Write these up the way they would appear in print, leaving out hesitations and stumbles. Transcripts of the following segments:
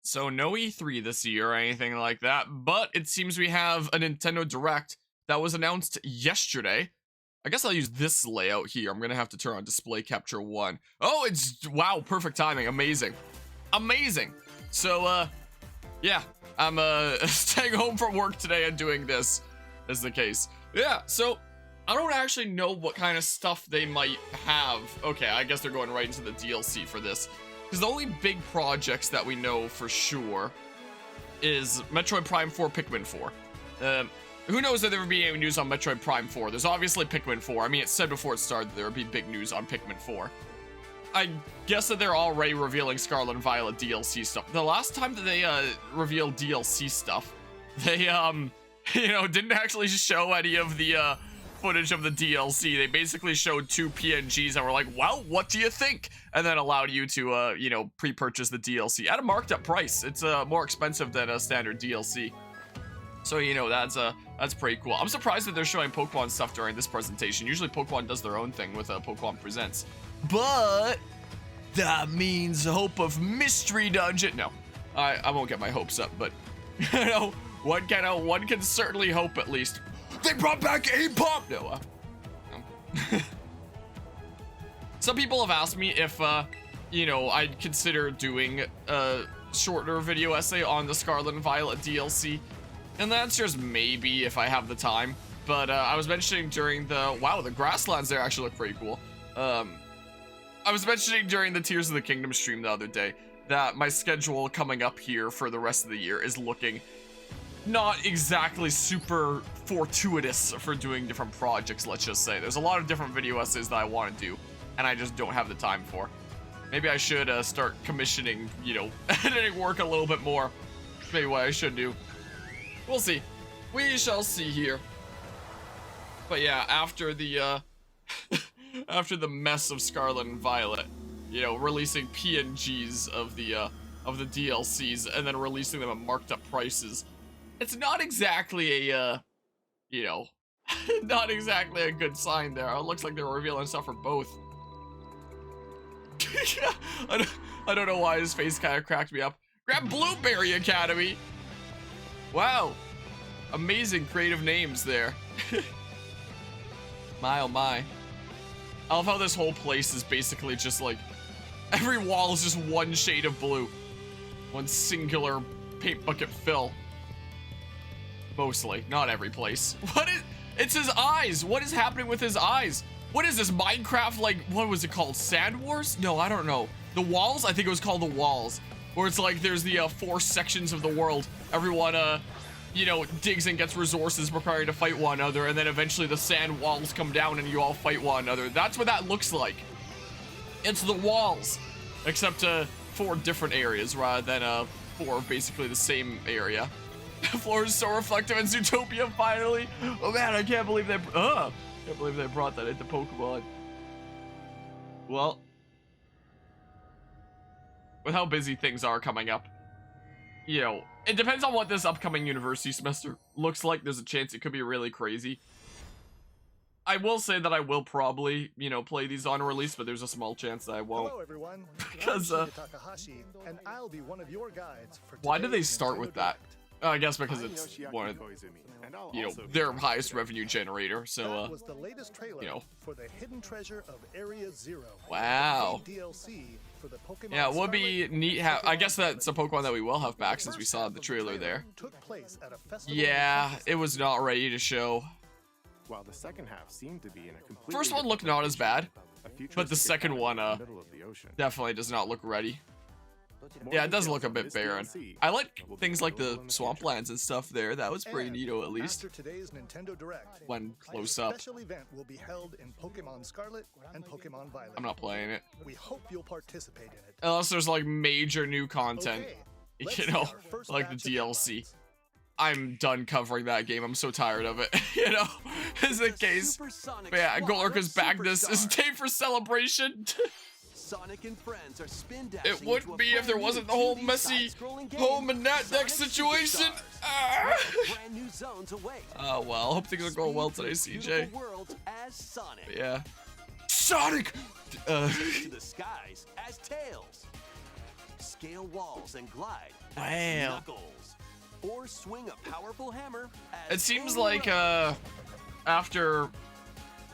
So no E3 this year or anything like that, but it seems we have a Nintendo Direct that was announced yesterday. I guess I'll use this layout here. I'm gonna have to turn on display capture 1. Oh, it's, wow, perfect timing, amazing. Amazing. So, yeah, I'm staying home from work today and doing this, is the case. Yeah, so I don't actually know what kind of stuff they might have. Okay, I guess they're going right into the DLC for this. Because the only big projects that we know for sure is Metroid Prime 4, Pikmin 4. Who knows if there would be any news on Metroid Prime 4? There's obviously Pikmin 4. I mean, it said before it started that there would be big news on Pikmin 4. I guess that they're already revealing Scarlet and Violet DLC stuff. The last time that they revealed DLC stuff, they you know, didn't actually show any of the footage of the DLC. They basically showed 2 PNGs and were like, well, what do you think? And then allowed you to you know, pre-purchase the DLC at a marked up price. It's more expensive than a standard DLC. So, you know, that's pretty cool. I'm surprised that they're showing Pokemon stuff during this presentation. Usually Pokemon does their own thing with Pokemon Presents. But that means hope of mystery dungeon. No, I won't get my hopes up, but you know, one can certainly hope at least. They brought back A-Pop! No, no. Some people have asked me if, you know, I'd consider doing a shorter video essay on the Scarlet and Violet DLC. And the answer is maybe if I have the time. But I was mentioning during the, wow, the grasslands there actually look pretty cool. I was mentioning during the Tears of the Kingdom stream the other day that my schedule coming up here for the rest of the year is looking not exactly super fortuitous for doing different projects, let's just say. There's a lot of different video essays that I want to do, and I just don't have the time for. Maybe I should start commissioning, you know, editing work a little bit more. Maybe what I should do. We'll see. We shall see here. But yeah, after the after the mess of Scarlet and Violet, you know, releasing PNGs of the DLCs and then releasing them at marked up prices, it's not exactly a you know, not exactly a good sign there. It looks like they're revealing stuff for both. I don't know why his face kind of cracked me up. Grab Blueberry Academy. Wow, amazing creative names there. My oh my. I love how this whole place is basically just like, every wall is just one shade of blue. One singular paint bucket fill. Mostly, not every place. What is, it's his eyes. What is happening with his eyes? What is this, Minecraft, like, what was it called? Sand Wars? No, I don't know. The Walls? I think it was called The Walls. Where it's like, there's the 4 sections of the world. Everyone, you know, digs and gets resources preparing to fight one another, and then eventually the sand walls come down and you all fight one another. That's what that looks like. It's The Walls. Except 4 different areas rather than 4 basically the same area. The floor is so reflective in Zootopia finally. Oh man, I can't believe they brought that into Pokemon. Well, with how busy things are coming up, you know, it depends on what this upcoming university semester looks like. There's a chance it could be really crazy. I will say that I will probably, you know, play these on release, but there's a small chance that I won't. Hello everyone. Because Takahashi, and I'll be one of your guides for why did they today's start Nintendo with that? Direct. I guess because it's one of, you know, their highest revenue generator, so That was the latest trailer you know. for the hidden treasure of Area Zero. Wow. DLC for the Pokemon Yeah, it would be Scarlet neat. I guess that's a Pokemon that we will have back since we saw the trailer there. took place at a festival Yeah, in Texas. it was not ready to show. While the second half seemed to be in a completely First one looked different not as bad, a futuristic but the second island one, in the middle of the ocean. definitely does not look ready. More Yeah, it does details look a on bit this barren. DLC I like will be things like the available in the future. swamplands and stuff there. That was pretty And neato at least. After today's Nintendo Direct, When a close up. special event will be held in Pokemon Scarlet and Pokemon Violet. I'm not playing it. We hope you'll participate in it. Unless there's like major new content. Okay, let's You see know, our first like the batch of DLC. headlines. I'm done covering that game. I'm so tired of it. You know, is the case. But yeah, Golurka's back. This is day for celebration. Sonic and friends are spin It dashing would into a be if there brand wasn't new the whole 2D messy side-scrolling game, home and net deck Sonic situation. Superstars. Ah. Brand new zones await. Oh well, hope things are going well today, Speed through CJ. beautiful worlds as Sonic. But yeah. Sonic! To the skies as Tails. scale walls and glide Wow. as Knuckles, or swing a powerful hammer as It seems Angel. like after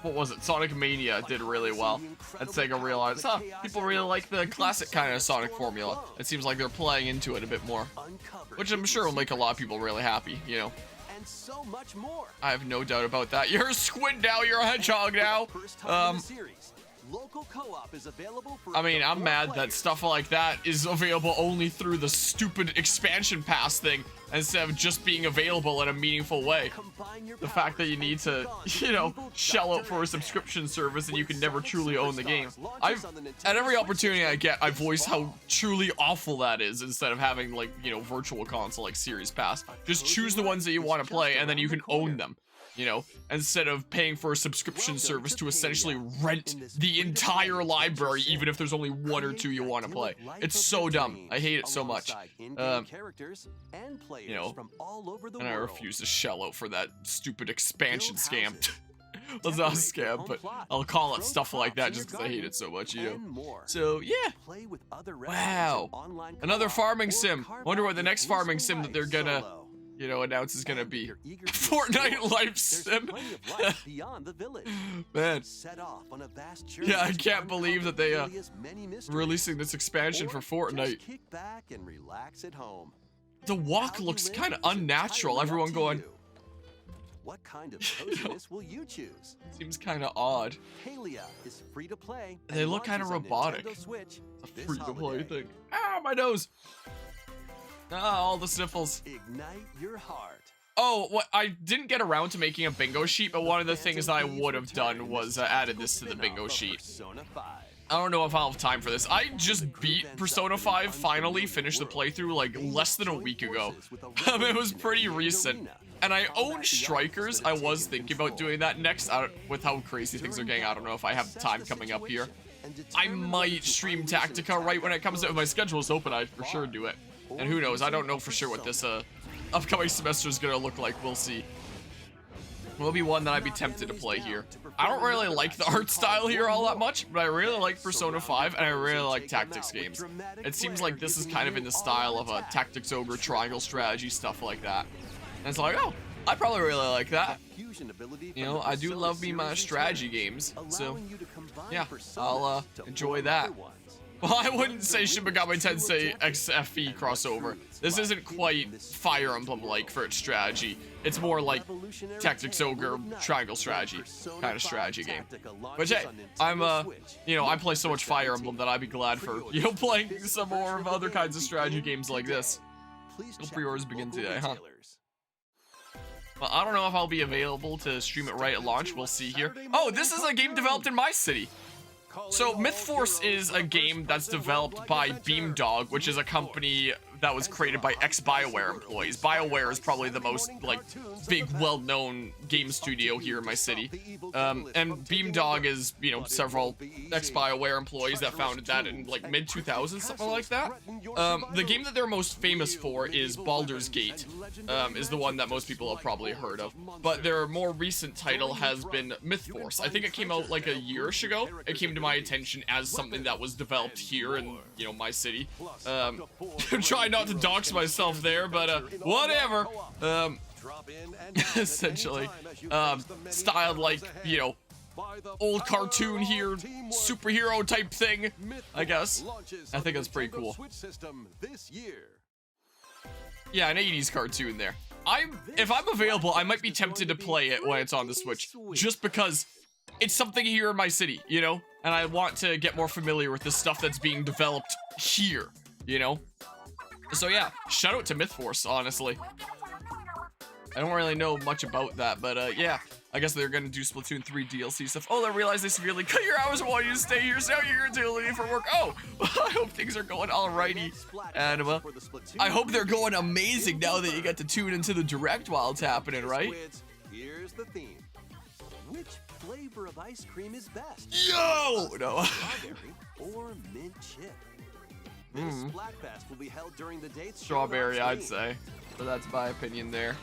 what was it, Sonic Mania did really well, and Sega realized, people really like the classic kind of Sonic formula. It seems like they're playing into it a bit more, Uncover which I'm sure will make a lot of people really happy, you know. and so much more. I have no doubt about that. You're a squid now, you're a hedgehog now. First time in the series, local co-op is available for I mean, up to I'm 4 mad that players. stuff like that is available only through the stupid expansion pass thing instead of just being available in a meaningful way. Combine your The fact that you powers need and to, take on you know, evil shell out Dr. for a Eggman. subscription service and you can When never Sonic truly own the game. Superstars launches I've, on the Nintendo at every Switch opportunity I system get, I this voice how fall. truly awful that is instead of having, like, you know, virtual console like Series Pass. Just choose the ones that you want to play and then you can own them, you know, instead of paying for a subscription service to essentially rent the entire library, even if there's only one or two you want to play. It's so dumb. I hate it so much. Characters and players You know, from all over the and I world. refuse to shell out for that stupid expansion Build scam. houses, That's not a decorate your scam, home but plot, I'll call it grow stuff like that crops in just your because I hate garden, it so much, you know. and more. So, yeah. Play with other Wow. residents in online Another co-op farming or sim. carve Wonder out what the your next farming blissful sim that they're life gonna, solo. you know, announce is gonna And be. if you're eager to explore, Fortnite life there's sim. plenty of life beyond the village. Man, Set off on a vast journey yeah, I to can't believe that they, uncover Amelia's many mysteries. releasing this expansion for Or Fortnite. just kick back and relax at home. The walk How you looks live kind of is unnatural. entirely Everyone up to going, you. What kind of coziness will you choose? seems kind of odd. Palia is free to play. They and look kinda launches on robotic. Nintendo Switch It's a this free to play holiday. thing. Ah, my nose. Ah, all the sniffles. Ignite your heart. Oh, what I didn't get around to making a bingo sheet, but one of the things that I would have done was added this to the bingo sheet. Persona 5. I don't know if I'll have time for this. I just beat Persona 5, finally finished the playthrough like less than a week ago. It was pretty recent. And I own Strikers. I was thinking about doing that next. With how crazy things are getting, I don't know if I have time coming up here. I might stream Tactica right when it comes out. If my schedule's open, I'd for sure do it. And who knows, I don't know for sure what this upcoming semester is gonna look like. We'll see. Will be one that I'd be tempted to play here. I don't really like the art style here all that much, but I really like Persona 5 and I really like tactics games. It seems like this is kind of in the style of a Tactics Ogre triangle strategy, stuff like that. And it's like, oh, I probably really like that. You know, I do love me my strategy games, so yeah, I'll enjoy that. Well, I wouldn't say Shin Megami Tensei XFE crossover. This isn't quite Fire Emblem-like for its strategy. It's more like Tactics Ogre triangle strategy kind of strategy game. But hey, I'm you know, I play so much Fire Emblem that I'd be glad for, you know, playing some more of other kinds of strategy games like this. Pre-orders begin today, huh? Well, I don't know if I'll be available to stream it right at launch. We'll see here. Oh, this is a game developed in my city. So Mythforce is a game that's developed by Beamdog, which is a company that was created by ex-BioWare employees. BioWare is probably the most, like, big, well-known game studio here in my city. And Beamdog is, you know, several ex-BioWare employees that founded that in, like, mid-2000s, something like that. The game that they're most famous for is Baldur's Gate, is the one that most people have probably heard of. But their more recent title has been Mythforce. I think it came out, like, a year-ish ago. It came to my attention as something that was developed here in, you know, my city. Try not to dox myself there, but whatever. Essentially, styled like, you know, old cartoon here, superhero type thing, I guess. I think that's pretty cool. Yeah, an 80s cartoon there. If I'm available, I might be tempted to play it when it's on the Switch, just because it's something here in my city, you know? And I want to get more familiar with the stuff that's being developed here, you know? So yeah, shout out to Mythforce, honestly. I don't really know much about that, but yeah, I guess they're gonna do Splatoon 3 DLC stuff. Oh, I realized they severely cut your hours and want you to stay here, so you're gonna do it for work. Oh, I hope things are going alrighty, Anima. I hope they're going amazing now that you get to tune into the direct while it's happening, right? Here's the theme. Which flavor of ice cream is best? Yo! No. Strawberry or mint chip? This Splatfest will be held during the dates shown on Strawberry, I'd screen. say. But that's my opinion there.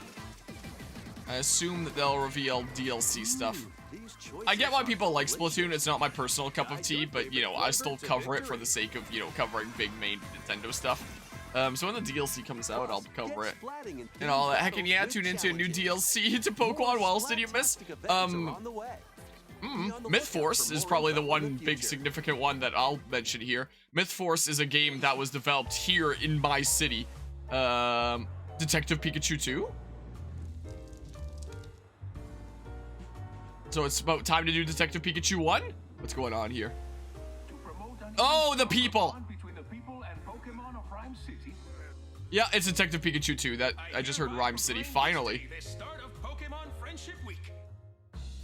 I assume that they'll reveal DLC stuff. These choices I get why are people like delicious. Splatoon. It's not my personal cup of tea, but, you know, I still cover it for the sake of, you know, covering big main Nintendo stuff. So when the DLC comes out, I'll cover it. And all that. Heck, and yeah, tune into a new DLC to Pokemon. What else did you miss? Mythforce is probably the one big significant one that I'll mention here. Mythforce is a game that was developed here in my city. Detective Pikachu 2? So it's about time to do Detective Pikachu 1? What's going on here? Oh, the people! Yeah, it's Detective Pikachu 2. That I just heard Rhyme City, finally.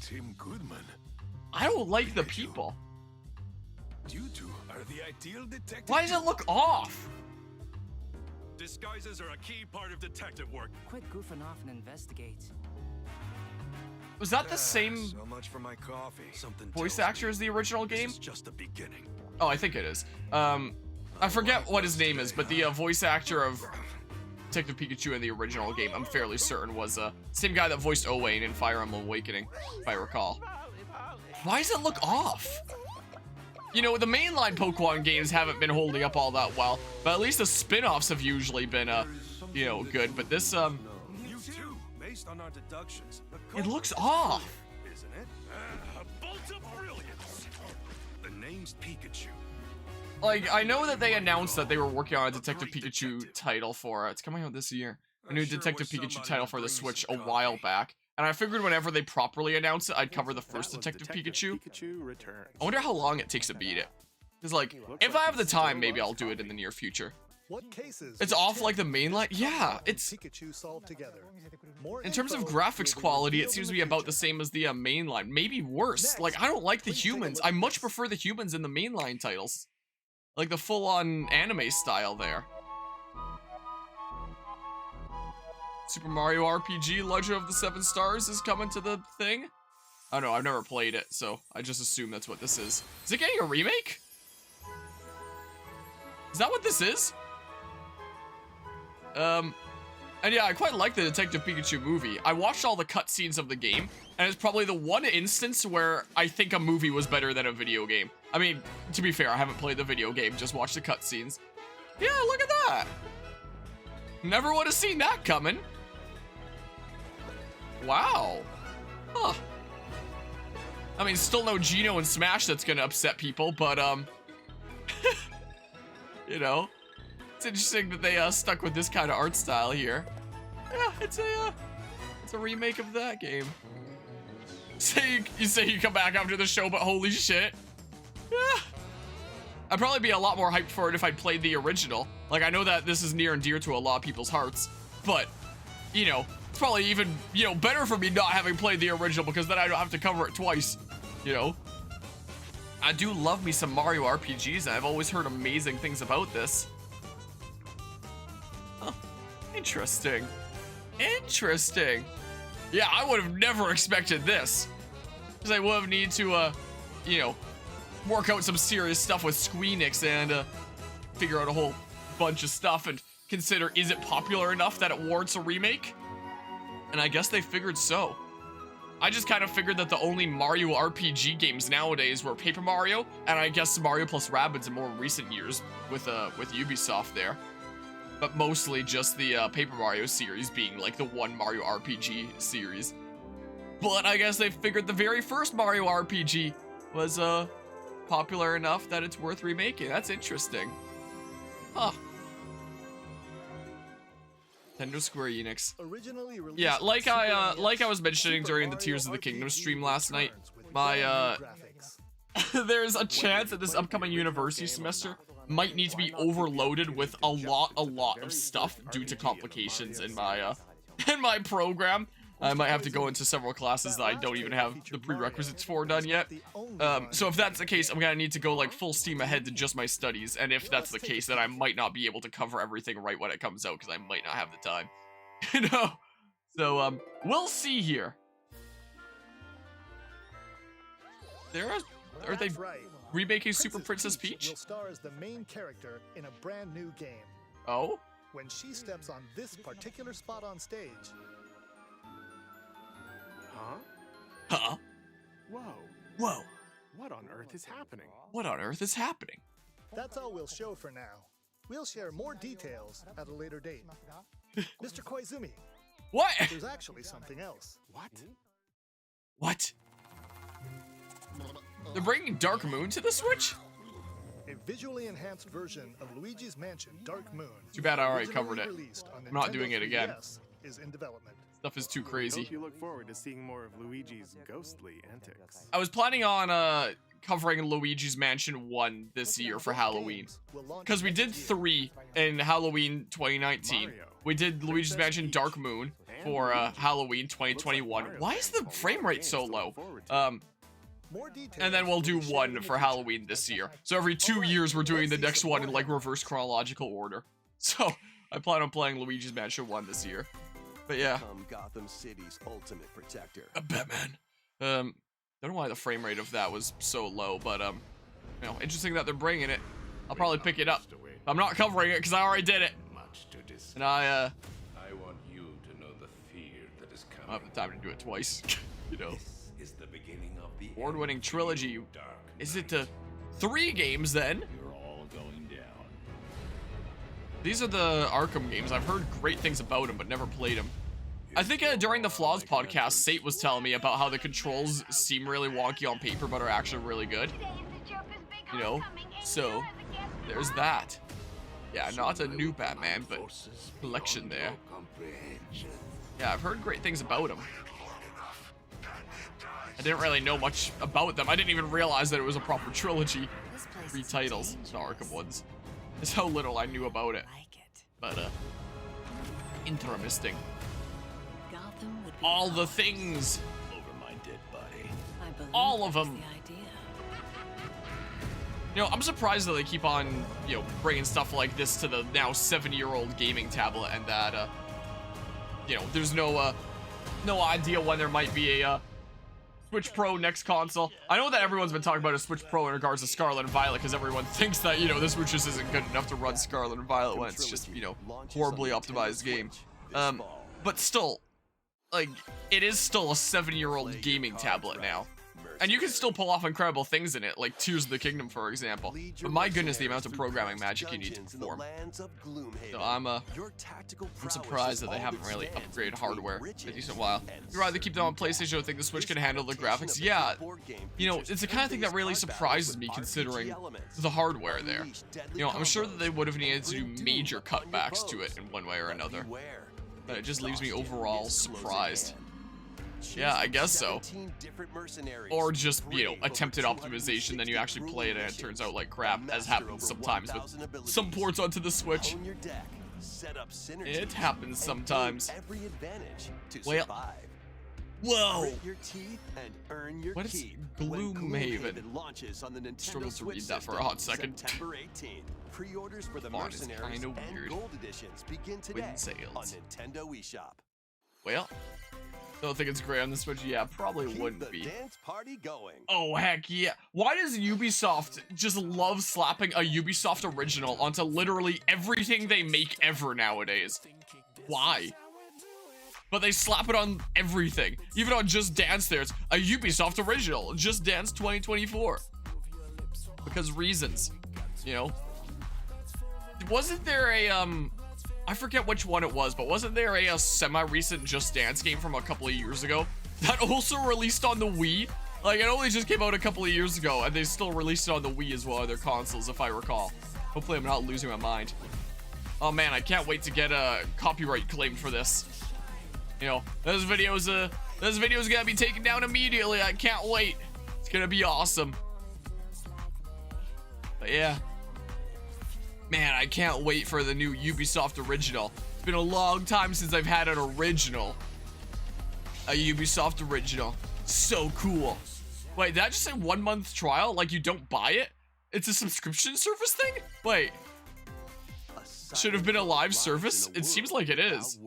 Tim Goodman. I don't like the people. You two are the ideal detective. Why does it look off? Disguises are a key part of detective work. Quit goofing off and investigate. Was that the same So much for my coffee. Something voice tells actor me as the original game? This is just the beginning. Oh, I think it is. I forget what his name is, but the voice actor of Detective Pikachu in the original game, I'm fairly certain was same guy that voiced Owain in Fire Emblem Awakening, if I recall. Why does it look off? You know, the mainline Pokemon games haven't been holding up all that well, but at least the spin-offs have usually been, you know, good. But this, You too, based on our deductions. it looks off. Isn't it? A bolt of brilliance. The name's Pikachu. Like, I know that they announced that they were working on a Detective Pikachu title for it's coming out this year. A new Detective Pikachu title for the Switch a while back. And I figured whenever they properly announce it, I'd cover the first Detective Pikachu. Pikachu returns. I wonder how long it takes to beat it. Because, like, if I have the time, maybe I'll do it in the near future. What cases It's off like the main line. Yeah, it's... Pikachu solved together. More In terms of info graphics will be quality, it revealed seems in to be about the future. same as the main line. Maybe worse. Like, I don't like the please take a humans. look I at much this. prefer the humans in the mainline titles. Like the full-on anime style there. Super Mario RPG Legend of the Seven Stars is coming to the thing. I don't know, I've never played it, so I just assume that's what this is. Is it getting a remake? Is that what this is? And yeah, I quite like the Detective Pikachu movie. I watched all the cutscenes of the game, and it's probably the one instance where I think a movie was better than a video game. I mean, to be fair, I haven't played the video game, just watched the cutscenes. Yeah, look at that. Never would have seen that coming. Wow. Huh. I mean, still no Geno and Smash that's gonna upset people, but, you know, it's interesting that they, stuck with this kind of art style here. Yeah, it's a remake of that game. You say you come back after the show, but holy shit. Yeah. I'd probably be a lot more hyped for it if I'd played the original. Like, I know that this is near and dear to a lot of people's hearts, but, you know, it's probably even, you know, better for me not having played the original because then I don't have to cover it twice, you know? I do love me some Mario RPGs, and I've always heard amazing things about this. Huh. Interesting. Interesting. Yeah, I would have never expected this. Because I would have needed to, you know, work out some serious stuff with Squeenix and figure out a whole bunch of stuff and consider, is it popular enough that it warrants a remake? And I guess they figured so. I just kind of figured that the only Mario RPG games nowadays were Paper Mario, and I guess Mario plus Rabbids in more recent years with Ubisoft there. But mostly just the Paper Mario series being like the one Mario RPG series. But I guess they figured the very first Mario RPG was popular enough that it's worth remaking. That's interesting. Huh. Nintendo Square Enix. Originally released Yeah, on like Super I NES, like I was mentioning Super during the Mario Tears of the Kingdom RPG stream last night, returns with my brand new graphics. there's a chance that this upcoming university semester might need to be overloaded with a lot of stuff due to complications in my program. I might have to go into several classes that I don't even have the prerequisites for done yet. So if that's the case, I'm gonna need to go like full steam ahead to just my studies. And if that's the case, then I might not be able to cover everything right when it comes out because I might not have the time. You know? So we'll see here. Are they That's right. remaking Super Princess Peach? Will star as the main character in a brand new game. Oh? When she steps on this particular spot on stage, Huh? Huh? Whoa. Whoa. What on earth is happening? What on earth is happening? That's all we'll show for now. We'll share more details at a later date. Mr. Koizumi, What? there's actually something else. What? What? They're bringing Dark Moon to the Switch? A visually enhanced version of Luigi's Mansion Dark Moon. Too bad I already originally covered it. released on I'm not Nintendo doing it again. 3DS, is in development. Stuff is too crazy. Hope you look forward to seeing more of Luigi's ghostly antics. I was planning on covering Luigi's Mansion 1 this year for Halloween. Because we did 3 in Halloween 2019. We did Luigi's Mansion Dark Moon for Halloween 2021. Why is the frame rate so low? And then we'll do 1 for Halloween this year. So every 2 years we're doing the next one in like reverse chronological order. So I plan on playing Luigi's Mansion 1 this year. But yeah. Gotham City's ultimate protector. Batman. Don't know why the frame rate of that was so low, but you know, interesting that they're bringing it. I'll probably pick it up. I'm not covering it because I already did it. And I want you to know the fear that is don't coming. have the time to do it twice. You know. This is the beginning of the Award-winning trilogy. Dark Is it 3 games then? You're all going down. These are the Arkham games. I've heard great things about them, but never played them. I think during the Flaws podcast, Sate was telling me about how the controls seem really wonky on paper, but are actually really good. You know? So, there's that. Yeah, not a new Batman, but collection there. Yeah, I've heard great things about them. I didn't really know much about them. I didn't even realize that it was a proper trilogy. 3 titles, the Arkham ones. That's how little I knew about it. But, interesting. All the things. Over my dead body. All of them. You know, I'm surprised that they keep on, you know, bringing stuff like this to the now 7-year-old gaming tablet, and that, you know, there's no idea when there might be a, Switch Pro next console. I know that everyone's been talking about a Switch Pro in regards to Scarlet and Violet, because everyone thinks that, you know, this Switch just isn't good enough to run Scarlet and Violet when it's just, you know, horribly optimized game. But still, like, it is still a 7-year-old gaming tablet now. And you can still pull off incredible things in it, like Tears of the Kingdom, for example. But my goodness, the amount of programming magic you need to perform. So I'm surprised that they haven't really upgraded hardware in a decent while. You'd rather keep them on PlayStation or think the Switch can handle the graphics? Yeah, you know, it's the kind of thing that really surprises me considering the hardware there. You know, I'm sure that they would have needed to do major cutbacks to it in one way or another. But it just leaves me overall surprised. Yeah, I guess so. Or just, you know, attempted optimization, then you actually play it and it turns out like crap, as happens sometimes with some ports onto the Switch. It happens sometimes. Well, whoa! What is Gloomhaven? Struggled to read that for a hot second. Pre-orders for the Font is Mercenaries kinda and weird. Gold Editions begin today Win sales. on Nintendo eShop. Well, don't think it's great on the Switch. Yeah, probably Keep wouldn't the be. dance party going. Oh, heck yeah. Why does Ubisoft just love slapping a Ubisoft original onto literally everything they make ever nowadays? Why? But they slap it on everything. Even on Just Dance there, it's a Ubisoft original. Just Dance 2024. Because reasons, you know? Wasn't there a, I forget which one it was, but wasn't there a semi-recent Just Dance game from a couple of years ago that also released on the Wii? Like, it only just came out a couple of years ago, and they still released it on the Wii as well as their consoles, if I recall. Hopefully I'm not losing my mind. Oh man, I can't wait to get copyright claimed for this. You know, this video's gonna be taken down immediately. I can't wait. It's gonna be awesome. But yeah. Man, I can't wait for the new Ubisoft original. It's been a long time since I've had an original. A Ubisoft original. So cool. Wait, did I just say 1 month trial? Like you don't buy it? It's a subscription service thing? Wait. Should have been a live service? It seems like it is.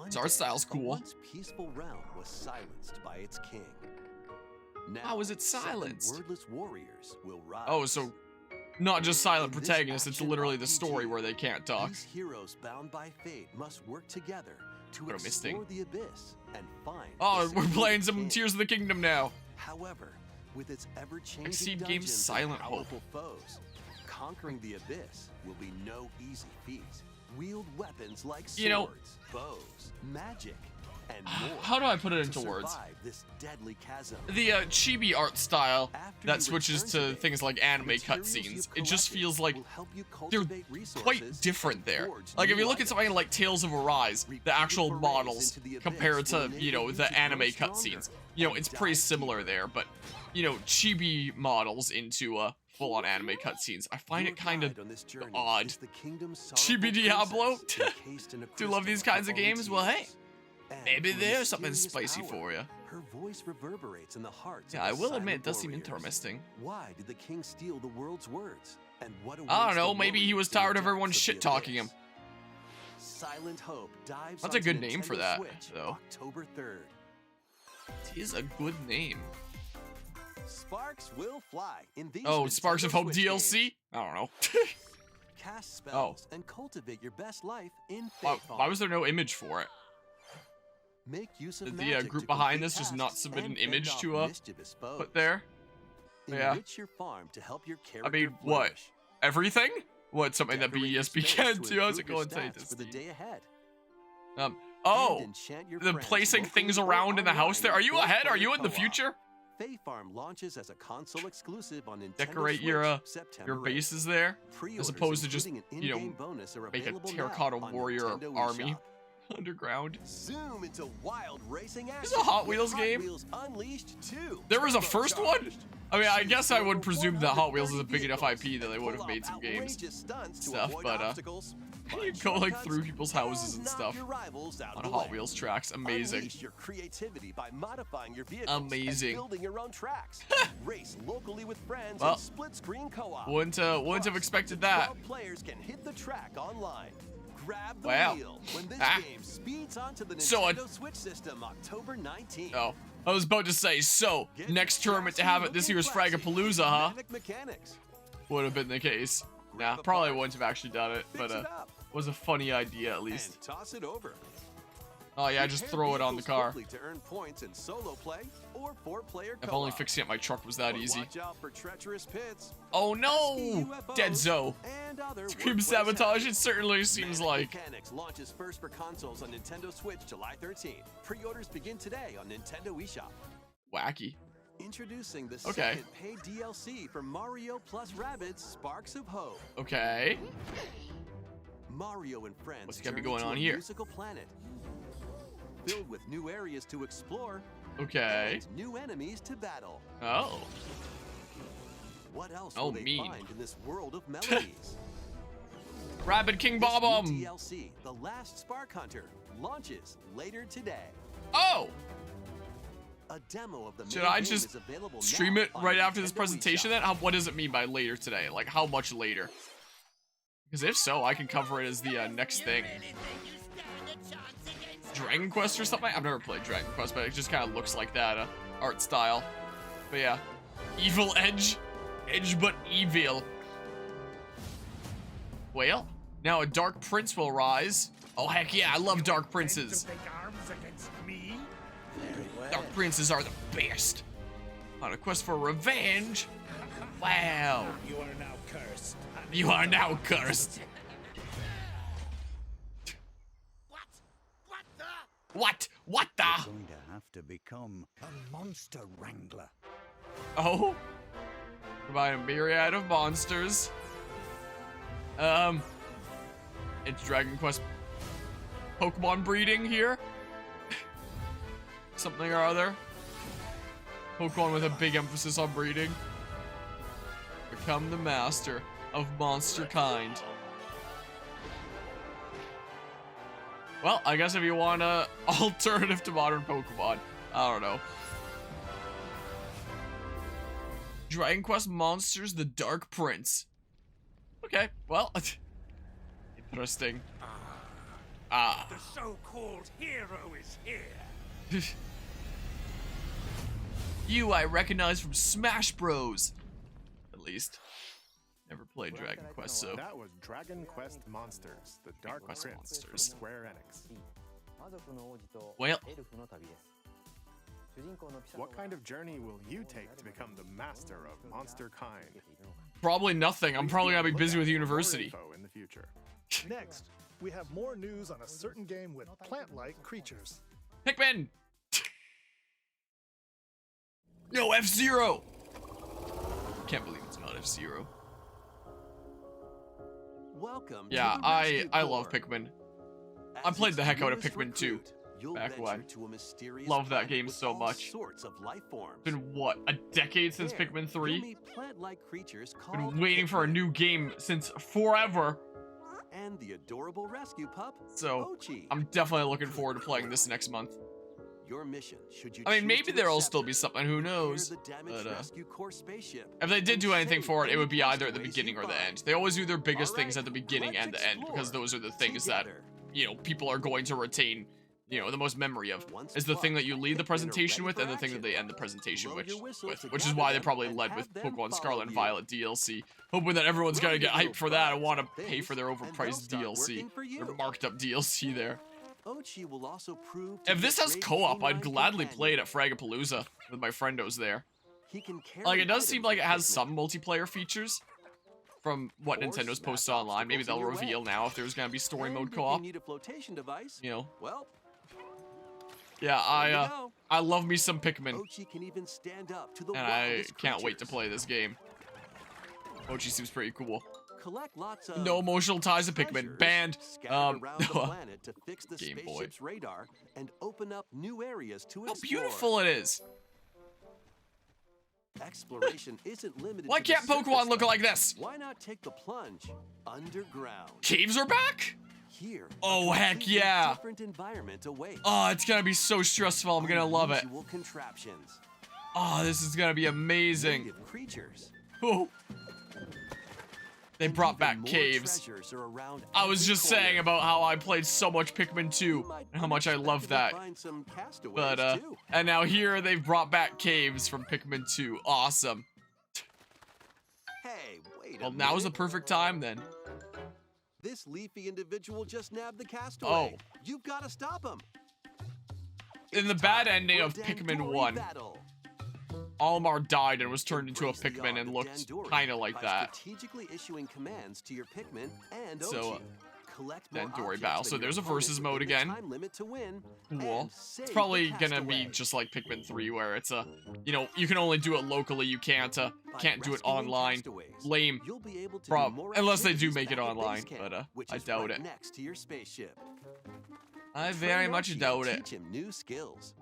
Its art style's cool. Once peaceful realm was silenced by its king. Now, How is it 7 silenced? wordless warriors will rise. Oh, so not just silent In this protagonists, it's action literally the RPG, story where they can't talk. These heroes bound by fate must work together to What am I missing? explore the abyss and find. Oh, the we're secret playing of the some king. Tears of the Kingdom now. However, with its ever-changing Exceed dungeons Game's and Silent Hope. powerful foes, conquering the abyss will be no easy feat. Wield weapons like swords, You know- bows, magic, and more. How do I put it to into words? survive this deadly chasm. The chibi art style After that you switches return to today, things like the anime materials cutscenes, you've it just collected feels like will help you they're cultivate resources quite different and there. forge Like if new you look at items. something like Tales of Arise, Repeated the actual forays models into the abyss compared to, will you know, enable you the to grow anime stronger cutscenes, you know, and it's pretty dive similar deeper. there, but, you know, chibi models into full-on anime cutscenes, I find Your it kind of guide on this journey odd. is the kingdom's Chibi sorrowful Diablo? princess, encased in a Do you love these crystal kinds of games? Well, hey, tears. And maybe through there's something mysterious spicy power, for you. Her voice reverberates in the hearts Yeah, of I the will admit, silent it does seem warriors. interesting. Why did the king steal the world's words? And what I don't awaits know, the maybe he was warriors in the tired of everyone depths the shit-talking him. abyss? Silent Hope dives That's a onto good name for Nintendo that, Switch, though. October 3rd. It is a good name. Sparks will fly in these Oh, Sparks Nintendo of Hope Switch DLC? games. I don't know. Cast spells and cultivate your best life in why, Faith why was there no image for it? Make use of Did the magic group to behind complete this just not tasks submit an and fend image off to mischievous foes. put there? Yeah. Enrich your farm to help your character I mean, what? flourish. Everything? What, something that Decorate your BESB space can to do? How's it improve going your to stats for the day ahead. Oh, And enchant your the friends placing locally things or around in the house online there. Are with you ahead? Are four-player you in the co-op. future? Fae Farm launches as a console exclusive on Nintendo Decorate Switch, your September 8th. bases there, as Pre-orders, opposed to just, including an you know, in-game bonus, are make a available now terracotta on warrior Nintendo army eShop. underground. Zoom into wild racing action. This is a Hot with Wheels Hot game? Wheels Unleashed 2. There was a first one? I mean, I guess I would presume that Hot Wheels is a big enough IP that they would have made some games stuff, but you go like through people's houses and stuff on Hot Wheels tracks. Amazing. Unleash your creativity by modifying your vehicles Amazing. and building your own tracks. Race locally with friends Well, and split screen co-op. Wouldn't have expected that. 12 players can hit the track online. Grab the Wow. wheel when this Ah. game speeds onto the So, Nintendo Switch system October 19th. Oh, I was about to say, so, Get next tournament to have it this year's classy. Fragapalooza, huh? Manic mechanics. Would have been the case. Nah, probably wouldn't have actually done it, but Fix it up was a funny idea at least. and toss it over. Oh yeah, just Repair throw it on the vehicles car. quickly to earn points in solo play or 4-player If co-op. only fixing up my truck was that But easy. Watch out for treacherous pits. Oh pesky no! UFOs, Dead Zoe. and other Scream workplace sabotage, hazards. it certainly seems Manic like. Mechanics launches first for consoles on Nintendo Switch July 13th. Pre-orders begin today on Nintendo eShop. Wacky. Introducing the Okay. second paid DLC for Mario plus Rabbids Sparks of Hope. Okay. Mario and friends What's gonna be journey going to on a here? musical planet filled with new areas to explore Okay. and new enemies to battle. Oh. What else Oh, will they mean. find in this world of melodies? Rabid King This Bob-omb. new DLC, The Last Spark Hunter, launches later today. Oh! A demo of the Should main I game just is available stream now it on right after this Nintendo presentation eShop. then? What does it mean by later today? Like, how much later? Because if so, I can cover it as the next thing. Dragon Quest or something? I've never played Dragon Quest, but it just kind of looks like that art style. But yeah. Evil Edge. Edge but evil. Well, now a Dark Prince will rise. Oh, heck yeah, I love Dark Princes. Dark Princes are the best. On a quest for revenge. Wow. You are now cursed. You are now cursed. What? What the? Going to have to become a monster wrangler. Oh? Provide a myriad of monsters. It's Dragon Quest Pokemon breeding here. Something or other. Pokemon with a big emphasis on breeding. Become the master of monster kind. Well, I guess if you want a alternative to modern Pokemon, I don't know. Dragon Quest Monsters, the Dark Prince. Okay, well, interesting. Ah. The so-called hero is here. You I recognize from Smash Bros. At least. Never played Dragon Quest, so. That was Dragon Quest Monsters, the Dark Quest Prince Monsters. from Square Enix. Well, What kind of journey will you take to become the master of monster kind? probably nothing. I'm probably gonna be busy with university. More info in the future. Next, we have more news on a certain game with plant-like creatures. Pikmin! No, F-Zero! Can't believe it's not F-Zero. Welcome Yeah, to the I Rescue love Corps. Pikmin. As I played the heck out of its Pikmin 2 recruit, you'll back venture when. to a mysterious Love that planet game with so all much. sorts of life forms. It's been, what, a decade since There, Pikmin you'll 3? meet plant-like creatures Been called waiting for a Pikmin, new game since forever. and the adorable rescue pup, So, Ochi. I'm definitely looking forward to playing this next month. Your mission, should you I mean, choose maybe to there'll accept still it, be something, who knows? repair the damaged But, Rescue Corps spaceship, if they did and do anything save for it, it would any be either at the castaways beginning you or the find. end. They always do their biggest All things right, at the beginning let's and the end, because explore those are the things that, together. you know, people are going to retain, you know, the most memory of. Once Is the thing plugged, that you lead the Pikmin are presentation ready with, and for the thing that action. they end the presentation Blow your whistle to which is gather why they them probably and led have with them Pokemon follow Scarlet and you. Violet DLC, hoping that everyone's gonna get Rodeo hyped for that and fun want to pay things, for their and they'll overpriced start DLC, working for you. or marked up DLC there. Ochi will also prove to If be this a has great co-op, I'd canine gladly play it companion. at Fragapalooza with my friendos there. He can carry Like, it does seem items like it with has Pikmin. some multiplayer features from what Or Nintendo's smash posted online. Maybe obstacles they'll in your reveal way. now if there's gonna be story And mode if co-op. you need a flotation device, You know, well, yeah, there you go. I love me some Pikmin, Ochi can even stand up to the and I wildest can't wait to creatures. play this game. Mochi seems pretty cool. Collect lots of No emotional ties to Pikmin. treasures Banned. scattered around the planet to fix the Game Boy. spaceship's radar and open up new areas to How explore. beautiful it is. Exploration isn't limited Why to the can't Pokemon surface, look though. like this? Why not take the plunge underground? Caves are back? Here, a Oh, heck completely yeah. different environment awaits. Oh, it's gonna be so stressful. I'm gonna love it. Unusual contraptions. Oh, this is gonna be amazing. Native creatures. Oh. They And brought even back more caves. treasures are around I was every just corner. saying about how I played so much Pikmin 2 You might and how much I love unexpectedly that. find some castaways, But, too. and now here they've brought back caves from Pikmin 2. Awesome. Hey, wait a Well, now is the minute. perfect time then. This leafy individual just nabbed the castaway. Oh. You've got to stop him. In the It's bad time ending for of Pikmin Dandori 1, battle. Olimar died and was turned into a Embrace the Pikmin art and of looked Dandori kinda like by that. strategically issuing commands to your Pikmin and So, Ochi. Collect more Dandori objects battle. than So your there's a opponent versus mode within the again. time limit to win, Cool. and save It's the probably gonna be castaway. just like Pikmin 3 where it's a, you know, you can only do it locally, you can't do By it rescuing online. castaways, Lame. you'll be able to do Prob- more unless they do activities make it back at base online, camp, but, which I is doubt right it. next to your spaceship. I very Train much Archie doubt and it. Teach him new skills,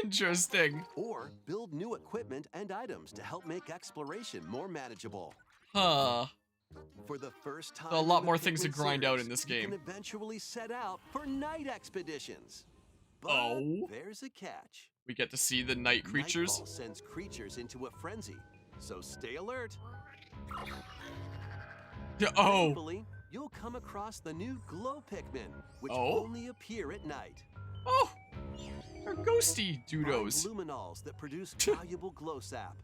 Interesting. or build new equipment and items to help make exploration more manageable. Huh. For the first time, A in lot the more things to Pikmin grind out series, in this you game. can eventually set out for night expeditions. But Oh. there's a catch. We get to see the night creatures. Nightfall sends creatures into a frenzy, so stay alert. Oh. Thankfully, you'll come across the new glow Pikmin, which Oh? only appear at night. Oh. They're ghosty Find dudos. luminals that produce valuable glow sap.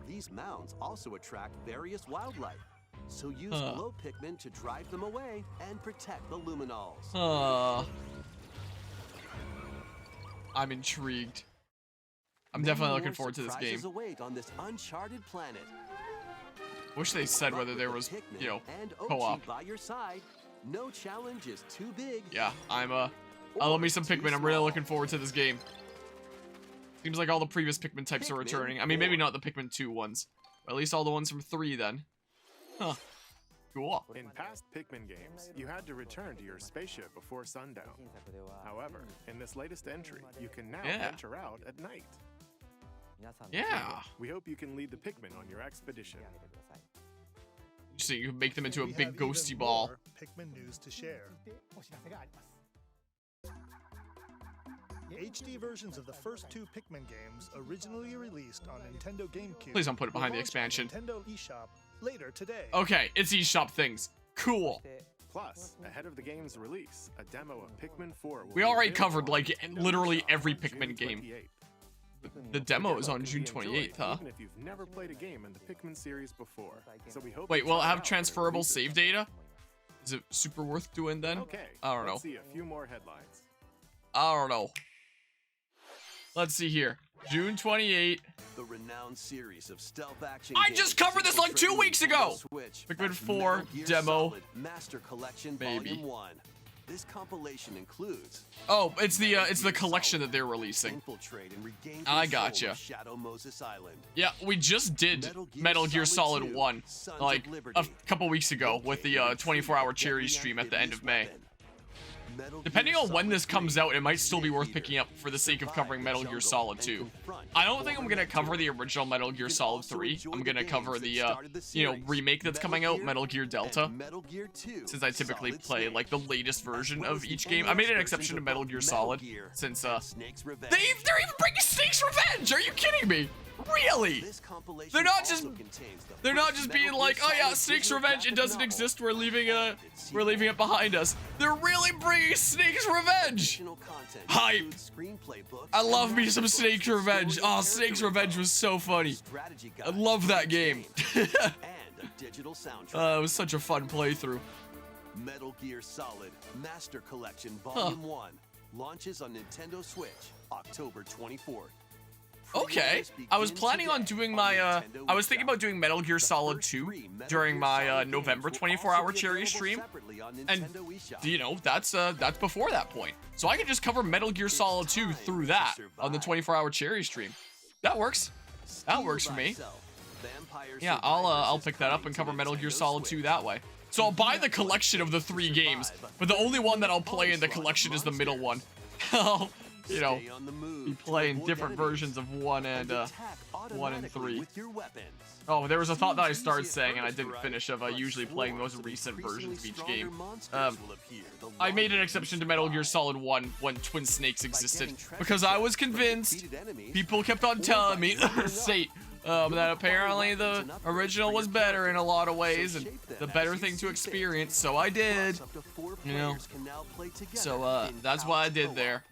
These mounds also attract various wildlife, so use Huh. glow Pikmin to drive them away and protect the luminals. I'm intrigued. I'm definitely looking forward to this game. Surprises await on this uncharted planet. Wish they said whether But there with was, Pikmin you know, and Ochi co-op. by your side, no challenge is too big. Yeah, I love me some too Pikmin. I'm really small. looking forward to this game. Seems like all the previous Pikmin types are Pikmin returning. I mean, maybe 4. not the Pikmin 2 ones. But at least all the ones from 3 then. Huh. Cool. In past Pikmin games, you had to return to your spaceship before sundown. However, in this latest entry, you can now Yeah. venture out at night. Yeah. We hope you can lead the Pikmin on your expedition. So you can make them into a We big have even ghosty ball. more Pikmin news to share. HD versions of the first 2 Pikmin games, originally released on Nintendo GameCube. Please don't put it will behind the launch on expansion. Nintendo eShop later today. Okay, it's eShop things. Cool. Plus, ahead of the game's release, a demo of Pikmin 4 will We be already available covered, on like, Nintendo literally eShop every on June Pikmin game. 28th. The demo is on can June be enjoyed 28th, huh? Even if you've never played a game in the Pikmin series before. So we hope Wait, you will it try have out when it transferable releases. save data? Is it super worth doing then? Okay, I don't know. let's see a few more headlines. I don't know. Let's see here. June 28. The renowned series of stealth action I games just covered this like 2 weeks ago! Switch, Pikmin 4 Metal Gear demo. Solid Master Collection Maybe. Volume 1. This compilation includes Oh, it's the collection that they're releasing. infiltrate and regain I control gotcha. of Shadow Moses Island. Yeah, we just did Metal Gear Solid 2, 1 Sons like of Liberty. a couple weeks ago with the 24-hour cherry stream at the end of May. Depending on when this comes out, it might still be worth picking up for the sake of covering Metal Gear Solid 2. I don't think I'm gonna cover the original Metal Gear Solid 3. I'm gonna cover the, remake that's coming out, Metal Gear Delta. Since I typically play, like, the latest version of each game. I made an exception to Metal Gear Solid, since, they're even bringing Snake's Revenge! Are you kidding me? Really? They're not just being like, oh yeah, Snake's Revenge, it doesn't exist, we're leaving it behind us. They're really bringing Snake's Revenge! Hype! I love me some Snake's Revenge. Oh, Snake's Revenge was so funny. I love that game. It was such a fun playthrough. Metal Gear Solid Master Collection Volume 1 launches on Nintendo Switch October 24th. Okay, I was planning on doing my, I was thinking about doing Metal Gear Solid 2 during my, November 24-hour cherry stream, and, you know, that's before that point. So I can just cover Metal Gear Solid 2 through that on the 24-hour cherry stream. That works. That works for me. Yeah, I'll pick that up and cover Metal Gear Solid 2 that way. So I'll buy the collection of the 3 games, but the only one that I'll play in the collection is the middle one. You know, be playing different versions of 1 and 3. Oh, there was a thought that I started saying and I didn't finish of usually playing those recent versions of each game. I made an exception to Metal Gear Solid 1 when Twin Snakes existed because I was convinced, people kept on telling me, that apparently the original was better in a lot of ways and the better thing to experience, so I did, you know, so that's what I did there.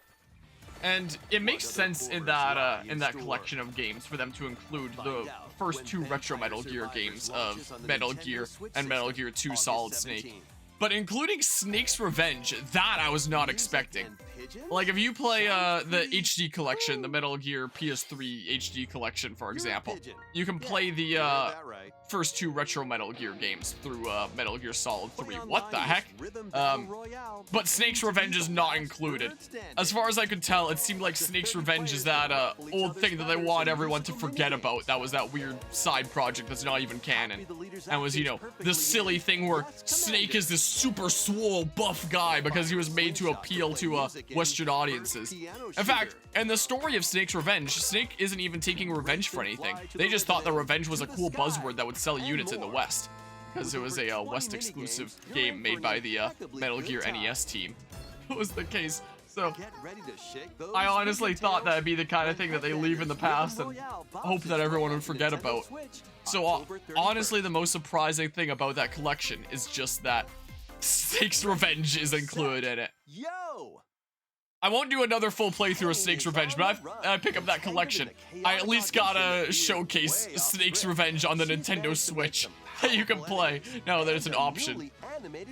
And it makes sense in that collection of games for them to include the first 2 retro Metal Gear games of Metal Gear and Metal Gear 2 Solid Snake. But including Snake's Revenge, that I was not expecting. Like, if you play the HD collection, the Metal Gear PS3 HD collection, for example, you can play the first 2 retro Metal Gear games through Metal Gear Solid 3. What the heck? But Snake's Revenge is not included. As far as I could tell, it seemed like Snake's Revenge is that old thing that they want everyone to forget about. That was that weird side project that's not even canon. And was, you know, this silly thing where Snake is this super swole buff guy because he was made to appeal to Western audiences. In fact, in the story of Snake's Revenge, Snake isn't even taking revenge for anything. They just thought that revenge was a cool buzzword that would sell units in the West. Because it was a West exclusive game made by the Metal Gear NES team. That was the case. So, I honestly thought that'd be the kind of thing that they leave in the past and hope that everyone would forget about. So, honestly, the most surprising thing about that collection is just that Snake's Revenge is included in it. I won't do another full playthrough of Snake's Revenge, but I pick up that collection. I at least gotta showcase Snake's Revenge on the Nintendo Switch that you can play now that it's an option.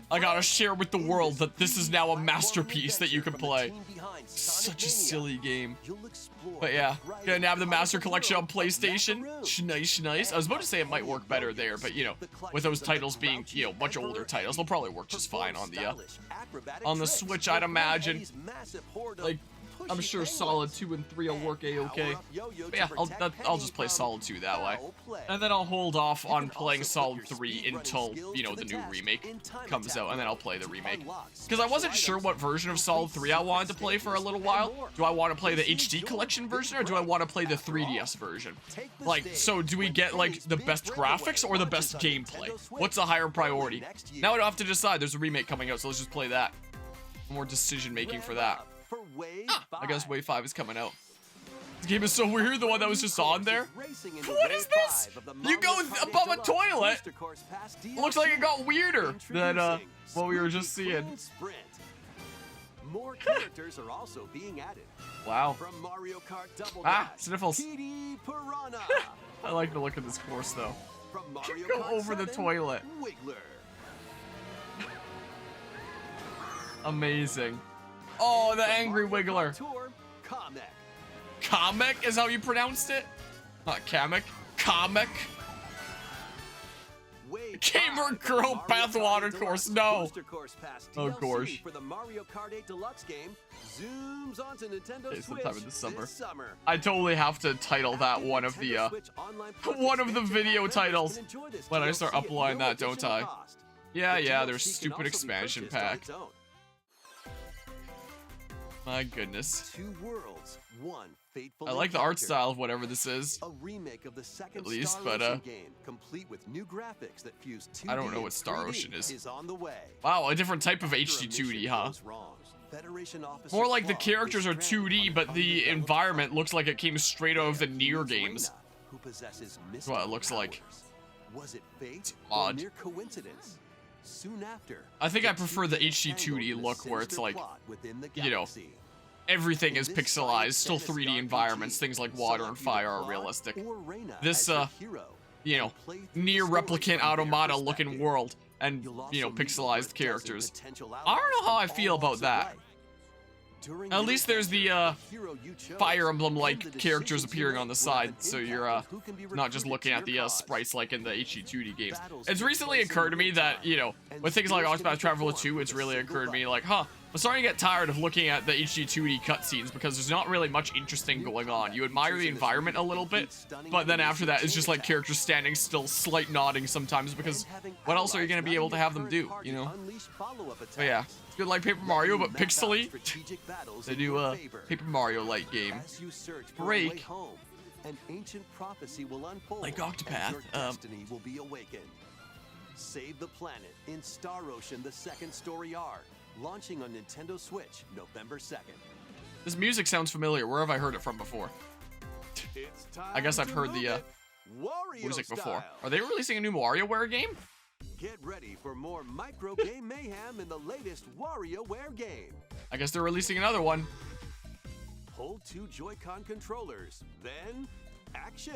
I gotta share with the world that this is now a masterpiece that you can play. Such a silly game. But yeah, gonna nab the Master Collection on PlayStation. Nice. I was about to say it might work better there, but you know, with those titles being, you know, much older titles, they'll probably work just fine on the Switch, I'd imagine. Like, I'm sure Solid 2 and 3 will work a-okay. But yeah, I'll just play Solid 2 that way. And then I'll hold off on playing Solid 3 until, you know, the new remake comes out, and then I'll play the remake. Because I wasn't sure what version of Solid 3 I wanted to play for a little while. Do I want to play the HD collection version, or do I want to play the 3DS version? Like, so do we get, like, the best graphics or the best gameplay? What's a higher priority? Now I don't have to decide. There's a remake coming out, so let's just play that. More decision-making for that. I guess Wave 5 is coming out. This game is so weird, the one that was just on there. What is this? You go above a toilet. Looks like it got weirder than what we were just seeing. More characters are also being added. Wow. From Mario Kart Double sniffles. Piranha. I like the look of this course though. From Mario Go Kart over the 7, toilet. Wiggler. Amazing. Oh, the angry wiggler. Tour, Kamek. Kamek is how you pronounced it? Not Kamek. Kamek. Wave Gamer 5 Girl Mario Path Kart Water 8 Course, Deluxe no. Booster Course Pass Oh, DLC gosh. for the Mario Kart 8 Deluxe game zooms onto Nintendo Okay, Switch sometime in the summer. this summer. I totally have to title that one of the Nintendo Switch Online Plus one of the expansion video members titles can enjoy this when I start DLC at uploading no that, don't additional I? cost. Yeah, The yeah, DLC there's can stupid also be expansion purchased on pack. its own. My goodness. Two worlds, one fateful I like the art encounter. style of whatever this is. A remake of the second At least, Star but, Ocean game, complete with new graphics that fuse 2D I don't know and what Star 3D, Ocean is. on the way. Wow, a different type of After a HD 2D, mission huh? goes wrong, Federation officer More like the Claw characters is are stranded 2D, on but the undeveloped environment planet. looks like it came straight out of the Nier Meets games. Reyna, who possesses That's what it looks mystical like. powers. Was it fate odd. or mere coincidence? Soon after, I think I the prefer two the get HD entangled 2D in a look where it's sinister like, plot within the you know, galaxy. everything In is this pixelized, science still fantasy 3D RPG, environments, things like water and select either fire are Claw realistic. or Reyna This, as your hero, You know, and play through near the story replicant from their automata looking perspective. world and, You'll you know, also meet pixelized over a dozen characters. potential I don't know how I allies from feel all about walks of that. life. During At your least there's the, adventure, hero you chose Fire Emblem-like and the characters decisions you appearing make on the will have side, an so impact you're, on who can be not just recruited looking to at the your cause. sprites like in the HD 2D games. Battles It's take recently place in occurred to me real that, time, you know, and with things like skills Octopath can be Traveler performed 2, it's with a really single occurred to me button. like, huh, I'm starting to get tired of looking at the HD 2D cutscenes because there's not really much interesting going on. You admire the environment a little bit, but then after that, it's just like characters standing still, slight nodding sometimes because what else are you going to be able to have them do, you know? But yeah, it's good like Paper Mario, but pixely. They do a Paper Mario-like game. As you search for a Break. way home, an ancient prophecy will unfold, Like and Octopath, your destiny will be awakened. Save the planet in Star Ocean: The Second Story R, launching on Nintendo Switch November 2nd. This music sounds familiar. Where have I heard it from before? It's time I guess I've to heard the move it, Wario music before. style. Are they releasing a new WarioWare game? Get ready for more micro game mayhem in the latest WarioWare game. I guess they're releasing another one. Hold two Joy-Con controllers, then action.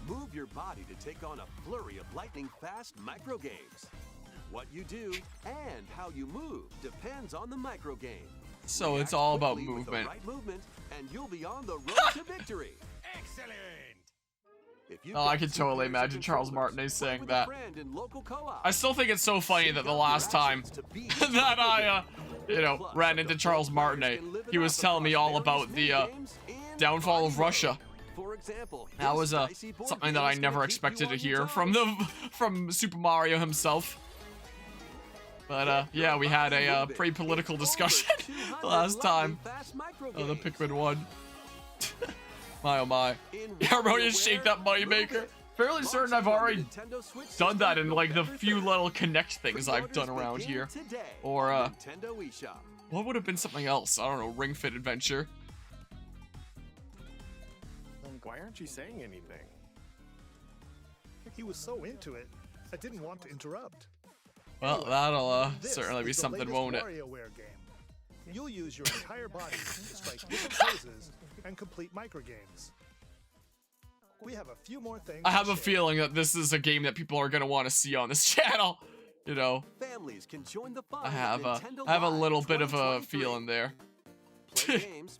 Move your body to take on a flurry of lightning-fast micro games. What you do and how you move depends on the micro game. So React it's all about quickly with the movement. right movement, and you'll be on the road to victory. Excellent! If you've Oh, I got can two totally pairs of imagine Charles controllers, Martinet work saying with a that. friend in local co-op. I still think it's so funny that the last time that I, ran into Charles Martinet, he was telling me all about the downfall of Russia. For example, That this was dicey board something that I game's never gonna keep expected you to on hear your from toes. from Super Mario himself. But yeah, we had a pretty political discussion the last time. Oh, the Pikmin one. My oh my. Yeah, bro, you shake that money maker. Fairly certain I've already done that in like the few little Connect things I've done around here. Or what would have been something else? I don't know, Ring Fit Adventure. Why aren't you saying anything? He was so into it, I didn't want to interrupt. Well, that'll This certainly be is the something, latest won't it? WarioWare game. You'll use your entire body to strike different poses and complete microgames. We have a few more things. I have to a share. feeling that this is a game that people are gonna want to see on this channel. You know, Families can join the fun I of have Nintendo a Live little bit of a 2023. feeling there. Play games,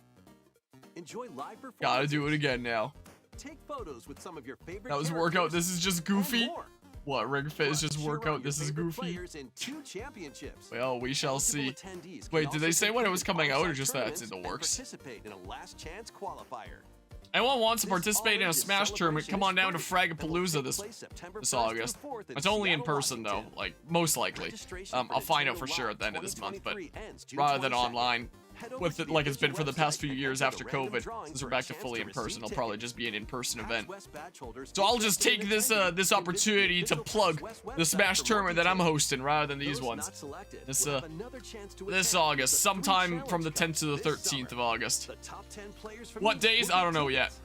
enjoy live performances, Gotta do it again now. take photos with some of your favorite That was workout. characters, This is just and Goofy. more. What, Ring Fit is Plus, just cheer on workout. your This is favorite Goofy. players in 2 championships. Well, we shall see. Eligible attendees can Wait, did also they say when it compete was in coming out or offsite just that it's in the tournaments and works? Participate in a last chance qualifier. Anyone wants to This participate in a August Smash tournament, celebration come is on down to free and will Fragapalooza take this place September 1st August. through 4th in It's only in Seattle, person though, Washington. like most likely. Registration for I'll find out Nintendo for sure Live at the end of this month, but 2023 ends June rather than 22nd. online, Head over with to it the like it's been official for the past website few and years enter after the random COVID, drawing since for we're a back to chance fully to in person, receive it'll probably tickets. just be an in-person Past event. West Badge holders So I'll interested just in take this attending this can visit the opportunity to official plug Past West the website Smash for more tournament that I'm details. hosting rather than these Those ones. not selected This will have another chance to this attend August, the free sometime from the challenge 10th to the cup this 13th of summer. August. The top 10 players from What each days? will I get don't know yet. tickets.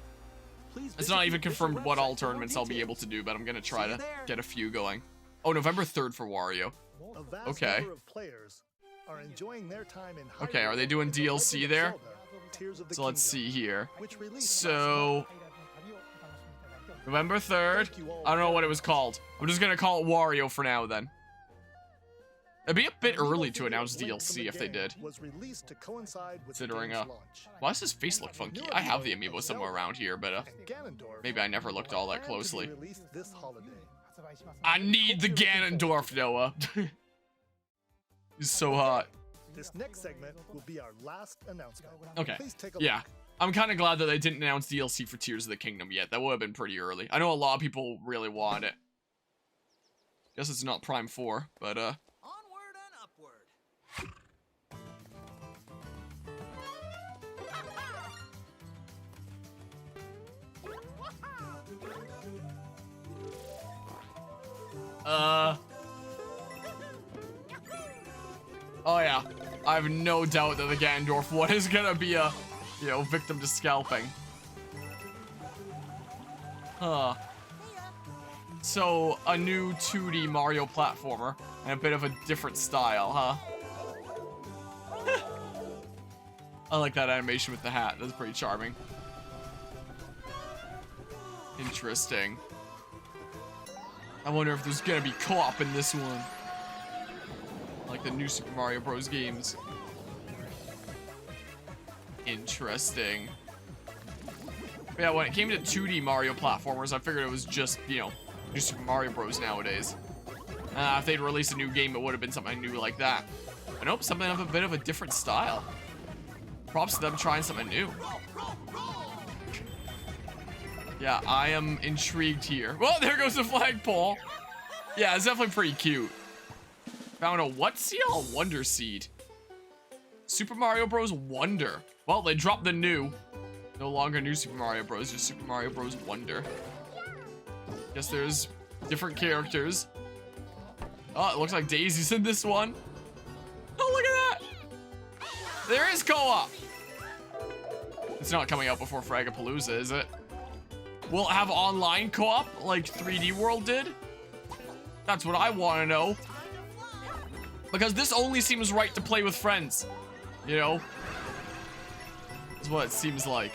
Please It's visit not the even official confirmed what website all for more tournaments I'll be able details. to do, but I'm gonna try See you to there. get a few going. Oh, November 3rd for Wario. A vast Okay. number of players are enjoying their time in Okay, are they Hyrule doing in The DLC Legend of there? Zelda, Tears of the So let's Kingdom, see here. which released So November 3rd. I don't know what it was called. I'm just gonna call it Wario for now then. It'd be a bit An amiibo early to figure announce of Link DLC from the if they game did. Was released to coincide with the Considering, game's launch. why does his face look funky? I have the amiibo somewhere around here, but And Ganondorf maybe I never looked all that planned to be closely. released this holiday. I need the Ganondorf, Noah. He's so hot. This next segment will be our last announcement. Okay. Please take a Yeah. look. I'm kind of glad that they didn't announce DLC for Tears of the Kingdom yet. That would have been pretty early. I know a lot of people really want it. Guess it's not Prime 4, but Onward and upward. Oh yeah. I have no doubt that the Ganondorf one is gonna be a, you know, victim to scalping. Huh. So, a new 2D Mario platformer, and a bit of a different style, huh? I like that animation with the hat. That's pretty charming. Interesting. I wonder if there's gonna be co-op in this one. Like the new Super Mario Bros. Games. Interesting. But yeah, when it came to 2D Mario platformers, I figured it was just, you know, new Super Mario Bros. Nowadays. If they'd released a new game, it would have been something new like that. But nope, something of a bit of a different style. Props to them trying something new. Yeah, I am intrigued here. Well, there goes the flagpole. Yeah, it's definitely pretty cute. Found a what seal? A Wonder Seed. Super Mario Bros. Wonder. Well, they dropped the new. No longer new Super Mario Bros. Just Super Mario Bros. Wonder. Guess there's different characters. Oh, it looks like Daisy's in this one. Oh, look at that. There is co-op. It's not coming out before Fragapalooza, is it? Will it have online co-op like 3D World did? That's what I want to know. Because this only seems right to play with friends. You know? That's what it seems like.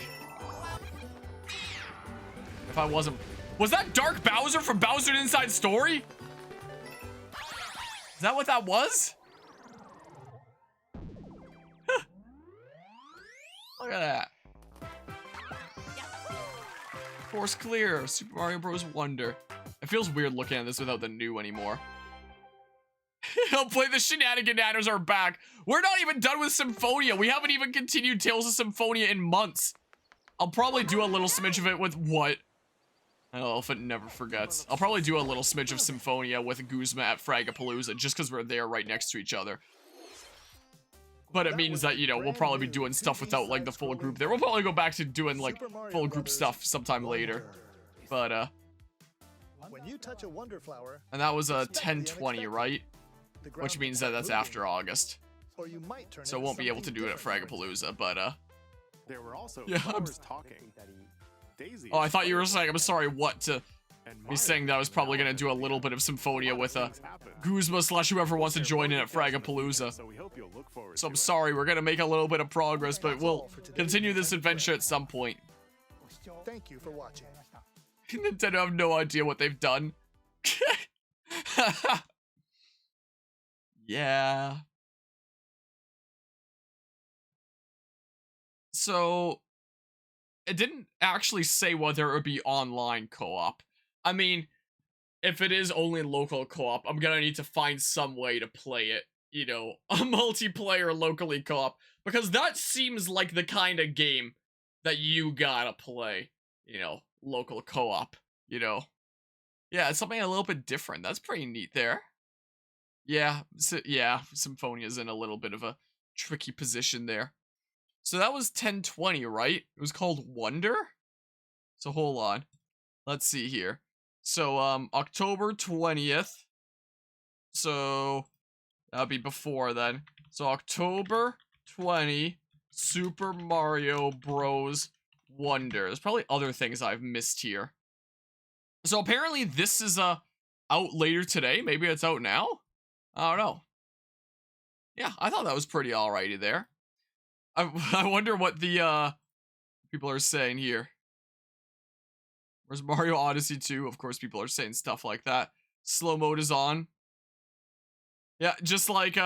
If I wasn't... Was that Dark Bowser from Bowser Inside Story? Is that what that was? Look at that. Course clear. Super Mario Bros. Wonder. It feels weird looking at this without the new anymore. I'll play the Shenanigananners are back. We're not even done with Symphonia. We haven't even continued Tales of Symphonia in months. I'll probably do a little smidge of it with what? An elephant never forgets. I'll probably do a little smidge of Symphonia with Guzma at Fragapalooza just because we're there right next to each other. But it means that, you know, we'll probably be doing stuff without, like, the full group there. We'll probably go back to doing, like, full group stuff sometime later. But, When you touch a Wonder Flower, and that was a 10/20, right? Which means that that's after August. or you might turn So into won't be able to something do it at different. Fragapalooza, but, There were also Yeah, flowers talking. Daisy oh, I thought you were saying, I'm sorry, what to... and Me Mario saying that I was probably gonna do a little bit of Symphonia with, things happen. Guzma / whoever wants to join in at Fragapalooza. So we hope you'll look forward So I'm to it. sorry, we're gonna make a little bit of progress, but we'll continue this adventure at some point. Thank you for watching. Nintendo have no idea what they've done. Yeah. So, it didn't actually say whether it would be online co-op. I mean, if it is only local co-op, I'm gonna need to find some way to play it, you know, a multiplayer locally co-op, because that seems like the kind of game that you gotta play, you know, local co-op, you know. Yeah, it's something a little bit different. That's pretty neat there. Yeah, yeah, Symphonia's in a little bit of a tricky position there. So that was 10/20, right? It was called Wonder? So hold on. Let's see here. So, October 20th. So, that'd be before then. So, October 20, Super Mario Bros. Wonder. There's probably other things I've missed here. So, apparently this is, out later today. Maybe it's out now? I don't know. Yeah, I thought that was pretty alrighty there. I wonder what the, people are saying here. Where's Mario Odyssey 2? Of course, people are saying stuff like that. Slow mode is on. Yeah, just like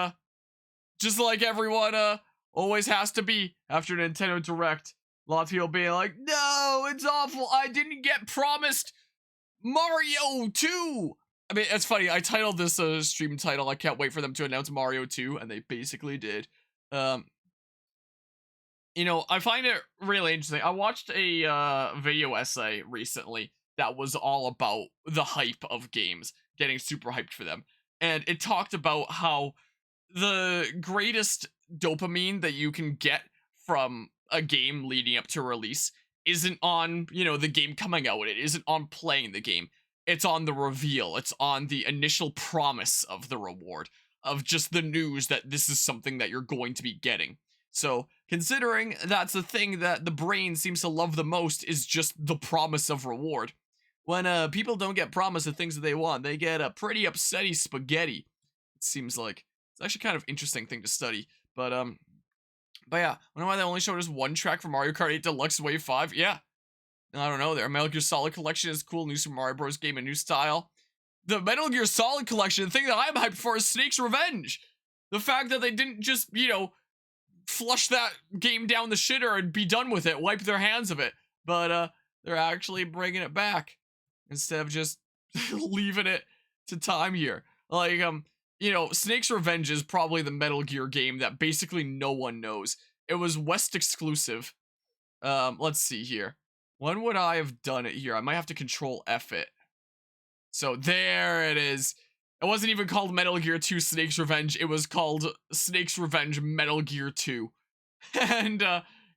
everyone always has to be after Nintendo Direct. Lots of people being like, no, it's awful. I didn't get promised Mario 2. I mean, it's funny. I titled this stream title, I can't wait for them to announce Mario 2, and they basically did. You know, I find it really interesting. I watched a video essay recently that was all about the hype of games, getting super hyped for them. And it talked about how the greatest dopamine that you can get from a game leading up to release isn't on, you know, the game coming out. It isn't on playing the game. It's on the reveal. It's on the initial promise of the reward, of just the news that this is something that you're going to be getting. So, considering that's the thing that the brain seems to love the most is just the promise of reward. When people don't get promised the things that they want, they get a pretty upsetty spaghetti. It seems like it's actually kind of interesting thing to study. But yeah, wonder why they only showed us one track from Mario Kart 8 Deluxe Wave 5. Yeah, I don't know. Their Metal Gear Solid collection is cool. New Super Mario Bros. Game, a new style. The Metal Gear Solid collection, the thing that I'm hyped for is Snake's Revenge. The fact that they didn't just, you know, flush that game down the shitter and be done with it, wipe their hands of it, but they're actually bringing it back instead of just leaving it to time here. Like, you know, Snake's Revenge is probably the Metal Gear game that basically no one knows. It was West exclusive. Let's see here. When would I have done it here? I might have to Control F it. So there it is. It wasn't even called Metal Gear 2 Snake's Revenge. It was called Snake's Revenge Metal Gear 2. And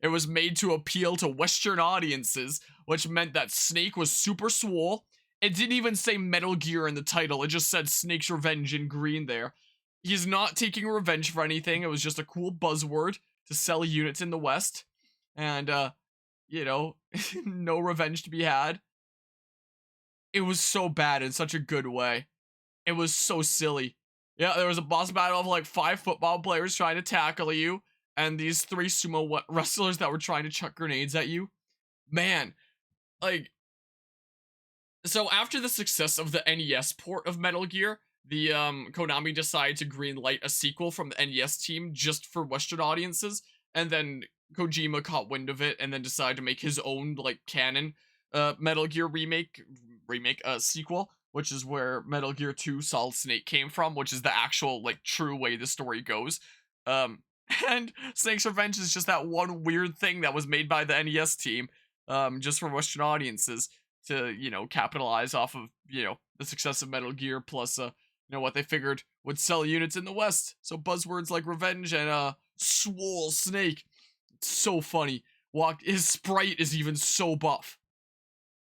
it was made to appeal to Western audiences, which meant that Snake was super swole. It didn't even say Metal Gear in the title. It just said Snake's Revenge in green there. He's not taking revenge for anything. It was just a cool buzzword to sell units in the West. And, you know, no revenge to be had. It was so bad in such a good way. It was so silly. Yeah, there was a boss battle of like 5 football players trying to tackle you, and these 3 sumo wrestlers that were trying to chuck grenades at you. Man, like, so after the success of the NES port of Metal Gear, the Konami decided to greenlight a sequel from the NES team just for Western audiences, and then Kojima caught wind of it and then decided to make his own like canon Metal Gear remake sequel, which is where Metal Gear 2 Solid Snake came from, which is the actual like true way the story goes. And Snake's Revenge is just that one weird thing that was made by the NES team just for Western audiences to, you know, capitalize off of, you know, the success of Metal Gear plus you know, what they figured would sell units in the West. So buzzwords like revenge and swole Snake. It's so funny. His sprite is even so buff.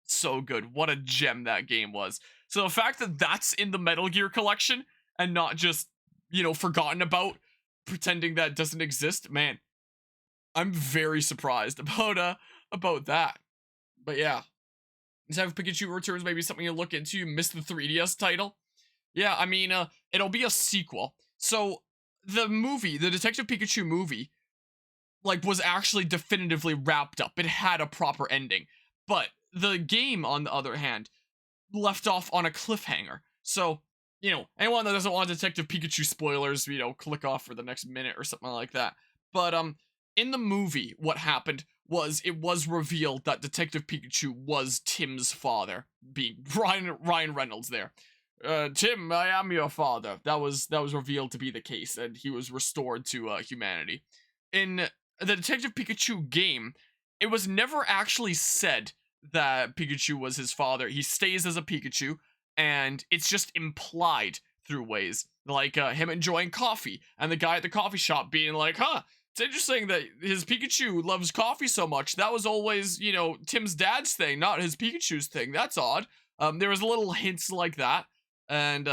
So good. What a gem that game was. So the fact that that's in the Metal Gear collection and not just, you know, forgotten about, pretending that doesn't exist, man, I'm very surprised about that. But yeah, instead of Pikachu Returns, maybe something you look into. You missed the 3DS title. Yeah, I mean, it'll be a sequel. So the movie, the Detective Pikachu movie, like, was actually definitively wrapped up. It had a proper ending. But the game, on the other hand, left off on a cliffhanger. So, you know, anyone that doesn't want Detective Pikachu spoilers, you know, click off for the next minute or something like that. But, in the movie, what happened was it was revealed that Detective Pikachu was Tim's father, being Ryan Reynolds there. Tim, I am your father. That was revealed to be the case, and he was restored to humanity. In the Detective Pikachu game, it was never actually said that Pikachu was his father. He stays as a Pikachu, and it's just implied through ways like him enjoying coffee, and the guy at the coffee shop being like, huh, it's interesting that his Pikachu loves coffee so much. That was always, you know, Tim's dad's thing, not his Pikachu's thing. That's odd. There was little hints like that. And,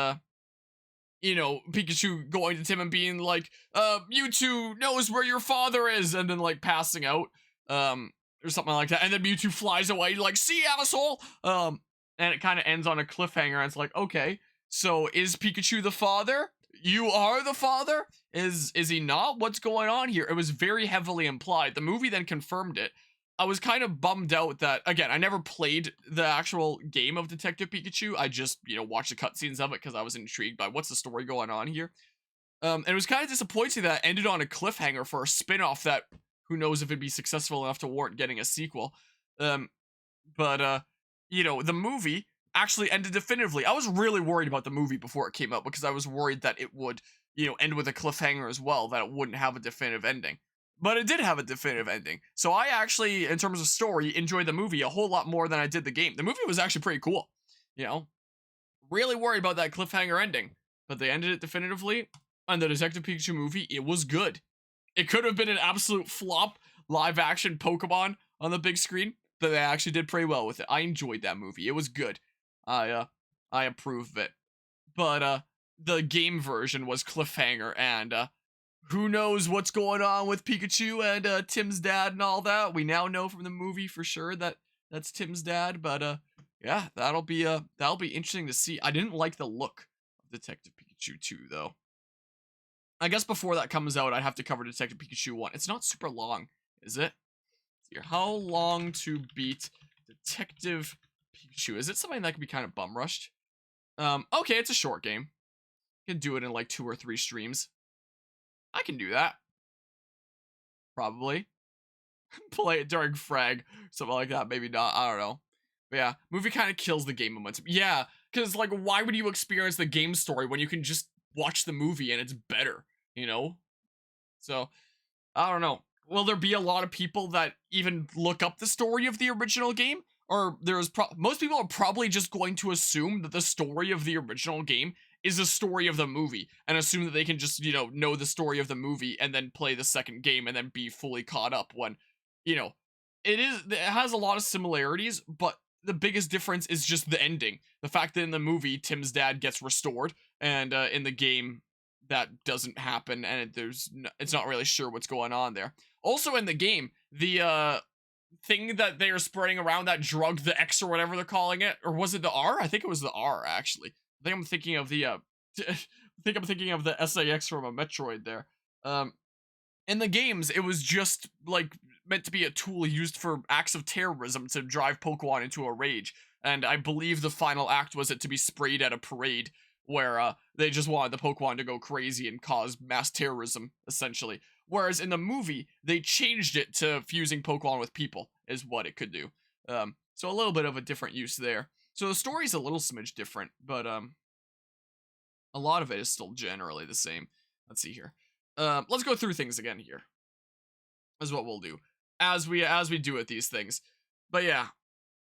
you know, Pikachu going to Tim and being like, Mewtwo knows where your father is, and then, like, passing out, or something like that. And then Mewtwo flies away, like, see, asshole! And it kind of ends on a cliffhanger, and it's like, okay, so is Pikachu the father? You are the father? Is he not? What's going on here? It was very heavily implied. The movie then confirmed it. I was kind of bummed out that, again, I never played the actual game of Detective Pikachu. I just, you know, watched the cutscenes of it because I was intrigued by what's the story going on here. And it was kind of disappointing that it ended on a cliffhanger for a spin-off that who knows if it'd be successful enough to warrant getting a sequel. But you know, the movie actually ended definitively. I was really worried about the movie before it came out because I was worried that it would, you know, end with a cliffhanger as well, that it wouldn't have a definitive ending. But it did have a definitive ending. So I actually, in terms of story, enjoyed the movie a whole lot more than I did the game. The movie was actually pretty cool, you know? Really worried about that cliffhanger ending, but they ended it definitively. And the Detective Pikachu movie, it was good. It could have been an absolute flop live-action Pokemon on the big screen, but they actually did pretty well with it. I enjoyed that movie. It was good. I approve of it. But the game version was cliffhanger, and who knows what's going on with Pikachu and Tim's dad and all that. We now know from the movie for sure that that's Tim's dad, but yeah, that'll be interesting to see. I didn't like the look of Detective Pikachu 2 though. I guess before that comes out, I'd have to cover Detective Pikachu 1. It's not super long, is it? How long to beat Detective Pikachu? Is it something that can be kind of bum rushed? Okay, it's a short game. You can do it in like 2 or 3 streams. I can do that. Probably. Play it during frag, something like that. Maybe not. I don't know. But yeah, movie kind of kills the game momentum. Yeah, because like, why would you experience the game story when you can just watch the movie and it's better, you know? So, I don't know. Will there be a lot of people that even look up the story of the original game? Or most people are probably just going to assume that the story of the original game is the story of the movie and assume that they can just, you know the story of the movie and then play the second game and then be fully caught up when, you know, it has a lot of similarities, but the biggest difference is just the ending. The fact that in the movie, Tim's dad gets restored, and in the game, that doesn't happen, and it's not really sure what's going on there. Also in the game, the thing that they are spreading around, that drug, the X or whatever they're calling it, or was it the R? I think it was the R, actually. I think I'm thinking of the, SAX from a Metroid there. In the games, it was just, like, meant to be a tool used for acts of terrorism to drive Pokemon into a rage. And I believe the final act was it to be sprayed at a parade where they just wanted the Pokemon to go crazy and cause mass terrorism, essentially. Whereas in the movie, they changed it to fusing Pokemon with people, is what it could do. So a little bit of a different use there. So the story's a little smidge different, but a lot of it is still generally the same. Let's see here. Let's go through things again here. Is what we'll do as we do with these things. But yeah,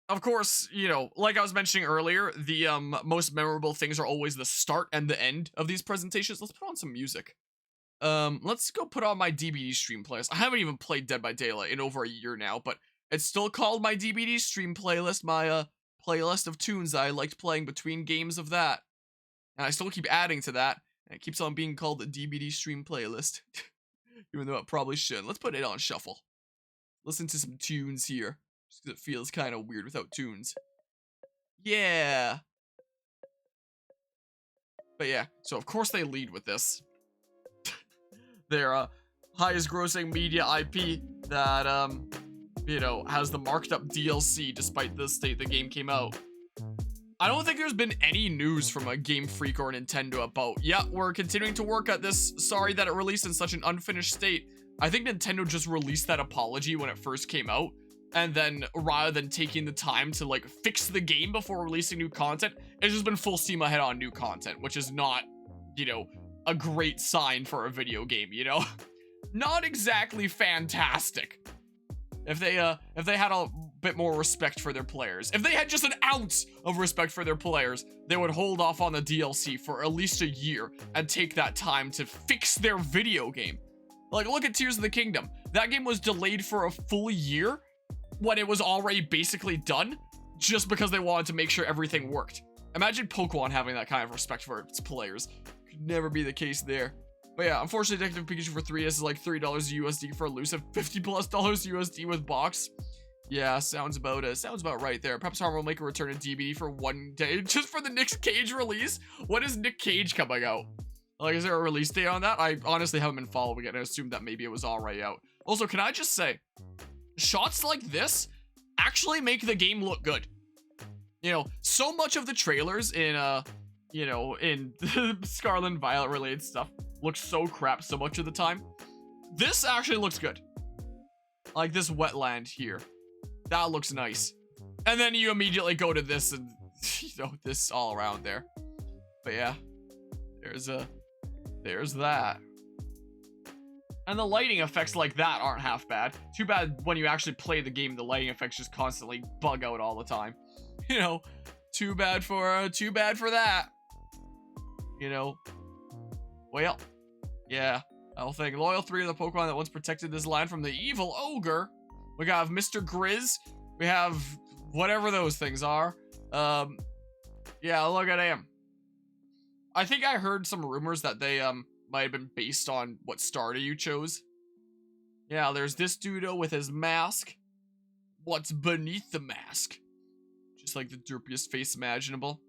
of course, you know, like I was mentioning earlier, the most memorable things are always the start and the end of these presentations. Let's put on some music. Let's go put on my DBD stream playlist. I haven't even played Dead by Daylight in over a year now, but it's still called my DBD stream playlist, my playlist of tunes I liked playing between games of that. And I still keep adding to that, and it keeps on being called the DBD stream playlist. Even though it probably shouldn't. Let's put it on shuffle. Listen to some tunes here. Just because it feels kind of weird without tunes. Yeah. But yeah, so of course they lead with this. Their highest grossing media IP that, you know, has the marked up DLC despite the state the game came out. I don't think there's been any news from a Game Freak or Nintendo about, yeah, we're continuing to work at this, sorry that it released in such an unfinished state. I think Nintendo just released that apology when it first came out, and then rather than taking the time to, like, fix the game before releasing new content, it's just been full steam ahead on new content, which is not, you know, a great sign for a video game, you know? Not exactly fantastic. If they had a bit more respect for their players. If they had just an ounce of respect for their players, they would hold off on the DLC for at least a year and take that time to fix their video game. Like, look at Tears of the Kingdom. That game was delayed for a full year when it was already basically done, just because they wanted to make sure everything worked. Imagine Pokemon having that kind of respect for its players. Could never be the case there. But yeah, unfortunately, Detective Pikachu for 3S is like $3 USD for elusive, $50+ USD with box. Yeah, sounds about right there. Perhaps Harmon will make a return to DBD for 1 day, just for the Nick Cage release. When is Nick Cage coming out? Like, is there a release date on that? I honestly haven't been following it. I assumed that maybe it was already out. Also, can I just say, shots like this actually make the game look good. You know, so much of the trailers in, you know, in Scarlet and Violet related stuff looks so crap so much of the time. This actually looks good. Like this wetland here. That looks nice. And then you immediately go to this and, you know, this all around there. But yeah, there's that. And the lighting effects like that aren't half bad. Too bad when you actually play the game, the lighting effects just constantly bug out all the time. You know, too bad for that. You know, well, yeah. I'll think loyal 3 of the Pokemon that once protected this land from the evil ogre. We have Mr. Grizz. We have whatever those things are. Yeah, look at him. I think I heard some rumors that they might have been based on what starter you chose. Yeah, there's this dudo with his mask. What's beneath the mask? Just like the derpiest face imaginable.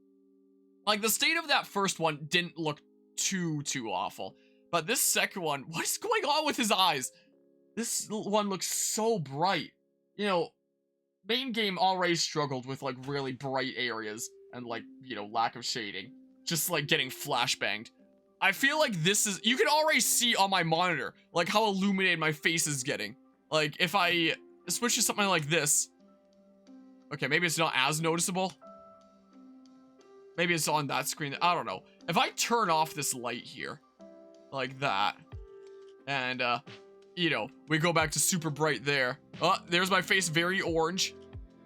Like the state of that first one didn't look too awful. But this second one, what is going on with his eyes? This one looks so bright. You know, main game already struggled with like really bright areas and like, you know, lack of shading. Just like getting flashbanged. I feel like this is, you can already see on my monitor, like how illuminated my face is getting. Like if I switch to something like this. Okay, maybe it's not as noticeable. Maybe it's on that screen. I don't know. If I turn off this light here, like that, and you know, we go back to super bright there. Oh, there's my face, very orange.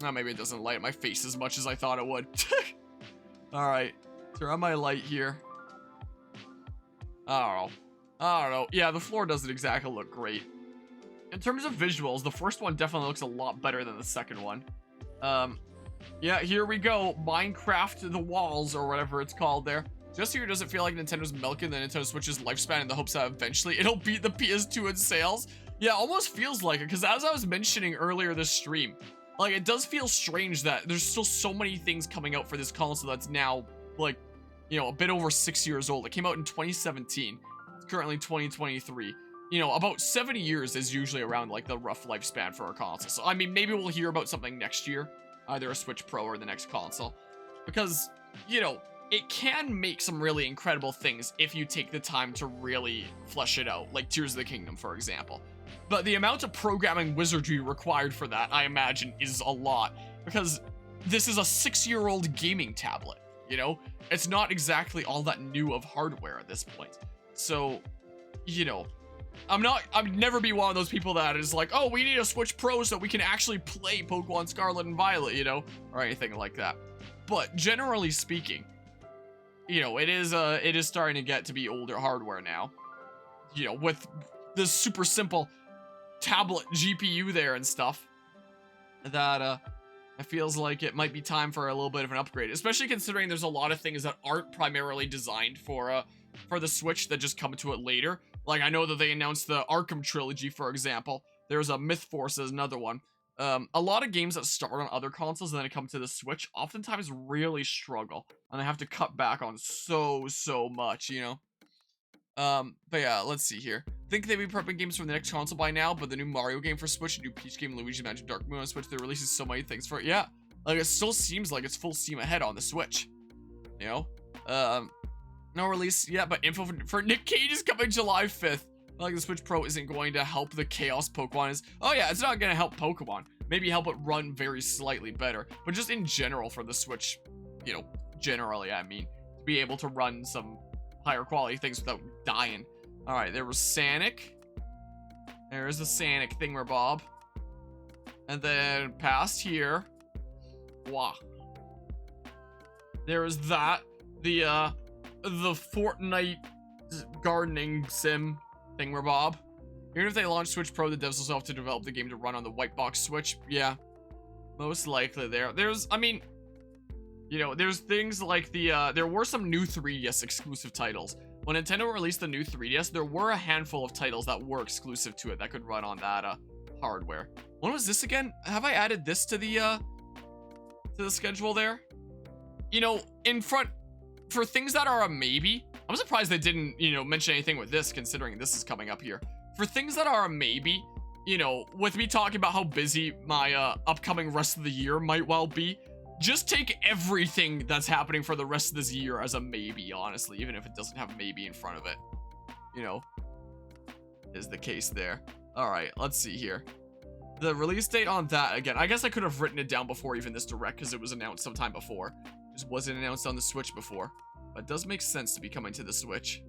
Oh, maybe it doesn't light my face as much as I thought it would. All right, turn on my light here. I don't know. Yeah, the floor doesn't exactly look great. In terms of visuals, the first one definitely looks a lot better than the second one. Yeah, here we go. Minecraft the walls, or whatever it's called there. Just here, does it feel like Nintendo's milking the Nintendo Switch's lifespan in the hopes that eventually it'll beat the PS2 in sales? Yeah, almost feels like it, because as I was mentioning earlier this stream, like, it does feel strange that there's still so many things coming out for this console that's now, like, you know, a bit over 6 years old. It came out in 2017. It's currently 2023. You know, about 70 years is usually around, like, the rough lifespan for a console. So, I mean, maybe we'll hear about something next year. Either a Switch Pro or the next console. Because, you know, it can make some really incredible things if you take the time to really flesh it out. Like Tears of the Kingdom, for example. But the amount of programming wizardry required for that, I imagine, is a lot. Because this is a 6-year-old gaming tablet, you know? It's not exactly all that new of hardware at this point. So, you know, I'd never be one of those people that is like, oh, we need a Switch Pro so we can actually play Pokemon Scarlet and Violet, you know, or anything like that. But generally speaking, you know, it is starting to get to be older hardware now. You know, with this super simple tablet GPU there and stuff, that it feels like it might be time for a little bit of an upgrade, especially considering there's a lot of things that aren't primarily designed for the Switch that just come to it later. Like, I know that they announced the Arkham trilogy, for example. There's a Mythforce as another one. A lot of games that start on other consoles and then come to the Switch oftentimes really struggle. And they have to cut back on so much, you know? But yeah, let's see here. Think they'd be prepping games for the next console by now, but the new Mario game for Switch, a new Peach game, Luigi's Mansion Dark Moon on Switch, they're releasing so many things for it. Yeah, like, it still seems like it's full steam ahead on the Switch. You know? No release yet, but info for Nick Cage is coming July 5th. Like, the Switch Pro isn't going to help the chaos Pokemon is. Oh yeah, it's not going to help Pokemon. Maybe help it run very slightly better. But just in general for the Switch, you know, generally, I mean, to be able to run some higher quality things without dying. Alright, there was Sanic. There's the Sanic thingamabob. And then past here. Wow. There was that. The Fortnite gardening sim thingamabob. Even if they launch Switch Pro, the devs will still have to develop the game to run on the white box Switch. Yeah, most likely there's, I mean, you know, there's things like there were some new 3DS exclusive titles. When Nintendo released the new 3DS, there were a handful of titles that were exclusive to it that could run on that hardware. When was this again? Have I added this to the schedule there? You know, in front, for things that are a maybe, I'm surprised they didn't, you know, mention anything with this, considering this is coming up here. For things that are a maybe, you know, with me talking about how busy my upcoming rest of the year might well be, just take everything that's happening for the rest of this year as a maybe, honestly, even if it doesn't have maybe in front of it. you know, is the case there. All right, let's see here. The release date on that, again, I guess I could have written it down before even this direct because it was announced sometime before. Just wasn't announced on the Switch before. But it does make sense to be coming to the Switch.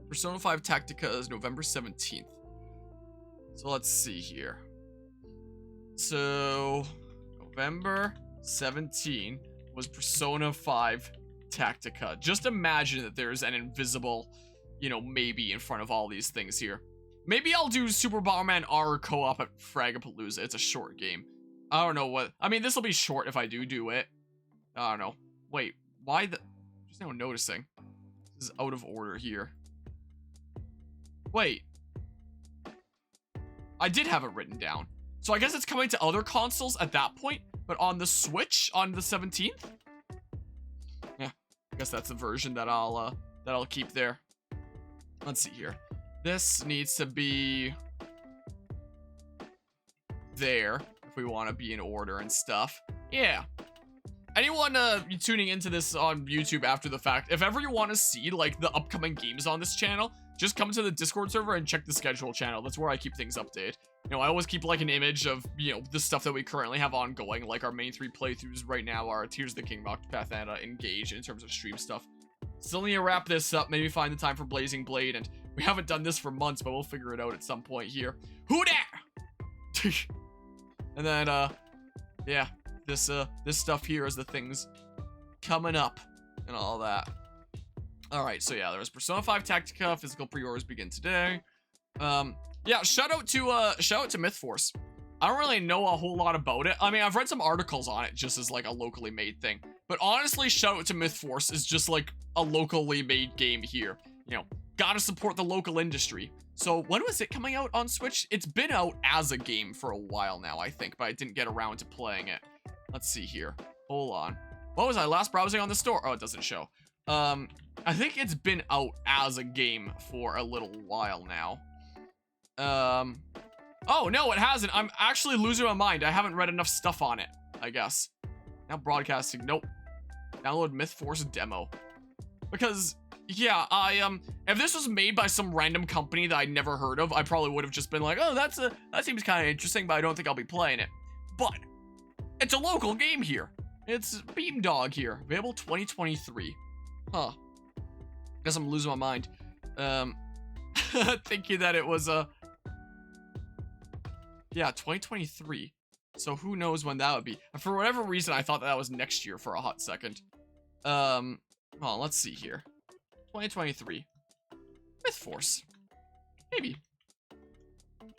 Persona 5 Tactica is November 17th. So let's see here. So, November 17 was Persona 5 Tactica. Just imagine that there's an invisible, you know, maybe in front of all these things here. Maybe I'll do Super Bomberman R co-op at Fragapalooza. It's a short game. I don't know what... I mean, this will be short if I do it. I don't know. Wait, why the... Just now noticing. This is out of order here. Wait. I did have it written down. So I guess it's coming to other consoles at that point, but on the Switch on the 17th? Yeah, I guess that's the version that I'll keep there. Let's see here. This needs to be there if we want to be in order and stuff. Yeah. Anyone tuning into this on YouTube after the fact, if ever you want to see like the upcoming games on this channel, just come to the Discord server and check the schedule channel. That's where I keep things updated. You know, I always keep like an image of, you know, the stuff that we currently have ongoing. Like our main 3 playthroughs right now are Tears of the Kingdom, Octopath, and Engage in terms of stream stuff. Still need to wrap this up, maybe find the time for Blazing Blade, and we haven't done this for months, but we'll figure it out at some point here. Who dat? And then, yeah, this stuff here is the things coming up and all that. All right, so yeah, there was Persona 5 Tactica. Physical pre-orders begin today. Yeah, shout out to Mythforce. I don't really know a whole lot about it. I mean, I've read some articles on it just as like a locally made thing. But honestly, shout out to Mythforce is just like a locally made game here. You know, gotta support the local industry. So when was it coming out on Switch? It's been out as a game for a while now, I think, but I didn't get around to playing it. Let's see here. Hold on. What was I last browsing on the store? Oh, it doesn't show. I think it's been out as a game for a little while now. Oh, no, it hasn't. I'm actually losing my mind. I haven't read enough stuff on it, I guess. Now broadcasting. Nope. Download Mythforce demo. Because, yeah, if this was made by some random company that I'd never heard of, I probably would have just been like, oh, that seems kind of interesting, but I don't think I'll be playing it. But it's a local game here. It's Beamdog here. Available 2023. Huh. Guess I'm losing my mind. Thinking that it was, yeah, 2023. So who knows when that would be. For whatever reason, I thought that was next year for a hot second. Hold on, let's see here. 2023. Mythforce. Maybe.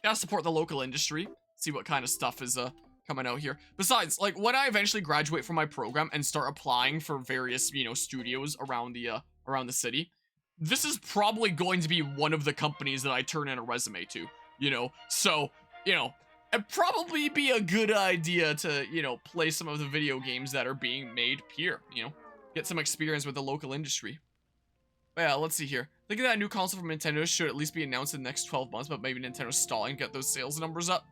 Gotta support the local industry. See what kind of stuff is, coming out here. Besides, like, when I eventually graduate from my program and start applying for various, you know, studios around the city, this is probably going to be one of the companies that I turn in a resume to, you know? So, you know, it'd probably be a good idea to, you know, play some of the video games that are being made here, you know? Get some experience with the local industry. But yeah, let's see here. Thinking that a new console from Nintendo should at least be announced in the next 12 months, but maybe Nintendo's stalling to get those sales numbers up.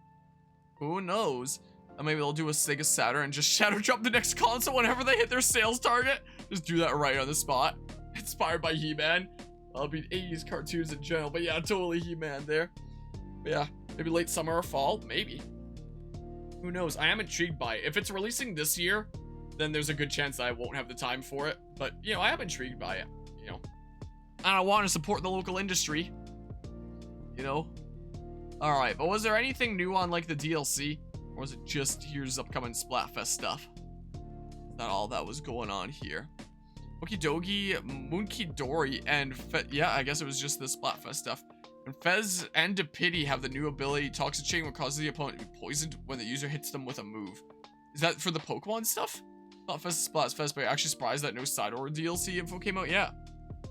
Who knows? Or maybe they'll do a Sega Saturn and just shadow drop the next console whenever they hit their sales target. Just do that right on the spot. Inspired by He-Man. I'll be 80s cartoons in general, but yeah, totally He-Man there. But yeah, maybe late summer or fall, maybe. Who knows? I am intrigued by it. If it's releasing this year, then there's a good chance I won't have the time for it. But, you know, I am intrigued by it, you know. And I want to support the local industry, you know. Alright, but was there anything new on, like, the DLC? Or was it just, here's upcoming Splatfest stuff? Not all that was going on here. Okidogi, Moonkidori, and yeah, I guess it was just the Splatfest stuff. And Fez and Depity have the new ability Toxic Chain, which causes the opponent to be poisoned when the user hits them with a move. Is that for the Pokemon stuff? Splatfest is Splatfest, but actually surprised that no side order DLC info came out. Yeah,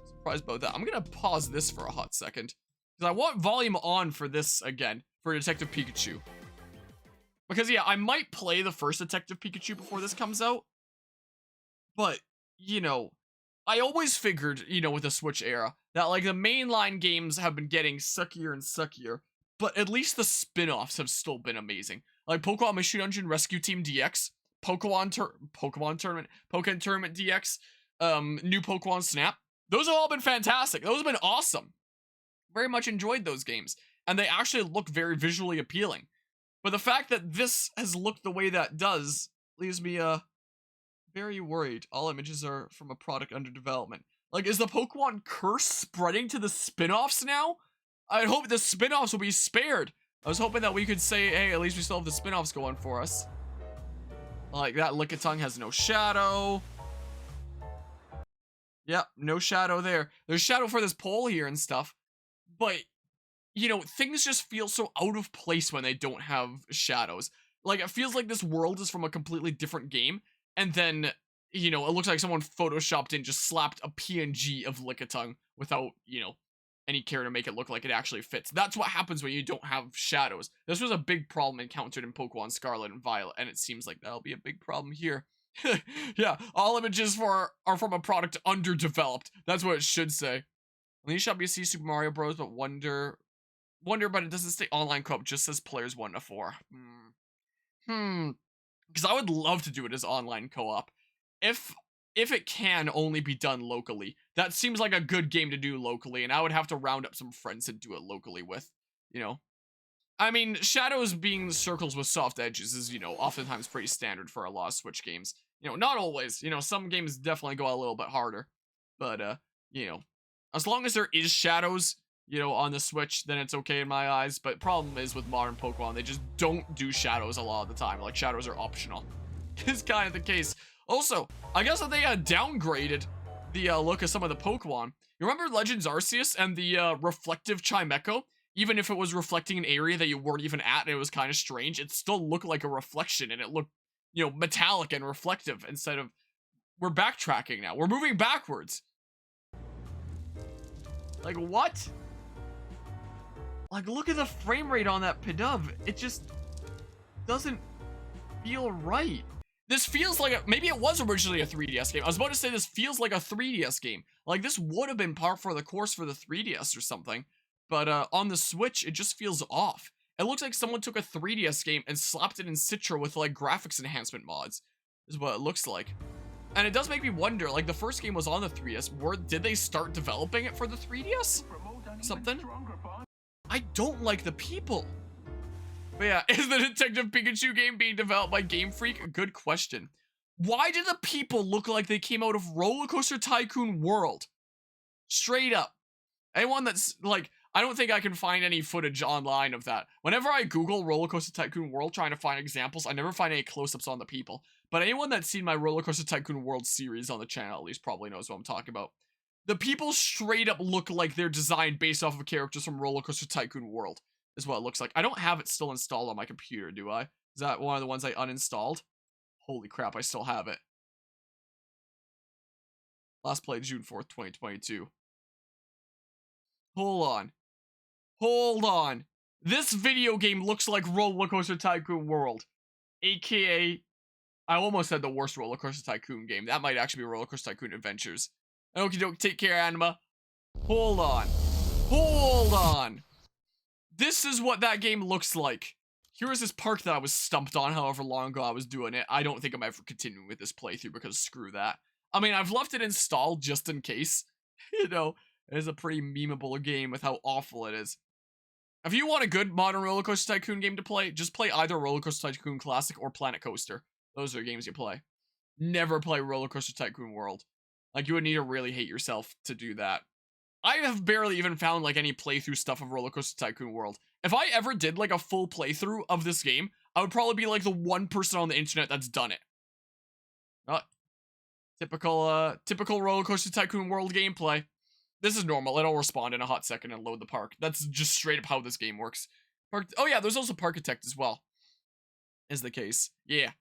surprised about that. I'm gonna pause this for a hot second because I want volume on for this again for Detective Pikachu. Because yeah, I might play the first Detective Pikachu before this comes out, but you know, I always figured, you know, with the Switch era, that like the mainline games have been getting suckier and suckier, but at least the spin-offs have still been amazing. Like Pokemon Mystery Dungeon Rescue Team DX, Pokemon Tournament DX, new Pokemon Snap. Those have all been fantastic. Those have been awesome. very much enjoyed those games, and they actually look very visually appealing. But the fact that this has looked the way that does leaves me very worried. All images are from a product under development. Like, is the Pokemon curse spreading to the spin-offs now? I hope the spin-offs will be spared. I was hoping that we could say, hey, at least we still have the spin-offs going for us. Like, that Lickitung has no shadow. Yep, no shadow there. There's shadow for this pole here and stuff. But, you know, things just feel so out of place when they don't have shadows. Like, it feels like this world is from a completely different game. And then, you know, it looks like someone photoshopped in, just slapped a PNG of Lickitung without, you know, any care to make it look like it actually fits. That's what happens when you don't have shadows. This was a big problem encountered in Pokemon Scarlet and Violet, and it seems like that'll be a big problem here. Yeah, all images are from a product underdeveloped. That's what it should say. On the eShop you see Super Mario Bros, but Wonder, but it doesn't say online co-op, just says players 1 to 4. Because I would love to do it as online co-op. If it can only be done locally. That seems like a good game to do locally, and I would have to round up some friends and do it locally with, you know. I mean, shadows being circles with soft edges is, you know, oftentimes pretty standard for a lot of Switch games. You know, not always. You know, some games definitely go a little bit harder. But, you know, as long as there is shadows, you know, on the Switch, then it's okay in my eyes. But problem is with modern Pokemon, they just don't do shadows a lot of the time. Like, shadows are optional. It's kind of the case. Also, I guess that they downgraded the look of some of the Pokemon. You remember Legends Arceus and the reflective Chimecho? Even if it was reflecting an area that you weren't even at and it was kind of strange, it still looked like a reflection and it looked, you know, metallic and reflective instead of... We're backtracking now. We're moving backwards. Like, what? Like, look at the frame rate on that Pidove. It just doesn't feel right. This feels like maybe it was originally a 3DS game. I was about to say this feels like a 3DS game. Like, this would have been par for the course for the 3DS or something. But on the Switch, it just feels off. It looks like someone took a 3DS game and slapped it in Citra with, like, graphics enhancement mods. Is what it looks like. And it does make me wonder, like, the first game was on the 3DS. Did they start developing it for the 3DS? Something? I don't like the people. But yeah, is the Detective Pikachu game being developed by Game Freak? Good question. Why do the people look like they came out of Roller Coaster Tycoon World? Straight up. Anyone that's, like, I don't think I can find any footage online of that. Whenever I Google Roller Coaster Tycoon World trying to find examples, I never find any close-ups on the people. But anyone that's seen my Roller Coaster Tycoon World series on the channel at least probably knows what I'm talking about. The people straight up look like they're designed based off of characters from Roller Coaster Tycoon World, is what it looks like. I don't have it still installed on my computer, do I? Is that one of the ones I uninstalled? Holy crap, I still have it. Last played June 4th, 2022. Hold on. Hold on. This video game looks like Roller Coaster Tycoon World. AKA, I almost said the worst Roller Coaster Tycoon game. That might actually be Roller Coaster Tycoon Adventures. Okie doke, take care, Anima. Hold on. Hold on. This is what that game looks like. Here is this park that I was stumped on however long ago I was doing it. I don't think I'm ever continuing with this playthrough because screw that. I mean, I've left it installed just in case. You know, it is a pretty memeable game with how awful it is. If you want a good modern Roller Coaster Tycoon game to play, just play either Roller Coaster Tycoon Classic or Planet Coaster. Those are games you play. Never play Roller Coaster Tycoon World. Like, you would need to really hate yourself to do that. I have barely even found, like, any playthrough stuff of Roller Coaster Tycoon World. If I ever did, like, a full playthrough of this game, I would probably be, like, the one person on the internet that's done it. Typical Roller Coaster Tycoon World gameplay. This is normal. It'll respond in a hot second and load the park. That's just straight up how this game works. Oh yeah, there's also Parkitect as well. Is the case. Yeah.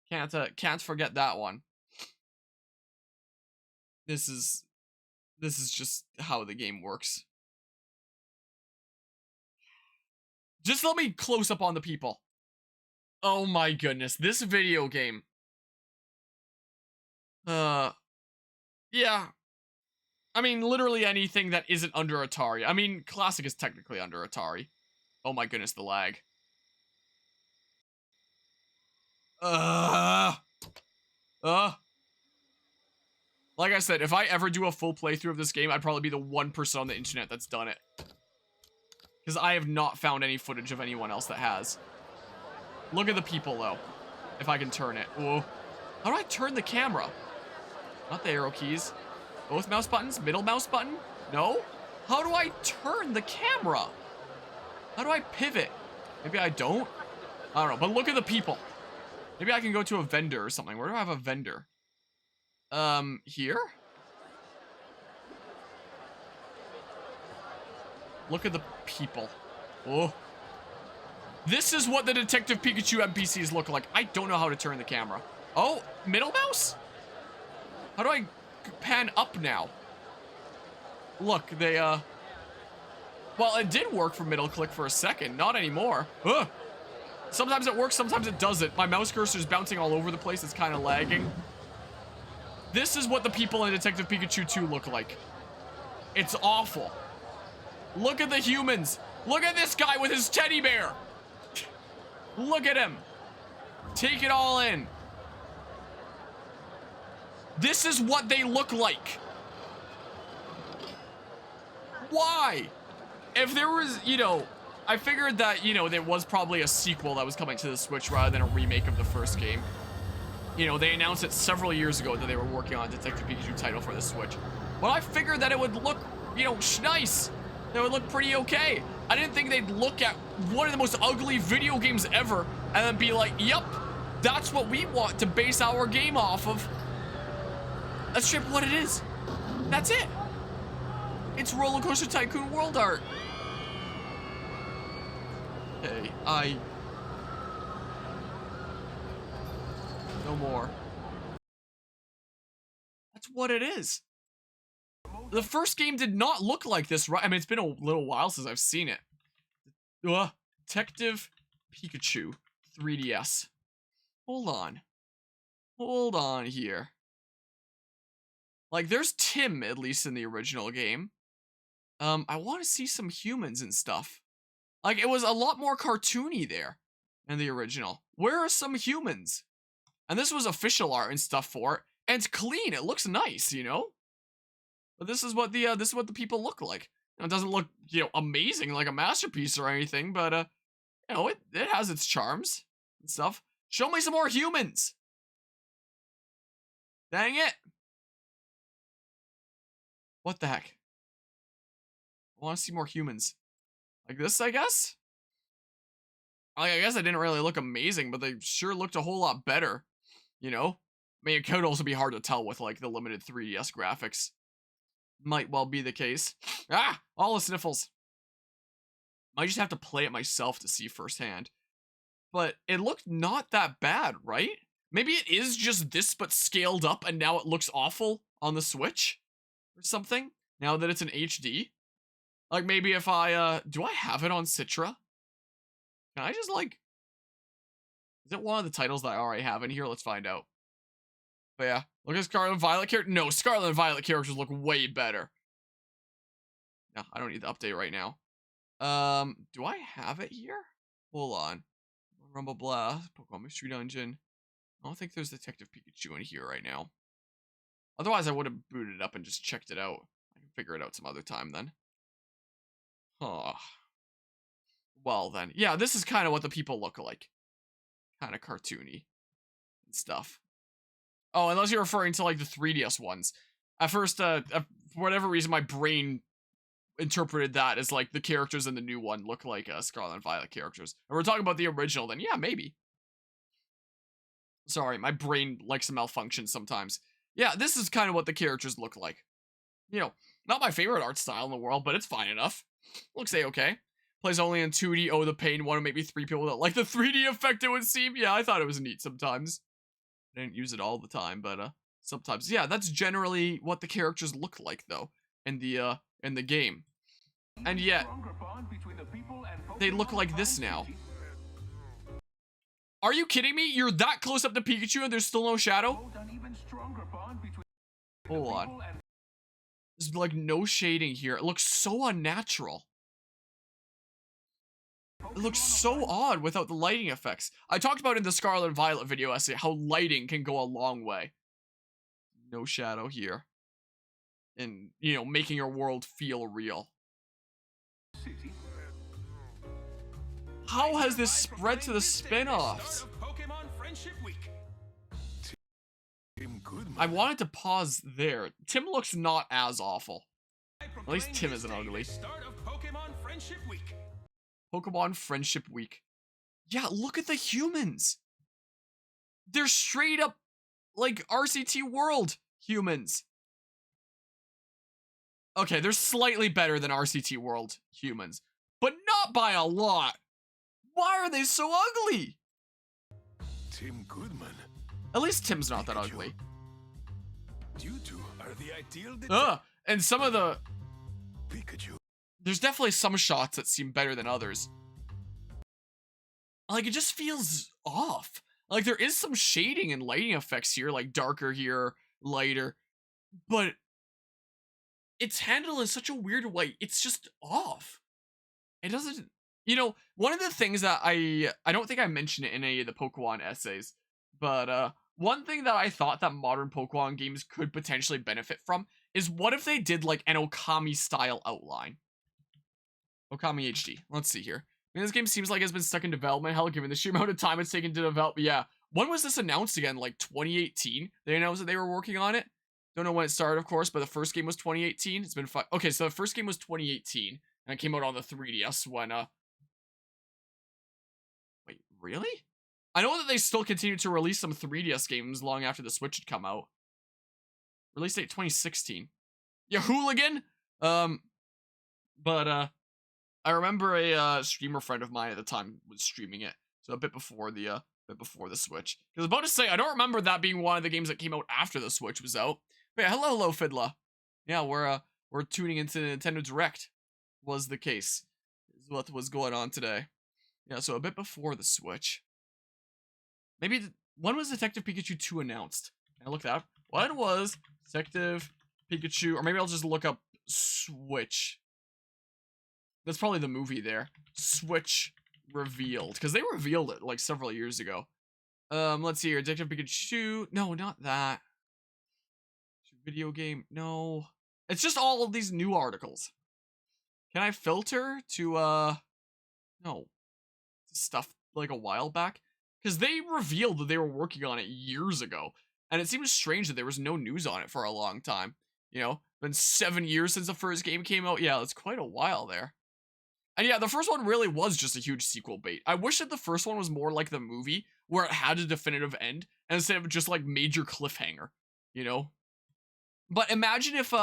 Can't forget that one. This is just how the game works. Just let me close up on the people. Oh my goodness, this video game. Yeah. I mean, literally anything that isn't under Atari. I mean, Classic is technically under Atari. Oh my goodness, the lag. Like I said, if I ever do a full playthrough of this game, I'd probably be the one person on the internet that's done it. Because I have not found any footage of anyone else that has. Look at the people, though. If I can turn it. Whoa. How do I turn the camera? Not the arrow keys. Both mouse buttons? Middle mouse button? No? How do I turn the camera? How do I pivot? Maybe I don't? I don't know, but look at the people. Maybe I can go to a vendor or something. Where do I have a vendor? Here? Look at the people. Oh. This is what the Detective Pikachu NPCs look like. I don't know how to turn the camera. Oh, middle mouse? How do I pan up now? Look, they, well, it did work for middle click for a second. Not anymore. Ugh. Sometimes it works, sometimes it doesn't. My mouse cursor is bouncing all over the place. It's kind of lagging. This is what the people in Detective Pikachu 2 look like. It's awful. Look at the humans. Look at this guy with his teddy bear. Look at him. Take it all in. This is what they look like. Why? If there was, you know, I figured that, you know, there was probably a sequel that was coming to the Switch rather than a remake of the first game. You know, they announced it several years ago that they were working on a Detective Pikachu title for the Switch. But I figured that it would look, you know, nice. That would look pretty okay. I didn't think they'd look at one of the most ugly video games ever and then be like, yep, that's what we want to base our game off of. That's straight what it is. That's it. It's Roller Coaster Tycoon world art. Hey, no more. That's what it is. The first game did not look like this, right? I mean, it's been a little while since I've seen it. Detective Pikachu 3DS. Hold on. Hold on here. Like, there's Tim, at least in the original game. I want to see some humans and stuff. Like, it was a lot more cartoony there in the original. Where are some humans? And this was official art and stuff for it. And it's clean. It looks nice, you know? But this is what the people look like. It doesn't look, you know, amazing like a masterpiece or anything, but you know, it has its charms and stuff. Show me some more humans. Dang it. What the heck? I want to see more humans. Like this, I guess? I guess they didn't really look amazing, but they sure looked a whole lot better. You know? I mean, it could also be hard to tell with, like, the limited 3DS graphics. Might well be the case. Ah! All the sniffles. Might just have to play it myself to see firsthand. But it looked not that bad, right? Maybe it is just this, but scaled up, and now it looks awful on the Switch? Or something? Now that it's in HD? Like, maybe if I, do I have it on Citra? Can I just, like... Is it one of the titles that I already have in here? Let's find out. But yeah, look at Scarlet and Violet characters. No, Scarlet and Violet characters look way better. No, I don't need the update right now. Do I have it here? Hold on. Rumble Blast, Pokemon Mystery Dungeon. I don't think there's Detective Pikachu in here right now. Otherwise, I would have booted it up and just checked it out. I can figure it out some other time then. Huh. Well then, yeah, this is kind of what the people look like. Kind of cartoony and stuff. Oh, unless you're referring to like the 3DS ones. At first, for whatever reason, my brain interpreted that as like the characters in the new one look like Scarlet and Violet characters. And we're talking about the original, then yeah, maybe. Sorry, my brain likes to malfunction sometimes. Yeah, this is kind of what the characters look like. You know, not my favorite art style in the world, but it's fine enough. Looks A-okay. Plays only in 2D. Oh, the pain. One of maybe 3 people that like the 3D effect, it would seem. Yeah, I thought it was neat sometimes. I didn't use it all the time, but sometimes. Yeah, that's generally what the characters look like, though, in the game. And yet, they look like this now. Are you kidding me? You're that close up to Pikachu and there's still no shadow? Hold on. There's like no shading here. It looks so unnatural. It looks so odd without the lighting effects. I talked about in the Scarlet and Violet video essay how lighting can go a long way. No shadow here. And, you know, making your world feel real. How has this spread to the spin-offs? Pokemon Friendship Week. Tim Goodman. I wanted to pause there. Tim looks not as awful. At least Tim isn't ugly. Start of Pokemon Friendship Week. Pokemon Friendship Week. Yeah, look at the humans. They're straight up like RCT World humans. Okay, they're slightly better than RCT World humans, but not by a lot. Why are they so ugly? Tim Goodman. At least Tim's not that ugly. You two are the ideal And some of the... Pikachu. There's definitely some shots that seem better than others. Like, it just feels off. Like, there is some shading and lighting effects here, like darker here, lighter. But it's handled in such a weird way. It's just off. It doesn't... You know, one of the things that I don't think I mentioned it in any of the Pokemon essays, but one thing that I thought that modern Pokemon games could potentially benefit from is what if they did like an Okami-style outline? Okami HD. Let's see here. I mean, this game seems like it's been stuck in development hell, given the sheer amount of time it's taken to develop. Yeah. When was this announced again? Like 2018? They announced that they were working on it. Don't know when it started, of course, but the first game was 2018. It's been fun. Okay, so the first game was 2018, and it came out on the 3DS when, Wait, really? I know that they still continue to release some 3DS games long after the Switch had come out. Release date 2016. Yeah, Hooligan? I remember a streamer friend of mine at the time was streaming it, so a bit before the Switch. I was about to say, I don't remember that being one of the games that came out after the Switch was out. But yeah, hello, Fiddler. Yeah, we're tuning into Nintendo Direct. Was the case. Is what was going on today. Yeah, so a bit before the Switch. Maybe when was Detective Pikachu 2 announced? Can I look that up? When was Detective Pikachu? Or maybe I'll just look up Switch. That's probably the movie there. Switch revealed. Because they revealed it like several years ago. Let's see here. Detective Pikachu. No, not that. Video game. No. It's just all of these new articles. Can I filter to, no. Stuff like a while back? Because they revealed that they were working on it years ago. And it seems strange that there was no news on it for a long time. You know, been 7 years since the first game came out. Yeah, it's quite a while there. And yeah, the first one really was just a huge sequel bait. I wish that the first one was more like the movie, where it had a definitive end, instead of just like major cliffhanger, you know? But imagine if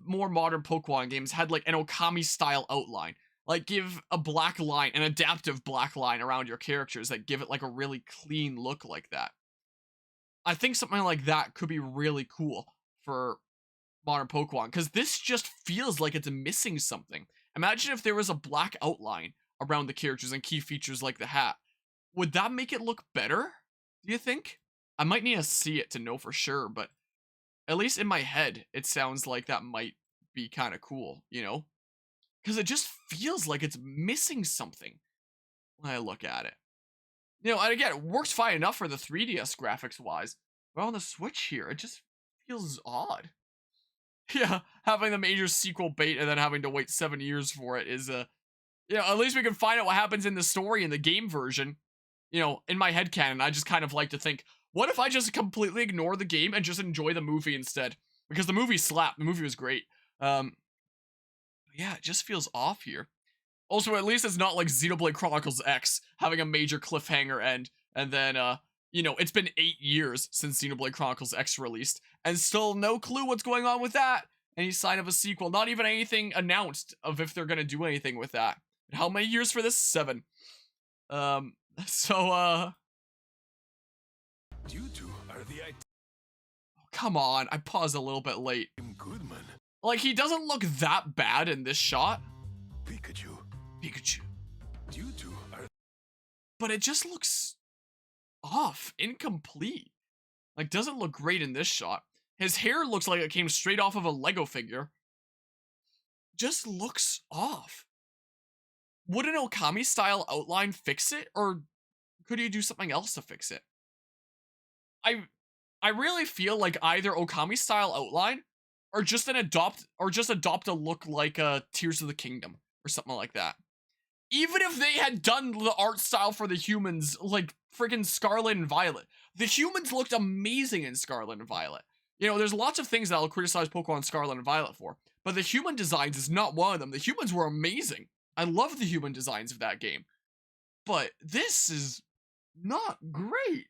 more modern Pokemon games had like an Okami-style outline. Like, give a black line, an adaptive black line around your characters that give it like a really clean look like that. I think something like that could be really cool for modern Pokemon, because this just feels like it's missing something. Imagine if there was a black outline around the characters and key features like the hat. Would that make it look better, do you think? I might need to see it to know for sure, but at least in my head, it sounds like that might be kind of cool, you know? Because it just feels like it's missing something when I look at it. You know, and again, it works fine enough for the 3DS graphics-wise, but on the Switch here, it just feels odd. Yeah, having the major sequel bait and then having to wait 7 years for it is, you know, at least we can find out what happens in the story in the game version. You know, in my headcanon, I just kind of like to think, what if I just completely ignore the game and just enjoy the movie instead? Because the movie slapped. The movie was great. Yeah, it just feels off here. Also, at least it's not like Xenoblade Chronicles X having a major cliffhanger end, and then, you know, it's been 8 years since Xenoblade Chronicles X released, and still no clue what's going on with that. Any sign of a sequel, not even anything announced of if they're gonna do anything with that. And how many years for this? 7. You two are the come on, I paused a little bit late. Goodman. Like, he doesn't look that bad in this shot. Pikachu. You two are... But it just looks off, incomplete. Like, doesn't look great in this shot. His hair looks like it came straight off of a Lego figure. Just looks off. Would an Okami-style outline fix it, or could you do something else to fix it? I really feel like either Okami-style outline, or just adopt a look like Tears of the Kingdom, or something like that. even if they had done the art style for the humans, like freaking Scarlet and Violet, the humans looked amazing in Scarlet and Violet. You know, there's lots of things that I'll criticize Pokemon Scarlet and Violet for, but the human designs is not one of them. The humans were amazing. I love the human designs of that game, but this is not great.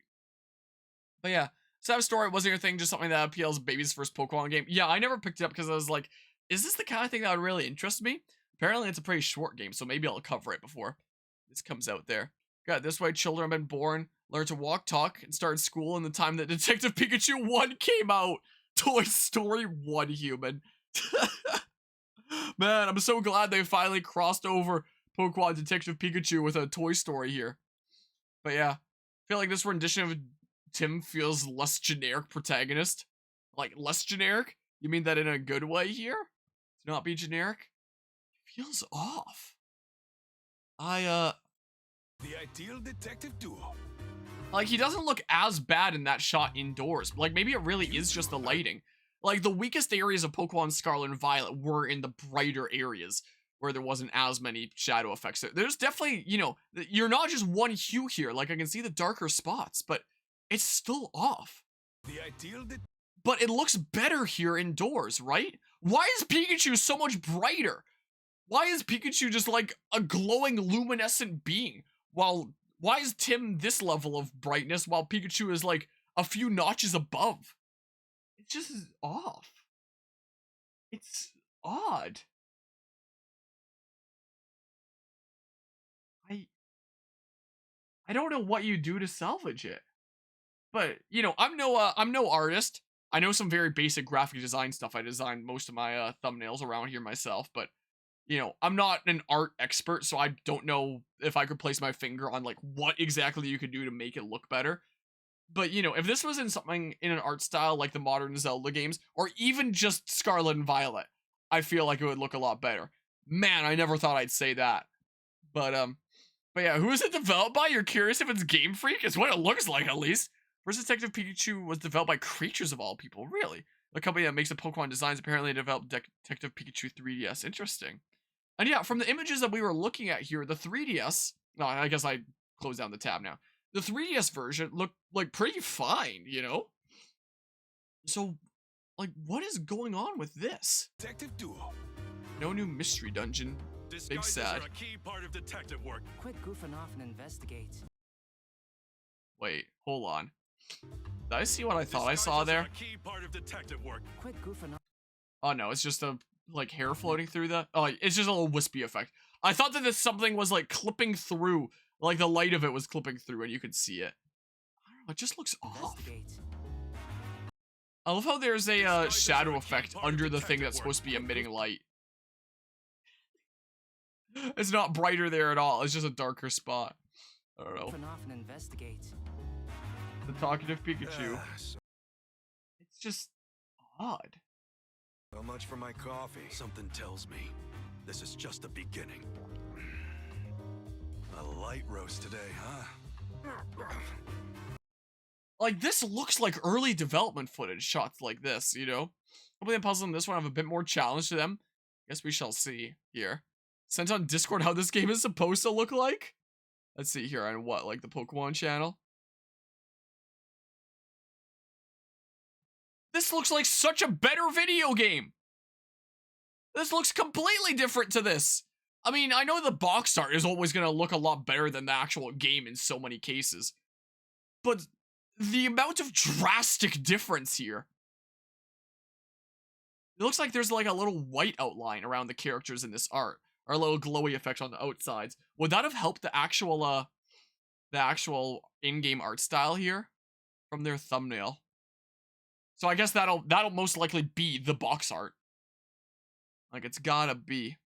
But yeah, Sad Story wasn't your thing, just something that appeals baby's first Pokemon game. Yeah, I never picked it up because I was like, is this the kind of thing that would really interest me? Apparently it's a pretty short game, so maybe I'll cover it before this comes out there. Got this way, children have been born, learned to walk, talk, and started school in the time that Detective Pikachu 1 came out. Toy Story 1 human. Man, I'm so glad they finally crossed over Pokemon Detective Pikachu with a Toy Story here. But yeah, I feel like this rendition of Tim feels less generic protagonist. Like, less generic? You mean that in a good way here? To not be generic? It feels off. The ideal detective duo. Like, he doesn't look as bad in that shot indoors. Like, maybe it really is just the lighting. Like, the weakest areas of Pokemon Scarlet and Violet were in the brighter areas where there wasn't as many shadow effects. There's definitely, you know, you're not just one hue here. Like, I can see the darker spots, but it's still off. The ideal but it looks better here indoors, right? Why is Pikachu so much brighter? Why is Pikachu just like a glowing luminescent being? Why is Tim this level of brightness while Pikachu is like a few notches above? It just is off. It's odd. I don't know what you do to salvage it. But, you know, I'm no artist. I know some very basic graphic design stuff. I designed most of my thumbnails around here myself, but you know, I'm not an art expert, so I don't know if I could place my finger on like what exactly you could do to make it look better. But you know, if this was in something in an art style like the modern Zelda games, or even just Scarlet and Violet, I feel like it would look a lot better. Man, I never thought I'd say that. But yeah, who is it developed by? You're curious if it's Game Freak? It's what it looks like, at least. First Detective Pikachu was developed by Creatures of All People. Really? The company that makes the Pokemon designs apparently developed Detective Pikachu 3DS. Interesting. And yeah, from the images that we were looking at here, the 3DS... No, I guess I closed down the tab now. The 3DS version looked, like, pretty fine, you know? So, like, what is going on with this? detective duo. No new mystery dungeon. Big Disguises sad. are a key part of detective work. Quit goofing off and investigate. Wait, hold on. Did I see what I thought I saw there? Disguises are a key part of detective work. Quit goofing off. Oh no, it's just a, like, hair floating through the... Oh, it's just a little wispy effect. I thought that this something was, like, clipping through. Like, the light of it was clipping through and you could see it. I don't know, it just looks off. I love how there's a shadow effect under the thing that's supposed to be emitting light. It's not brighter there at all. It's just a darker spot. I don't know. Goofing off and investigate. The talkative Pikachu. It's just odd. So much for my coffee. Something tells me this is just the beginning. A light roast today, huh? Like, this looks like early development footage shots like this, you know? Hopefully the puzzle in this one have a bit more challenge to them. Guess we shall see here. Sent on Discord how this game is supposed to look like? Let's see here on what, like the Pokemon channel? This looks like such a better video game! This looks completely different to this! I mean, I know the box art is always going to look a lot better than the actual game in so many cases. But the amount of drastic difference here. It looks like there's like a little white outline around the characters in this art. Or a little glowy effect on the outsides. Would that have helped the actual in-game art style here? From their thumbnail. So I guess that'll most likely be the box art. Like, it's gotta be.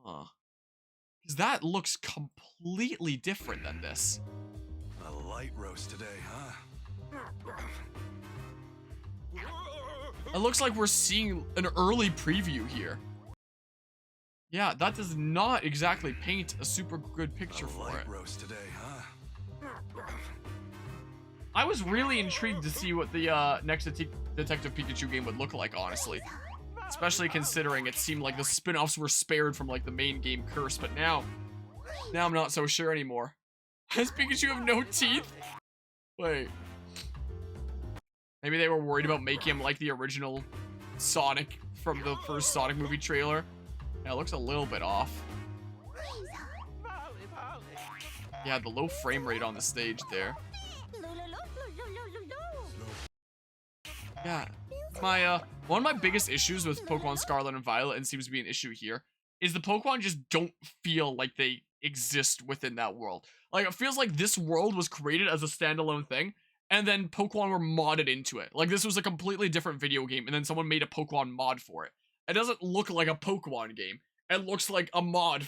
Because that looks completely different than this. A light roast today, huh? It looks like we're seeing an early preview here. Yeah, that does not exactly paint a super good picture for it. Roast today, huh? I was really intrigued to see what the next Detective Pikachu game would look like, honestly. Especially considering it seemed like the spin-offs were spared from like the main game curse, but now I'm not so sure anymore. Does Pikachu have no teeth? Wait. Maybe they were worried about making him like the original Sonic from the first Sonic movie trailer. Yeah, it looks a little bit off. Yeah, the low frame rate on the stage there. Yeah. One of my biggest issues with Pokemon Scarlet and Violet, and seems to be an issue here, is the Pokemon just don't feel like they exist within that world. Like, it feels like this world was created as a standalone thing, and then Pokemon were modded into it. Like, this was a completely different video game, and then someone made a Pokemon mod for it. It doesn't look like a Pokemon game. It looks like a mod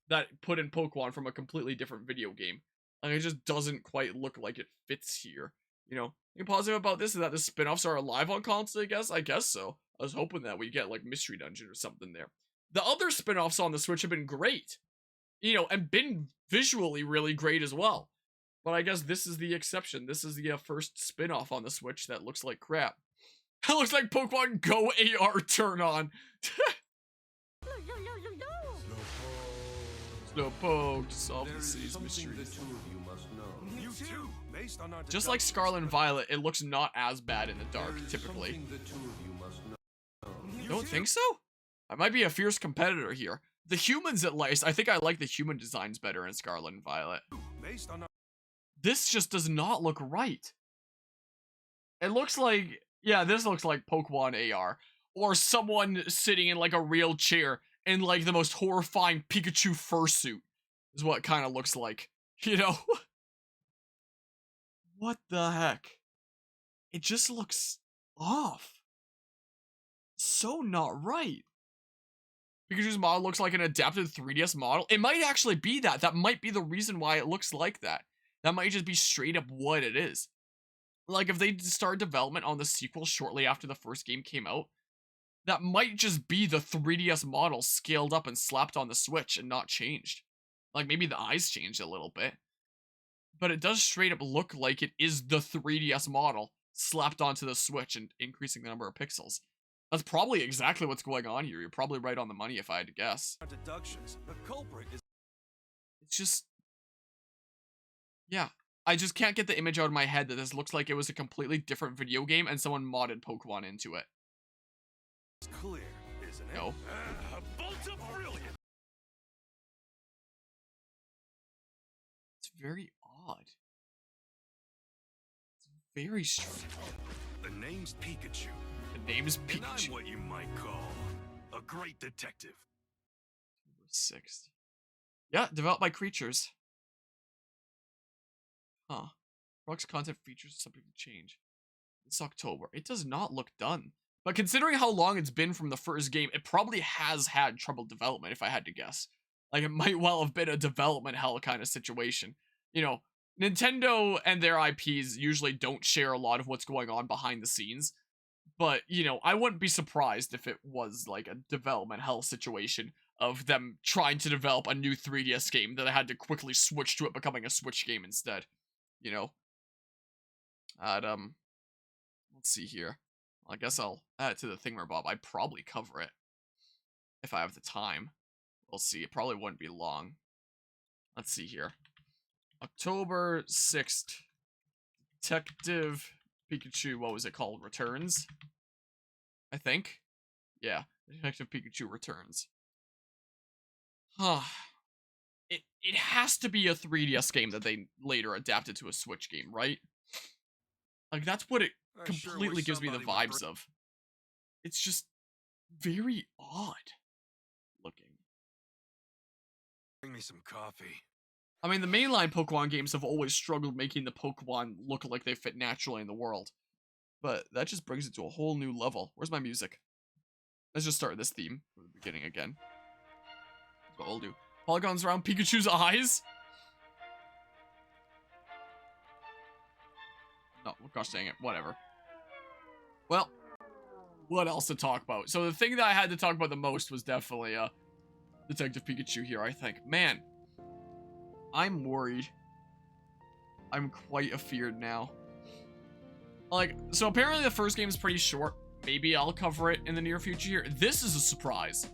that put in Pokemon from a completely different video game. Like, it just doesn't quite look like it fits here. You know, the positive about this is that the spin-offs are alive on console, I guess. I guess so. I was hoping that we get, like, Mystery Dungeon or something there. The other spin-offs on the Switch have been great. You know, and been visually really great as well. But I guess this is the exception. This is the first spin-off on the Switch that looks like crap. It looks like Pokemon Go AR turn on. Slowpoke to solve the city's mysteries. Just like Scarlet and Violet, it looks not as bad in the dark, typically. Don't think so? I might be a fierce competitor here. The humans, at least, I think I like the human designs better in Scarlet and Violet. This just does not look right. It looks like, yeah, this looks like Pokemon AR. Or someone sitting in like a real chair in like the most horrifying Pikachu fursuit. Is what it kind of looks like. You know? What the heck? It just looks off. So not right. Pikachu's model looks like an adapted 3DS model. It might actually be that. That might be the reason why it looks like that. That might just be straight up what it is. Like, if they start development on the sequel shortly after the first game came out, that might just be the 3DS model scaled up and slapped on the Switch and not changed. Like, maybe the eyes changed a little bit. But it does straight up look like it is the 3DS model slapped onto the Switch and increasing the number of pixels. That's probably exactly what's going on here. You're probably right on the money if I had to guess. Deductions. The culprit is. It's just... yeah. I just can't get the image out of my head that this looks like it was a completely different video game and someone modded Pokemon into it. It's clear, isn't it? No. Bolt of brilliance. It's very odd. It's very strange. The name's Pikachu. The name's And Pikachu. I'm what you might call a great detective. October 6th. Yeah, developed by Creatures. Huh. Product's content features subject to change. It's October. It does not look done. But considering how long it's been from the first game, it probably has had trouble development, if I had to guess. Like, it might well have been a development hell kind of situation. You know, Nintendo and their IPs usually don't share a lot of what's going on behind the scenes. But, you know, I wouldn't be surprised if it was, like, a development hell situation of them trying to develop a new 3DS game that I had to quickly switch to it becoming a Switch game instead. You know? Let's see here. I guess I'll add it to the thingamabob. I'd probably cover it. If I have the time. We'll see. It probably wouldn't be long. Let's see here. October 6th. Detective Pikachu, what was it called? Returns? I think? Yeah. Detective Pikachu Returns. Huh. It has to be a 3DS game that they later adapted to a Switch game, right? Like, that's what it completely gives me the vibes of. It's just very odd looking. Bring me some coffee. I mean, the mainline Pokemon games have always struggled making the Pokemon look like they fit naturally in the world. But that just brings it to a whole new level. Where's my music? Let's just start this theme from the beginning again. That's what we'll do. Polygons around Pikachu's eyes? No, gosh dang it. Whatever. Well, what else to talk about? So the thing that I had to talk about the most was definitely Detective Pikachu here, I think. Man, I'm worried. I'm quite afeared now. Like, so apparently the first game is pretty short. maybe I'll cover it in the near future here. This is a surprise.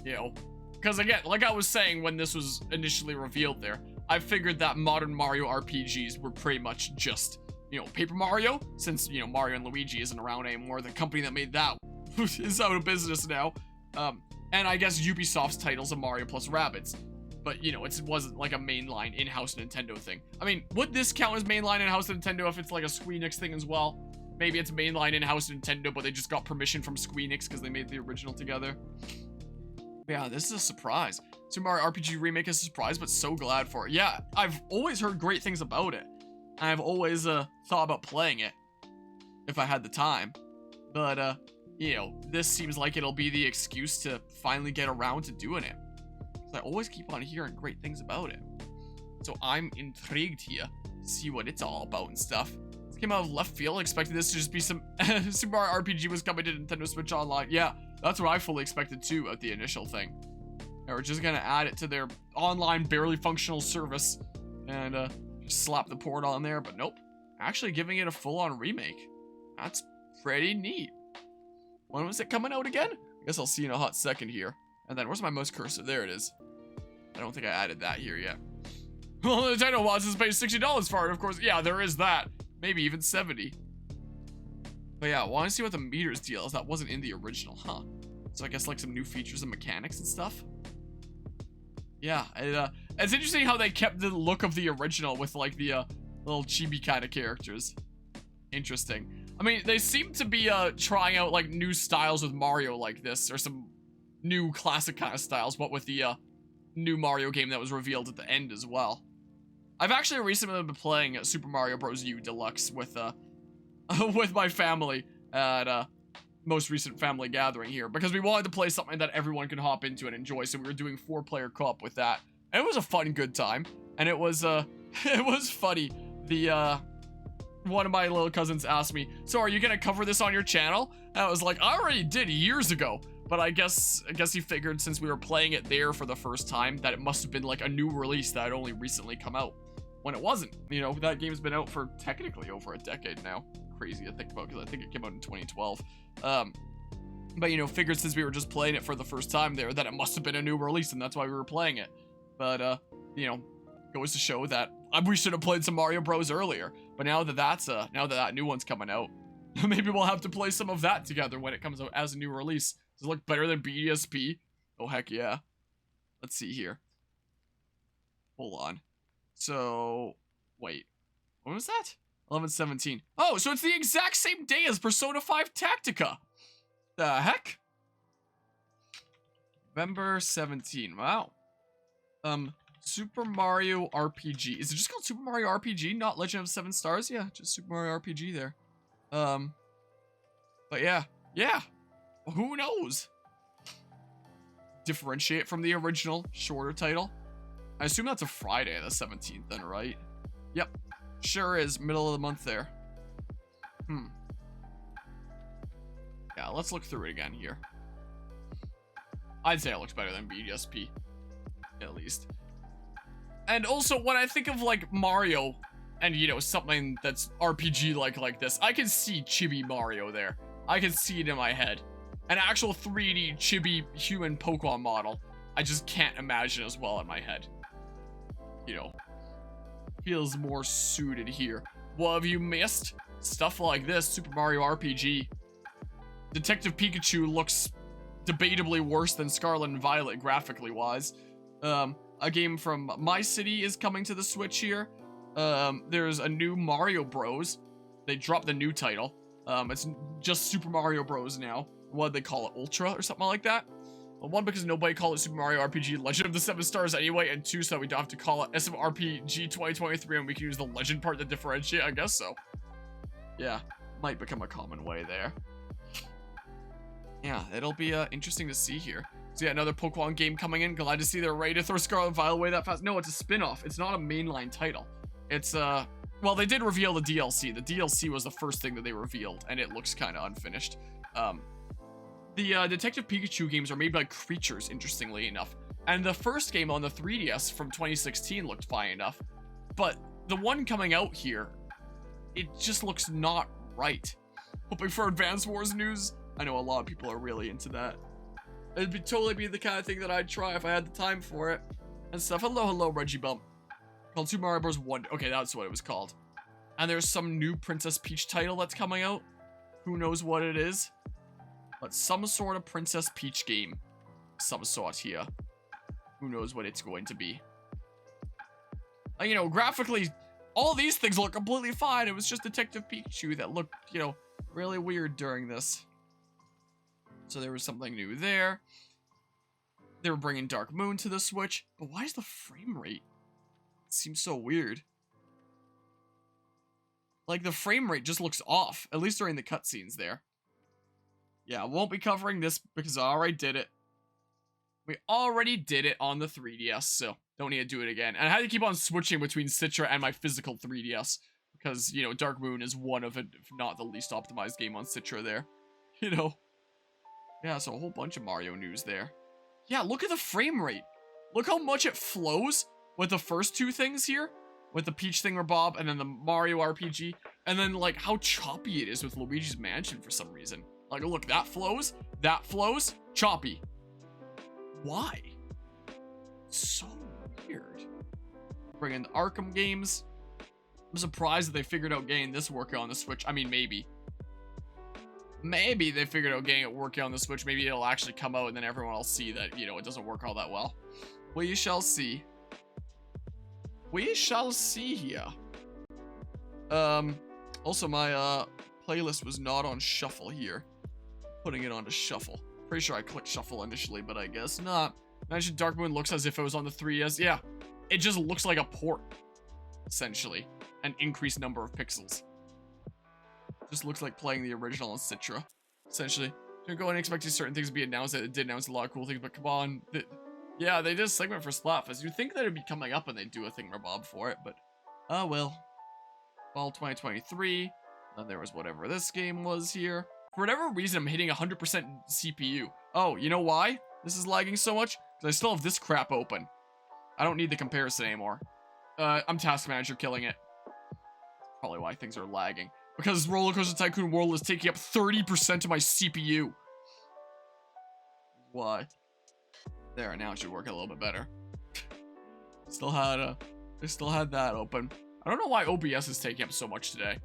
You know, because again, like I was saying when this was initially revealed there, I figured that modern Mario RPGs were pretty much just, you know, Paper Mario, since, you know, Mario and Luigi isn't around anymore. The company that made that is out of business now. And I guess Ubisoft's titles of Mario plus Rabbids. But, you know, it wasn't like a mainline in-house Nintendo thing. I mean, would this count as mainline in-house Nintendo if it's like a Squeenix thing as well? Maybe it's mainline in-house Nintendo, but they just got permission from Squeenix because they made the original together. Yeah, this is a surprise. Super Mario RPG Remake is a surprise, but so glad for it. Yeah, I've always heard great things about it. I've always thought about playing it if I had the time. But, you know, this seems like it'll be the excuse to finally get around to doing it. I always keep on hearing great things about it. So I'm intrigued here to see what it's all about and stuff. This came out of left field. I expected this to just be some Super Mario RPG was coming to Nintendo Switch Online. Yeah, that's what I fully expected too at the initial thing. They were just gonna add it to their online barely functional service and just slap the port on there, but nope. Actually giving it a full-on remake. That's pretty neat. When was it coming out again? I guess I'll see in a hot second here. And then where's my mouse cursor? There it is. I don't think I added that here yet. Well, Nintendo wants us to pay $60 for it, of course. Yeah, there is that. Maybe even 70. But yeah, I want to see what the meters deal is. That wasn't in the original, huh? So I guess like some new features and mechanics and stuff. Yeah, it's interesting how they kept the look of the original with like the little chibi kind of characters. Interesting. I mean, they seem to be trying out like new styles with Mario like this, or some new classic kind of styles, but with the new Mario game that was revealed at the end as well. I've actually recently been playing Super Mario Bros. U Deluxe with with my family at most recent family gathering here, because we wanted to play something that everyone could hop into and enjoy, so we were doing 4-player co-op with that. And it was a fun, good time. And it was it was funny. The one of my little cousins asked me, so are you gonna cover this on your channel? And I was like, I already did years ago. But I guess he figured since we were playing it there for the first time that it must have been like a new release that had only recently come out. When it wasn't. You know, that game's been out for technically over a decade now. Crazy to think about, because I think it came out in 2012. But, you know, figured since we were just playing it for the first time there that it must have been a new release, and that's why we were playing it. But, you know, goes to show that we should have played some Mario Bros. Earlier. But now that that new one's coming out, maybe we'll have to play some of that together when it comes out as a new release. Does it look better than BDSP? Oh, heck yeah. Let's see here. Hold on. So, wait. When was that? 11/17. Oh, so it's the exact same day as Persona 5 Tactica. The heck? November 17. Wow. Super Mario RPG. Is it just called Super Mario RPG, not Legend of 7 Stars? Yeah, just Super Mario RPG there. But yeah. Yeah. Who knows? Differentiate from the original, shorter title. I assume that's a Friday, the 17th then, right? Yep. Sure is. Middle of the month there. Yeah, let's look through it again here. I'd say it looks better than BDSP. At least. And also, when I think of, like, Mario, and, you know, something that's RPG-like like this, I can see Chibi Mario there. I can see it in my head. An actual 3D chibi human Pokemon model, I just can't imagine as well in my head. You know, feels more suited here. What have you missed? Stuff like this, Super Mario RPG. Detective Pikachu looks debatably worse than Scarlet and Violet graphically wise. A game from my city is coming to the Switch here. There's a new Mario Bros. They dropped the new title. It's just Super Mario Bros. Now. What do they call it? Ultra or something like that? Well, one, because nobody called it Super Mario RPG Legend of the 7 Stars anyway, and two, so we don't have to call it SMRPG 2023 and we can use the legend part to differentiate, I guess so. Yeah, might become a common way there. Yeah, it'll be interesting to see here. So yeah, another Pokemon game coming in. Glad to see they're ready to throw Scarlet and Violet away that fast. No, it's a spin-off. It's not a mainline title. It's, well, they did reveal the DLC. The DLC was the first thing that they revealed, and it looks kind of unfinished. The Detective Pikachu games are made by Creatures, interestingly enough. And the first game on the 3DS from 2016 looked fine enough. But the one coming out here, it just looks not right. Hoping for Advance Wars news. I know a lot of people are really into that. It'd totally be the kind of thing that I'd try if I had the time for it. And stuff. Hello, Reggie Bump. Called Super Mario Bros. 1. Okay, that's what it was called. And there's some new Princess Peach title that's coming out. Who knows what it is? But some sort of Princess Peach game. Some sort here. Who knows what it's going to be. And, you know, graphically, all these things look completely fine. It was just Detective Pikachu that looked, you know, really weird during this. So there was something new there. They were bringing Dark Moon to the Switch. But why is the frame rate? It seems so weird. Like, the frame rate just looks off. At least during the cutscenes there. Yeah, I won't be covering this because I already did it. We already did it on the 3DS, so don't need to do it again. And I had to keep on switching between Citra and my physical 3DS. Because, you know, Dark Moon is one of it, if not the least optimized game on Citra there. You know? Yeah, so a whole bunch of Mario news there. Yeah, look at the frame rate. Look how much it flows with the first two things here. With the Peach Thingamabob and then the Mario RPG. And then, like, how choppy it is with Luigi's Mansion for some reason. Like, look, that flows, choppy. Why? It's so weird. Bring in the Arkham games. I'm surprised that they figured out getting this working on the Switch. I mean, maybe. Maybe they figured out getting it working on the Switch. Maybe it'll actually come out and then everyone will see that, you know, it doesn't work all that well. We shall see. We shall see here. Also my, playlist was not on shuffle here. Putting it onto shuffle. Pretty sure I clicked shuffle initially, but I guess not. Imagine Dark Moon looks as if it was on the 3DS. Yeah, it just looks like a port, essentially. An increased number of pixels. Just looks like playing the original on Citra, essentially. Don't go and expecting certain things to be announced. It did announce a lot of cool things, but come on. Yeah, they did a segment for Splatfest. You'd think that it'd be coming up and they'd do a thingamabob for it, but oh well. Fall 2023. Then there was whatever this game was here. For whatever reason, I'm hitting 100% CPU. Oh, you know why this is lagging so much? Because I still have this crap open. I don't need the comparison anymore. I'm Task Manager killing it. Probably why things are lagging. Because Roller Coaster Tycoon World is taking up 30% of my CPU. Why? There, now it should work a little bit better. Still had that open. I don't know why OBS is taking up so much today.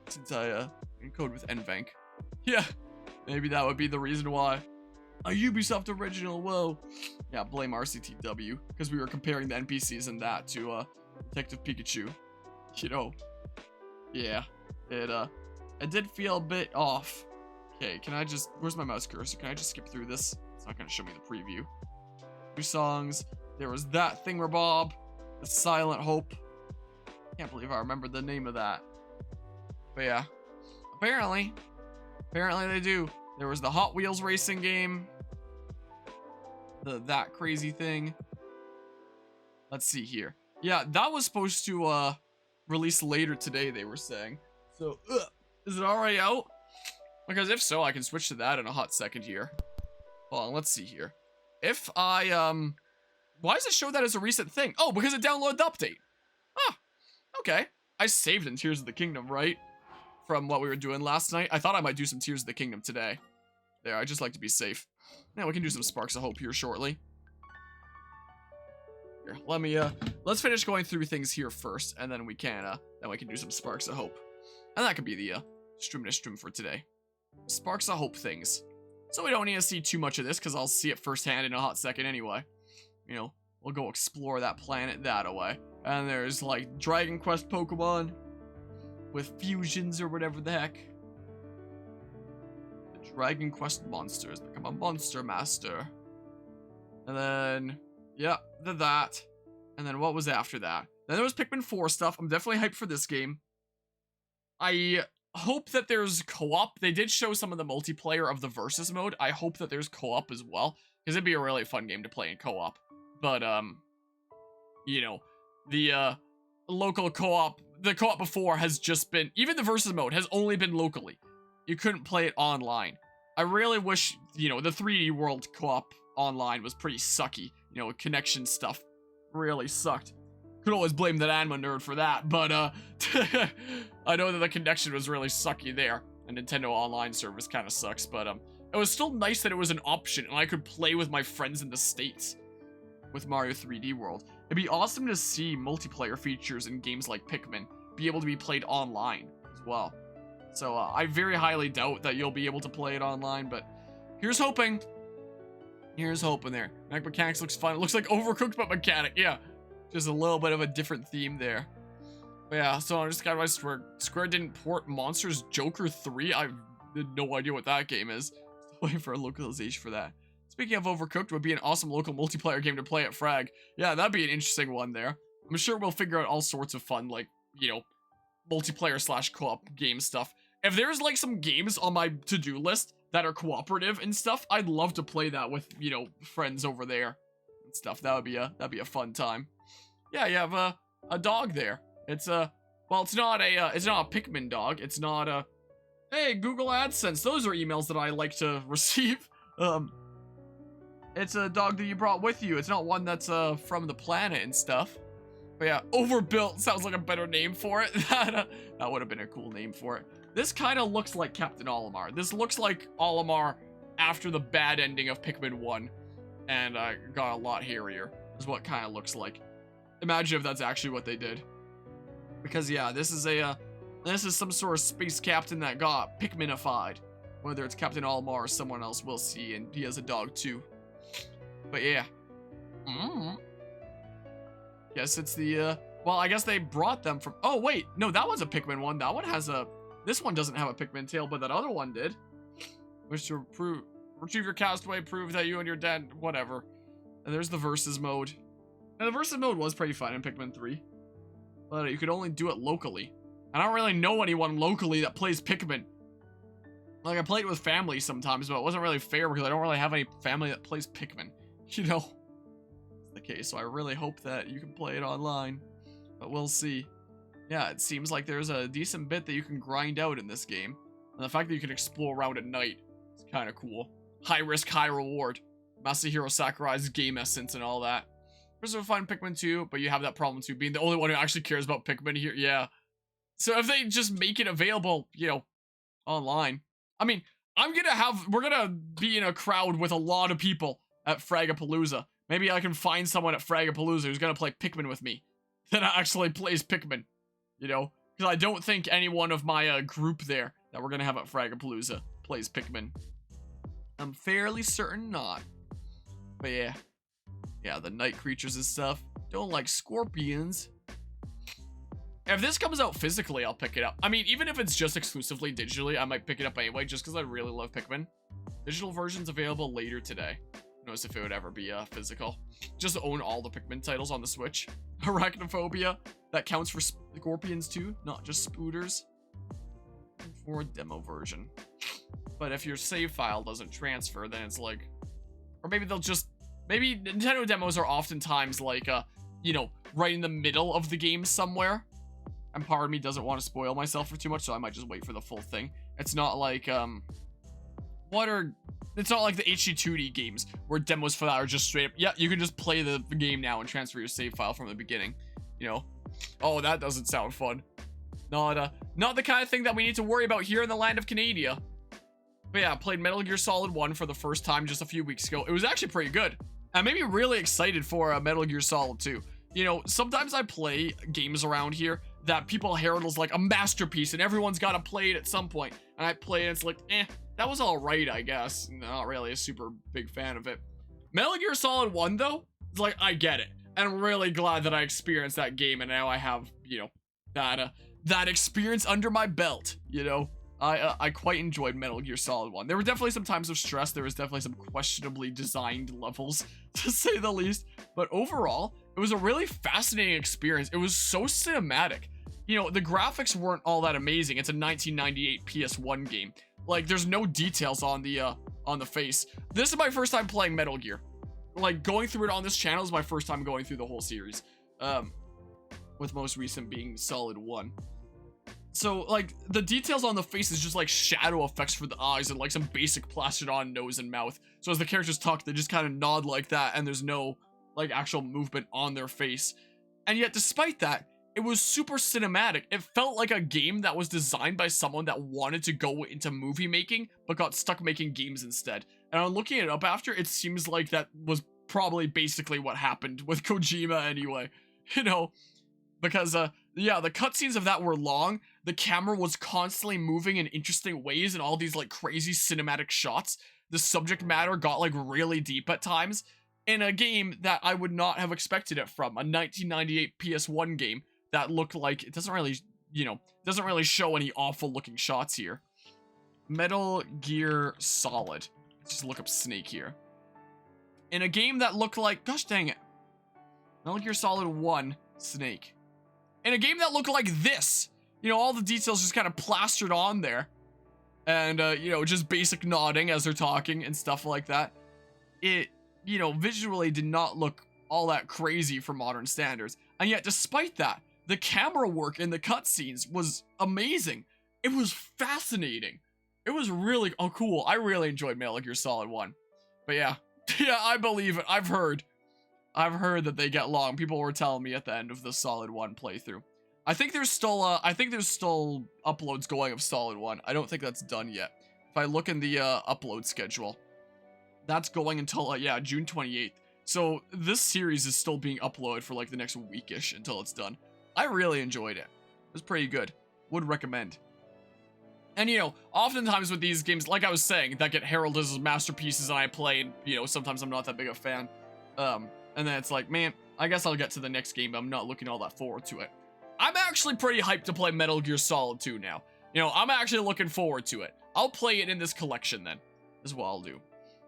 Since I encode with NVENC. Yeah, maybe that would be the reason why. A Ubisoft original, whoa. Yeah, blame RCTW. Because we were comparing the NPCs and that to Detective Pikachu. You know. Yeah. It did feel a bit off. Okay, can I just, where's my mouse cursor? Can I just skip through this? It's not gonna show me the preview. Two songs. There was that Thingamabob. The Silent Hope. Can't believe I remember the name of that. But yeah. Apparently they do. There was the Hot Wheels racing game. That crazy thing. Let's see here. Yeah, that was supposed to release later today, they were saying. So, is it already out? Because if so, I can switch to that in a hot second here. Hold on, let's see here. If I, why does it show that as a recent thing? Oh, because it downloaded the update. Ah, okay. I saved in Tears of the Kingdom, right? From what we were doing last night. I thought I might do some Tears of the Kingdom today. There, I just like to be safe. Now we can do some Sparks of Hope here shortly. Here, let me, let's finish going through things here first, and then we can do some Sparks of Hope. And that could be the, stream for today. Sparks of Hope things. So we don't need to see too much of this, because I'll see it firsthand in a hot second anyway. You know, we'll go explore that planet that away. And there's, like, Dragon Quest Pokemon with fusions or whatever the heck. The Dragon Quest monsters become a monster master. And then, yeah, that. And then what was after that? Then there was Pikmin 4 stuff. I'm definitely hyped for this game. I hope that there's co-op. They did show some of the multiplayer of the versus mode. I hope that there's co-op as well, because it'd be a really fun game to play in co-op. But, you know, the, local co-op, the co-op before has just been, even the versus mode has only been locally. You couldn't play it online. I really wish, you know, the 3D World co-op online was pretty sucky. You know, connection stuff really sucked. Could always blame that anima nerd for that, but, I know that the connection was really sucky there. And Nintendo Online service kind of sucks, but it was still nice that it was an option and I could play with my friends in the States with Mario 3D World. It'd be awesome to see multiplayer features in games like Pikmin be able to be played online as well. So I very highly doubt that you'll be able to play it online, but here's hoping. Here's hoping there. Mech Mechanics looks fun. It looks like Overcooked but mechanic. Yeah, just a little bit of a different theme there. But yeah, so I just got my Square didn't port Monsters Joker 3. I have no idea what that game is. Still waiting for a localization for that. Speaking of Overcooked, would be an awesome local multiplayer game to play at Frag. Yeah, that'd be an interesting one there. I'm sure we'll figure out all sorts of fun, like, you know, multiplayer / co-op game stuff. If there's like some games on my to-do list that are cooperative and stuff, I'd love to play that with, you know, friends over there and stuff. That'd be a fun time. Yeah, you have a dog there. It's well, it's not a Pikmin dog. It's not a, hey, Google AdSense. Those are emails that I like to receive. It's a dog that you brought with you. It's not one that's from the planet and stuff. But yeah, Overbuilt sounds like a better name for it. That would have been a cool name for it. This kind of looks like Captain Olimar. This looks like Olimar after the bad ending of Pikmin 1. And got a lot hairier, is what kind of looks like. Imagine if that's actually what they did. Because yeah, this is some sort of space captain that got Pikminified. Whether it's Captain Olimar or someone else, we'll see. And he has a dog too. But yeah. Guess it's the, well, I guess they brought them from, oh wait, no, that was a Pikmin one. That one has a, this one doesn't have a Pikmin tail, but that other one did. Wish to retrieve your castaway, prove that you and your dad, whatever. And there's the versus mode. And the versus mode was pretty fun in Pikmin 3. But you could only do it locally. I don't really know anyone locally that plays Pikmin. Like, I played it with family sometimes, but it wasn't really fair because I don't really have any family that plays Pikmin. You know? It's the case, so I really hope that you can play it online. But we'll see. Yeah, it seems like there's a decent bit that you can grind out in this game. And the fact that you can explore around at night is kind of cool. High risk, high reward. Masahiro Sakurai's game essence and all that. There's a fun Pikmin 2, but you have that problem too, being the only one who actually cares about Pikmin here. Yeah. So if they just make it available, you know, online. I mean, we're gonna be in a crowd with a lot of people at Fragapalooza. Maybe I can find someone at Fragapalooza who's gonna play Pikmin with me. That actually plays Pikmin. You know? Because I don't think any one of my group there that we're gonna have at Fragapalooza plays Pikmin. I'm fairly certain not. But yeah. Yeah, the night creatures and stuff. Don't like scorpions. If this comes out physically, I'll pick it up. I mean, even if it's just exclusively digitally, I might pick it up anyway, just because I really love Pikmin. Digital version's available later today. Who knows if it would ever be physical. Just own all the Pikmin titles on the Switch. Arachnophobia. That counts for scorpions too, not just spooters. For a demo version. But if your save file doesn't transfer, then it's like... Or maybe they'll just... Maybe Nintendo demos are oftentimes like, you know, right in the middle of the game somewhere. And part of me doesn't want to spoil myself for too much, so I might just wait for the full thing. It's not like, it's not like the HD2D games, where demos for that are just straight up, yeah, you can just play the game now and transfer your save file from the beginning. You know? Oh, that doesn't sound fun. Not the kind of thing that we need to worry about here in the land of Canada. But yeah, I played Metal Gear Solid 1 for the first time just a few weeks ago. It was actually pretty good. I made me really excited for Metal Gear Solid 2. You know, sometimes I play games around here that people herald as like a masterpiece and everyone's got to play it at some point. And I play it and it's like, that was all right, I guess. Not really a super big fan of it. Metal Gear Solid 1, though, it's like, I get it. And I'm really glad that I experienced that game and now I have, you know, that experience under my belt, you know? I quite enjoyed Metal Gear Solid 1. There were definitely some times of stress. There was definitely some questionably designed levels, to say the least. But overall, it was a really fascinating experience. It was so cinematic. You know, the graphics weren't all that amazing. It's a 1998 PS1 game. Like, there's no details on the face. This is my first time playing Metal Gear. Like, going through it on this channel is my first time going through the whole series. With most recent being Solid 1. So, like, the details on the face is just, like, shadow effects for the eyes and, like, some basic plastered on nose and mouth. So as the characters talk, they just kind of nod like that, and there's no, like, actual movement on their face. And yet, despite that, It was super cinematic. It felt like a game that was designed by someone that wanted to go into movie making, but got stuck making games instead. And I'm looking it up after, it seems like that was probably basically what happened with Kojima anyway. You know, because, yeah, the cutscenes of that were long. The camera was constantly moving in interesting ways and all these, like, crazy cinematic shots. The subject matter got, like, really deep at times. In a game that I would not have expected it from. A 1998 PS1 game that looked like, it doesn't really, you know, doesn't really show any awful looking shots here. Metal Gear Solid. Let's just look up Snake here. In a game that looked like, gosh dang it. Metal Gear Solid 1, Snake. In a game that looked like this. You know, all the details just kind of plastered on there. And, you know, just basic nodding as they're talking and stuff like that. It, you know, visually did not look all that crazy for modern standards. And yet, despite that, the camera work in the cutscenes was amazing. It was fascinating. It was really, oh cool. I really enjoyed Metal Gear Solid 1. But yeah, yeah, I believe it. I've heard that they get long. People were telling me at the end of the Solid 1 playthrough. I think there's still uploads going of Solid 1. I don't think that's done yet. If I look in the upload schedule, that's going until yeah, June 28th. So this series is still being uploaded for like the next weekish until it's done. I really enjoyed it. It was pretty good. Would recommend. And you know, oftentimes with these games, like I was saying, that get heralded as masterpieces and I play, and you know, sometimes I'm not that big a fan. And then it's like, man, I guess I'll get to the next game, but I'm not looking all that forward to it. I'm actually pretty hyped to play Metal Gear Solid 2 now. You know, I'm actually looking forward to it. I'll play it in this collection then, is what I'll do.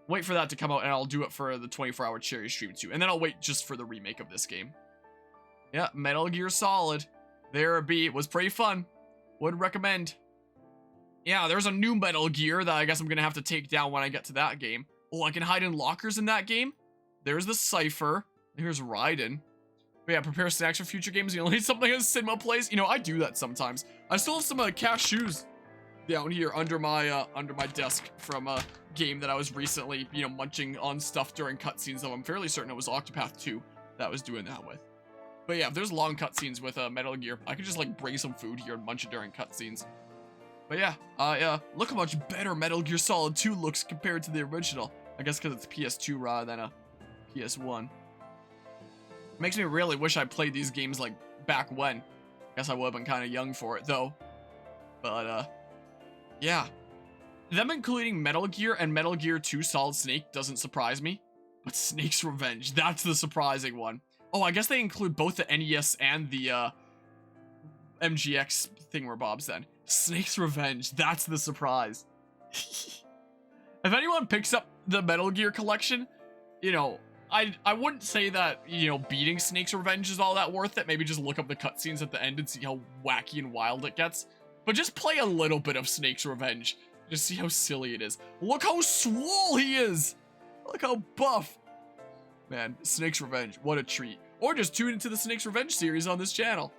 Wait for that to come out, and I'll do it for the 24-hour cherry stream too. And then I'll wait just for the remake of this game. Yeah, Metal Gear Solid. There it be. It was pretty fun. Would recommend. Yeah, there's a new Metal Gear that I guess I'm going to have to take down when I get to that game. Oh, I can hide in lockers in that game? There's the Cypher. Here's Raiden. But yeah, prepare snacks for future games. You only need something in cinema plays. You know, I do that sometimes. I still have some cashews down here under my desk from a game that I was recently, you know, munching on stuff during cutscenes. Though I'm fairly certain it was Octopath 2 that I was doing that with. But yeah, if there's long cutscenes with Metal Gear, I could just like bring some food here and munch it during cutscenes. But yeah, look how much better Metal Gear Solid 2 looks compared to the original. I guess because it's PS2 rather than a PS1. Makes me really wish I played these games like back when. Guess I would have been kind of young for it though. But yeah. Them including Metal Gear and Metal Gear 2 Solid Snake doesn't surprise me. But Snake's Revenge, that's the surprising one. Oh, I guess they include both the NES and the MGX thingamabobs then. Snake's Revenge, that's the surprise. If anyone picks up the Metal Gear collection, you know, I wouldn't say that, you know, beating Snake's Revenge is all that worth it. Maybe just look up the cutscenes at the end and see how wacky and wild it gets. But just play a little bit of Snake's Revenge. Just see how silly it is. Look how swole he is! Look how buff! Man, Snake's Revenge, what a treat. Or just tune into the Snake's Revenge series on this channel.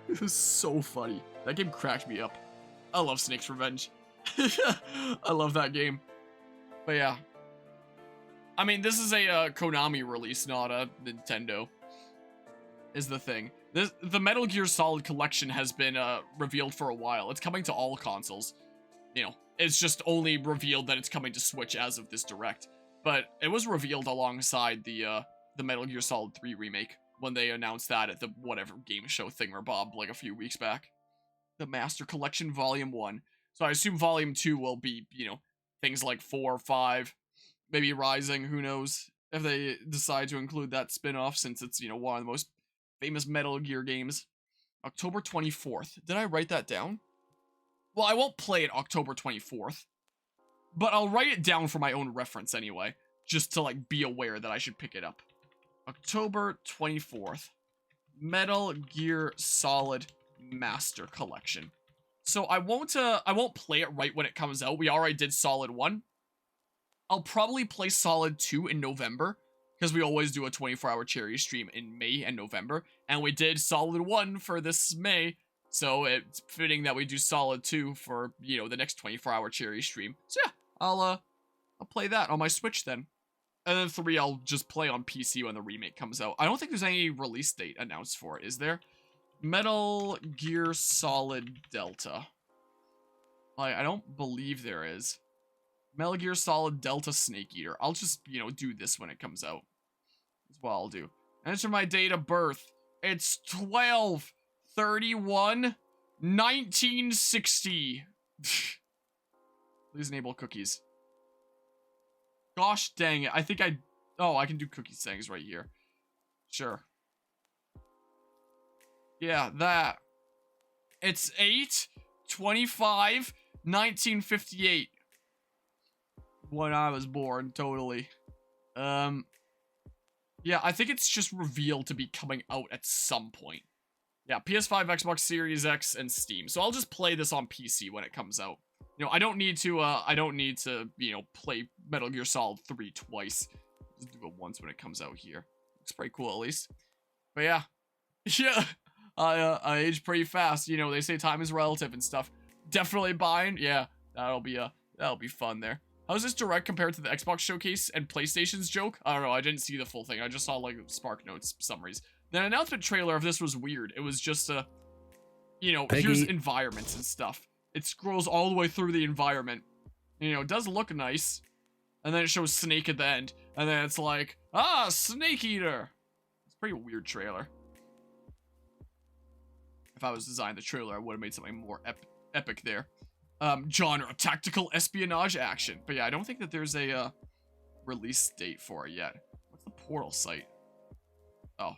It was so funny. That game cracked me up. I love Snake's Revenge. I love that game. But yeah. I mean, this is a Konami release, not a Nintendo, is the thing. The Metal Gear Solid collection has been revealed for a while. It's coming to all consoles. You know, it's just only revealed that it's coming to Switch as of this direct. But it was revealed alongside the Metal Gear Solid 3 remake when they announced that at the whatever game show thingamabob like a few weeks back. The Master Collection Volume 1. So I assume Volume 2 will be, you know, things like 4, 5, maybe Rising, who knows, if they decide to include that spin-off since it's, you know, one of the most famous Metal Gear games. October 24th. Did I write that down? Well, I won't play it October 24th, but I'll write it down for my own reference anyway, just to, like, be aware that I should pick it up. October 24th. Metal Gear Solid Master Collection. So I won't play it right when it comes out. We already did Solid 1. I'll probably play Solid 2 in November, because we always do a 24-hour cherry stream in May and November, and we did Solid 1 for this May, so it's fitting that we do Solid 2 for, you know, the next 24-hour cherry stream. So yeah, I'll play that on my Switch then. And then 3 I'll just play on PC when the remake comes out. I don't think there's any release date announced for it, is there? Metal Gear Solid Delta. I don't believe there is. Metal Gear Solid Delta Snake Eater. I'll just, you know, do this when it comes out. That's what I'll do. Enter my date of birth. It's 12/31/1960. Please enable cookies. Gosh dang it. I think oh, I can do cookie settings right here. Sure. Yeah, that. It's 8/25/1958. When I was born, totally. Yeah, I think it's just revealed to be coming out at some point. Yeah, PS5, Xbox Series X, and Steam. So I'll just play this on PC when it comes out. You know, I don't need to, you know, play Metal Gear Solid 3 twice. Just do it once when it comes out here. Looks pretty cool, at least. But yeah. Yeah. I age pretty fast. You know, they say time is relative and stuff. Definitely buying. Yeah, that'll be fun there. How's this direct compared to the Xbox showcase and PlayStation's joke? I don't know. I didn't see the full thing. I just saw, like, Spark Notes summaries. The announcement trailer of this was weird. It was just you know, here's environments and stuff. It scrolls all the way through the environment. You know, it does look nice. And then it shows Snake at the end. And then it's like, ah, Snake Eater. It's a pretty weird trailer. If I was designing the trailer, I would have made something more epic there. Genre, tactical espionage action. But yeah, I don't think that there's a release date for it yet. What's the portal site? Oh.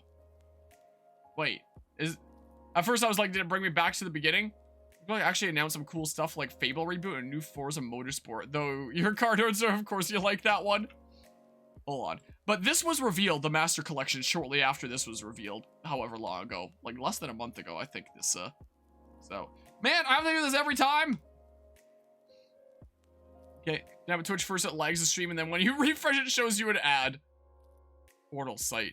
Wait. At first I was like, did it bring me back to the beginning? Like, actually announced some cool stuff like Fable reboot and new Forza Motorsport. Though your card owners are, of course, you like that one. Hold on. But this was revealed, the Master Collection, shortly after this was revealed. However long ago. Like, less than a month ago, I think this, So. Man, I have to do this every time! Okay, now with Twitch first it lags the stream, and then when you refresh it shows you an ad. Portal site.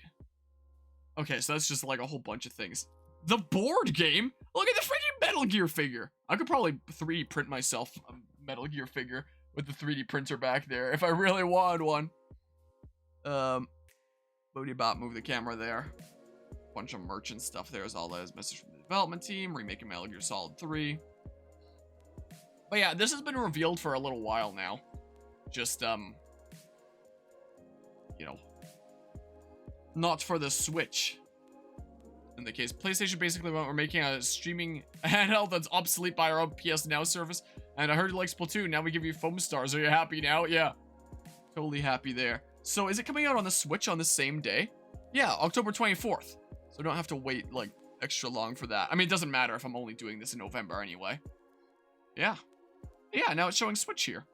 Okay, so that's just like a whole bunch of things. The board game? Look at the freaking Metal Gear figure. I could probably 3D print myself a Metal Gear figure with the 3D printer back there if I really wanted one. Bodybot, move the camera there. Bunch of merchant stuff there as all that is. Message from the development team, remaking Metal Gear Solid 3. But yeah, this has been revealed for a little while now. Just, you know, not for the Switch. In the case, PlayStation basically went, we're making a streaming handheld that's obsolete by our own PS Now service. And I heard you like Splatoon, now we give you foam stars. Are you happy now? Yeah. Totally happy there. So is it coming out on the Switch on the same day? Yeah, October 24th. So I don't have to wait, like, extra long for that. I mean, it doesn't matter if I'm only doing this in November anyway. Yeah. Yeah, now it's showing Switch here.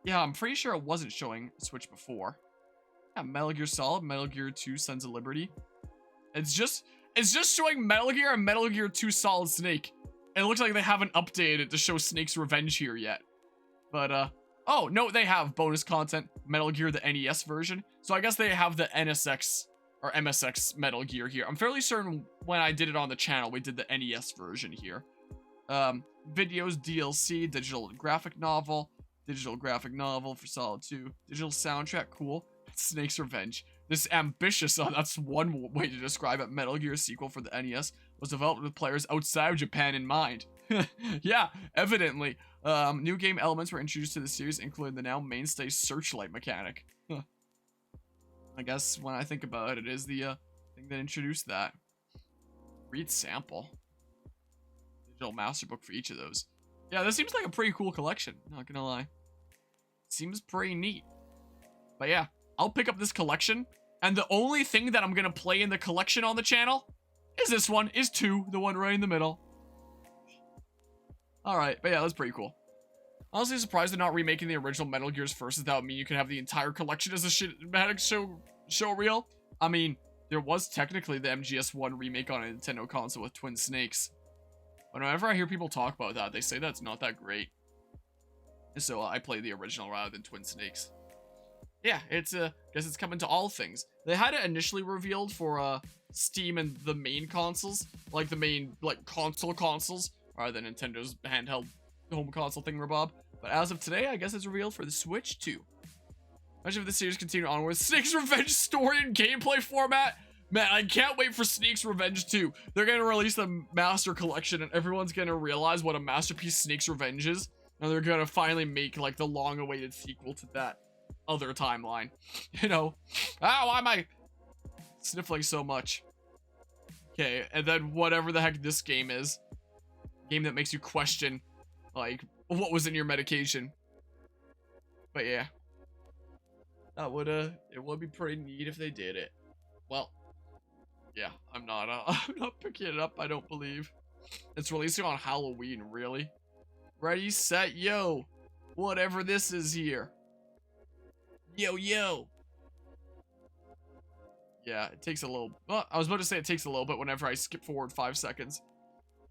Yeah, I'm pretty sure it wasn't showing Switch before. Yeah, Metal Gear Solid, Metal Gear 2, Sons of Liberty. It's just showing Metal Gear and Metal Gear 2 Solid Snake. It looks like they haven't updated it to show Snake's Revenge here yet. But, oh, no, they have bonus content, Metal Gear, the NES version. So I guess they have the NSX or MSX Metal Gear here. I'm fairly certain when I did it on the channel, we did the NES version here. Videos, DLC, digital graphic novel for Solid 2, digital soundtrack, cool. Snake's Revenge. This ambitious, that's one way to describe it, Metal Gear sequel for the NES was developed with players outside of Japan in mind. Yeah, evidently. New game elements were introduced to the series, including the now mainstay searchlight mechanic. I guess when I think about it, it is the thing that introduced that. Read sample. Digital master book for each of those. Yeah, this seems like a pretty cool collection, not gonna lie. Seems pretty neat. But yeah, I'll pick up this collection, and the only thing that I'm gonna play in the collection on the channel is this one, is 2, the one right in the middle. Alright, but yeah, that's pretty cool. Honestly surprised they're not remaking the original Metal Gears first. That would mean you could have the entire collection as a cinematic show reel. I mean, there was technically the MGS1 remake on a Nintendo console with Twin Snakes. But whenever I hear people talk about that, they say that's not that great. So I play the original rather than Twin Snakes. Yeah, it's guess it's coming to all things. They had it initially revealed for Steam and the main consoles, like the main consoles, rather than Nintendo's handheld home console thingamabob. But as of today, I guess it's revealed for the Switch too. Imagine if the series continued onwards. Snake's Revenge story and gameplay format. Man, I can't wait for Snake's Revenge 2. They're gonna release the Master Collection and everyone's gonna realize what a masterpiece Snake's Revenge is. And they're gonna finally make like the long-awaited sequel to that other timeline. You know? Ah, why am I sniffling so much? Okay, and then whatever the heck this game is. Game that makes you question, like, what was in your medication. But yeah. That would, it would be pretty neat if they did it. Well, yeah, I'm not picking it up, I don't believe. It's releasing on Halloween, really? Ready, set, yo. Whatever this is here. Yo, yo. Yeah, it takes a little... Well, I was about to say it takes a little bit whenever I skip forward 5 seconds.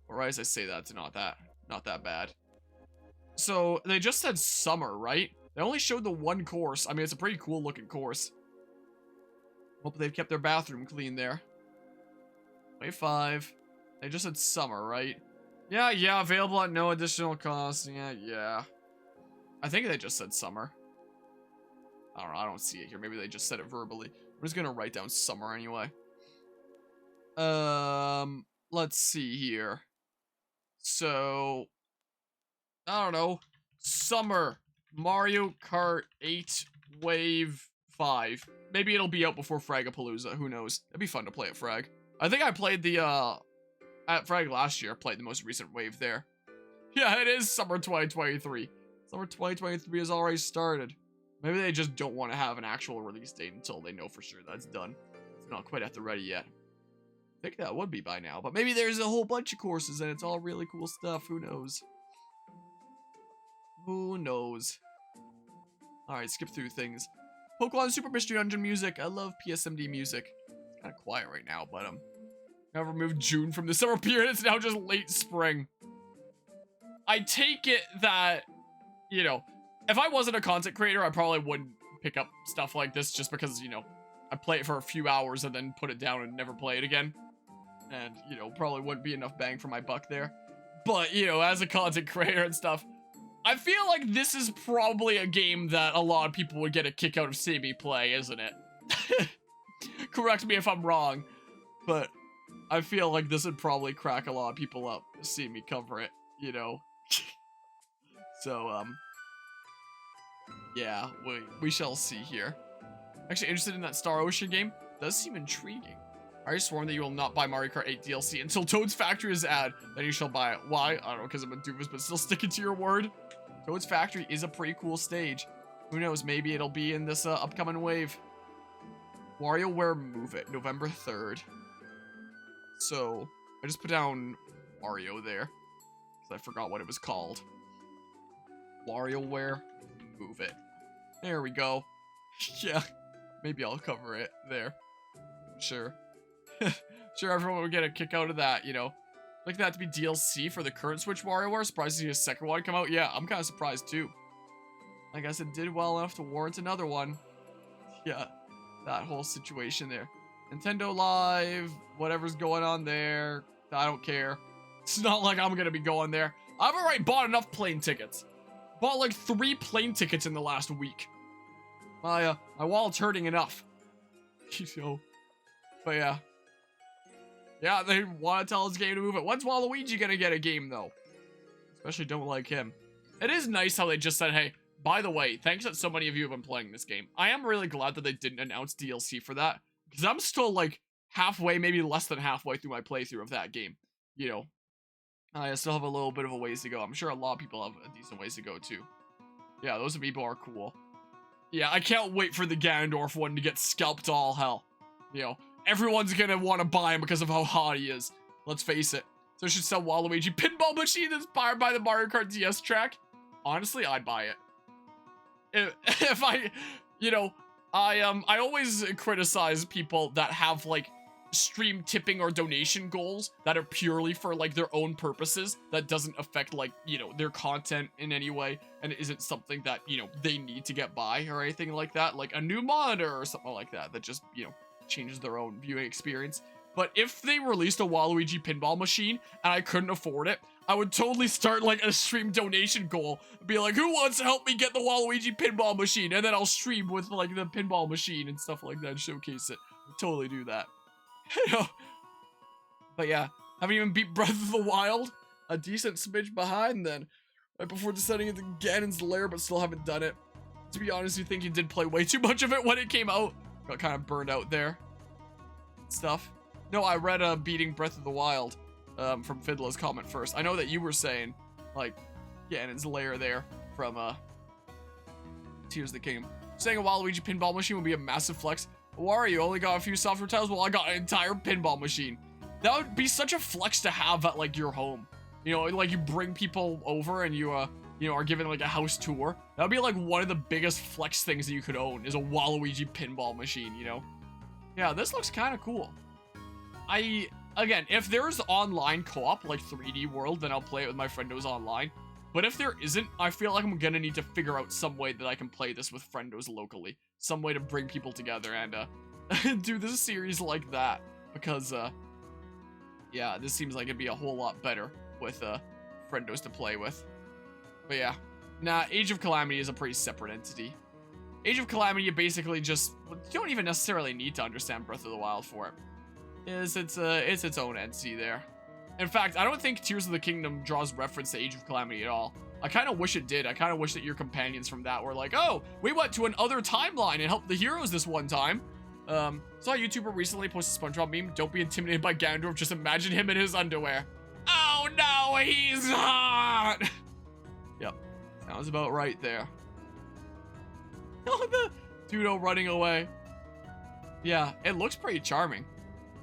Or as I say that, it's not that bad. So, they just said summer, right? They only showed the one course. I mean, it's a pretty cool looking course. Hope they've kept their bathroom clean there. Wave 5. They just said summer, right? Yeah, available at no additional cost. Yeah. I think they just said summer. I don't know, I don't see it here. Maybe they just said it verbally. I'm just gonna write down summer anyway. Let's see here. So, I don't know. Summer. Mario Kart 8 Wave 5. Maybe it'll be out before Fragapalooza. Who knows? It'd be fun to play at Frag. I think I played the, at Frag last year. I played the most recent wave there. Yeah, it is summer 2023. Summer 2023 has already started. Maybe they just don't want to have an actual release date until they know for sure that's done. It's not quite at the ready yet. I think that would be by now, but maybe there's a whole bunch of courses and it's all really cool stuff. Who knows? Who knows? Alright, skip through things. Pokemon Super Mystery Dungeon music. I love PSMD music. It's kind of quiet right now, but I've removed June from the summer period. It's now just late spring. I take it that, you know, if I wasn't a content creator, I probably wouldn't pick up stuff like this just because, you know, I play it for a few hours and then put it down and never play it again. And, you know, probably wouldn't be enough bang for my buck there. But, you know, as a content creator and stuff, I feel like this is probably a game that a lot of people would get a kick out of seeing me play, isn't it? Correct me if I'm wrong, but I feel like this would probably crack a lot of people up to see me cover it, you know? So, yeah, we shall see here. Actually interested in that Star Ocean game? Does seem intriguing. Are you sworn that you will not buy Mario Kart 8 DLC until Toad's Factory is added? Then you shall buy it. Why? I don't know, because I'm a doofus, but still sticking to your word. Toad's Factory is a pretty cool stage. Who knows, maybe it'll be in this upcoming wave. WarioWare Move It, November 3rd. So, I just put down Mario there, because I forgot what it was called. WarioWare Move It. There we go. Yeah, maybe I'll cover it there. Sure. Sure, everyone would get a kick out of that, you know. Like that to be DLC for the current Switch WarioWare. Surprised to see a second one come out. Yeah, I'm kind of surprised too. I guess it did well enough to warrant another one. Yeah, that whole situation there. Nintendo Live, whatever's going on there, I don't care. It's not like I'm gonna be going there. I've already bought enough plane tickets. Bought like 3 plane tickets in the last week. My wallet's hurting enough. So, but yeah. Yeah, they want to tell this game to move it. When's Waluigi gonna get a game, though? Especially don't like him. It is nice how they just said, hey, by the way, thanks that so many of you have been playing this game. I am really glad that they didn't announce DLC for that. Because I'm still, like, halfway, maybe less than halfway through my playthrough of that game. You know, I still have a little bit of a ways to go. I'm sure a lot of people have a decent ways to go, too. Yeah, those amiibo are cool. Yeah, I can't wait for the Ganondorf one to get scalped to all hell. You know, everyone's gonna want to buy him because of how hot he is. Let's face it. So I should sell Waluigi pinball machine that's powered by the Mario Kart DS track. Honestly, I'd buy it. If I, you know, I always criticize people that have like stream tipping or donation goals that are purely for like their own purposes that doesn't affect like, you know, their content in any way and it isn't something that, you know, they need to get by or anything like that, like a new monitor or something like that that just, you know, changes their own viewing experience. But if they released a Waluigi pinball machine and I couldn't afford it, I would totally start like a stream donation goal. Be like, who wants to help me get the Waluigi pinball machine? And then I'll stream with like the pinball machine and stuff like that and showcase it. I'd totally do that. You know? But yeah, haven't even beat Breath of the Wild. A decent smidge behind then. Right before descending into Ganon's lair, but still haven't done it. To be honest, you think you did play way too much of it when it came out. Got kind of burned out there. Stuff. No, I read beating Breath of the Wild from Fiddler's comment first. I know that you were saying, like, Ganon's lair there from Tears of the Kingdom. Saying a Waluigi pinball machine would be a massive flex. Wario only got a few software titles, well, I got an entire pinball machine. That would be such a flex to have at, like, your home. You know, like, you bring people over and you, you know, are given, like, a house tour. That would be, like, one of the biggest flex things that you could own, is a Waluigi pinball machine, you know? Yeah, this looks kind of cool. Again, if there's online co-op, like 3D World, then I'll play it with my friendos online. But if there isn't, I feel like I'm gonna need to figure out some way that I can play this with friendos locally. Some way to bring people together and, do this series like that. Because, yeah, this seems like it'd be a whole lot better with, friendos to play with. But yeah. Nah, Age of Calamity is a pretty separate entity. Age of Calamity, you basically just... You don't even necessarily need to understand Breath of the Wild for it. It's its own entity there. In fact, I don't think Tears of the Kingdom draws reference to Age of Calamity at all. I kind of wish it did. I kind of wish that your companions from that were like, oh, we went to another timeline and helped the heroes this one time. Saw a YouTuber recently post a SpongeBob meme. Don't be intimidated by Ganondorf. Just imagine him in his underwear. Oh no, he's hot. Yep, sounds about right there. Oh, the Dudo running away. Yeah, it looks pretty charming.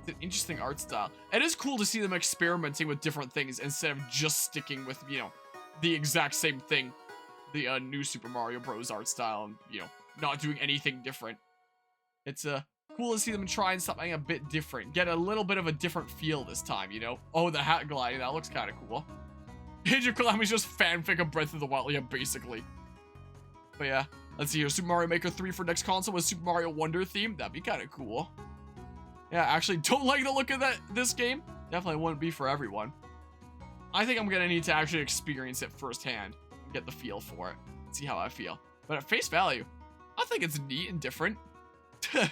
It's an interesting art style. It is cool to see them experimenting with different things instead of just sticking with, you know, the exact same thing. The new Super Mario Bros. Art style and, you know, not doing anything different. It's cool to see them trying something a bit different. Get a little bit of a different feel this time, you know? Oh, the hat gliding, that looks kind of cool. Age of Calamity is just fanfic of Breath of the Wild, yeah, basically. But yeah, let's see here. Super Mario Maker 3 for next console with Super Mario Wonder theme. That'd be kind of cool. Yeah, actually, don't like the look of this game. Definitely wouldn't be for everyone. I think I'm gonna need to actually experience it firsthand and get the feel for it. See how I feel. But at face value, I think it's neat and different.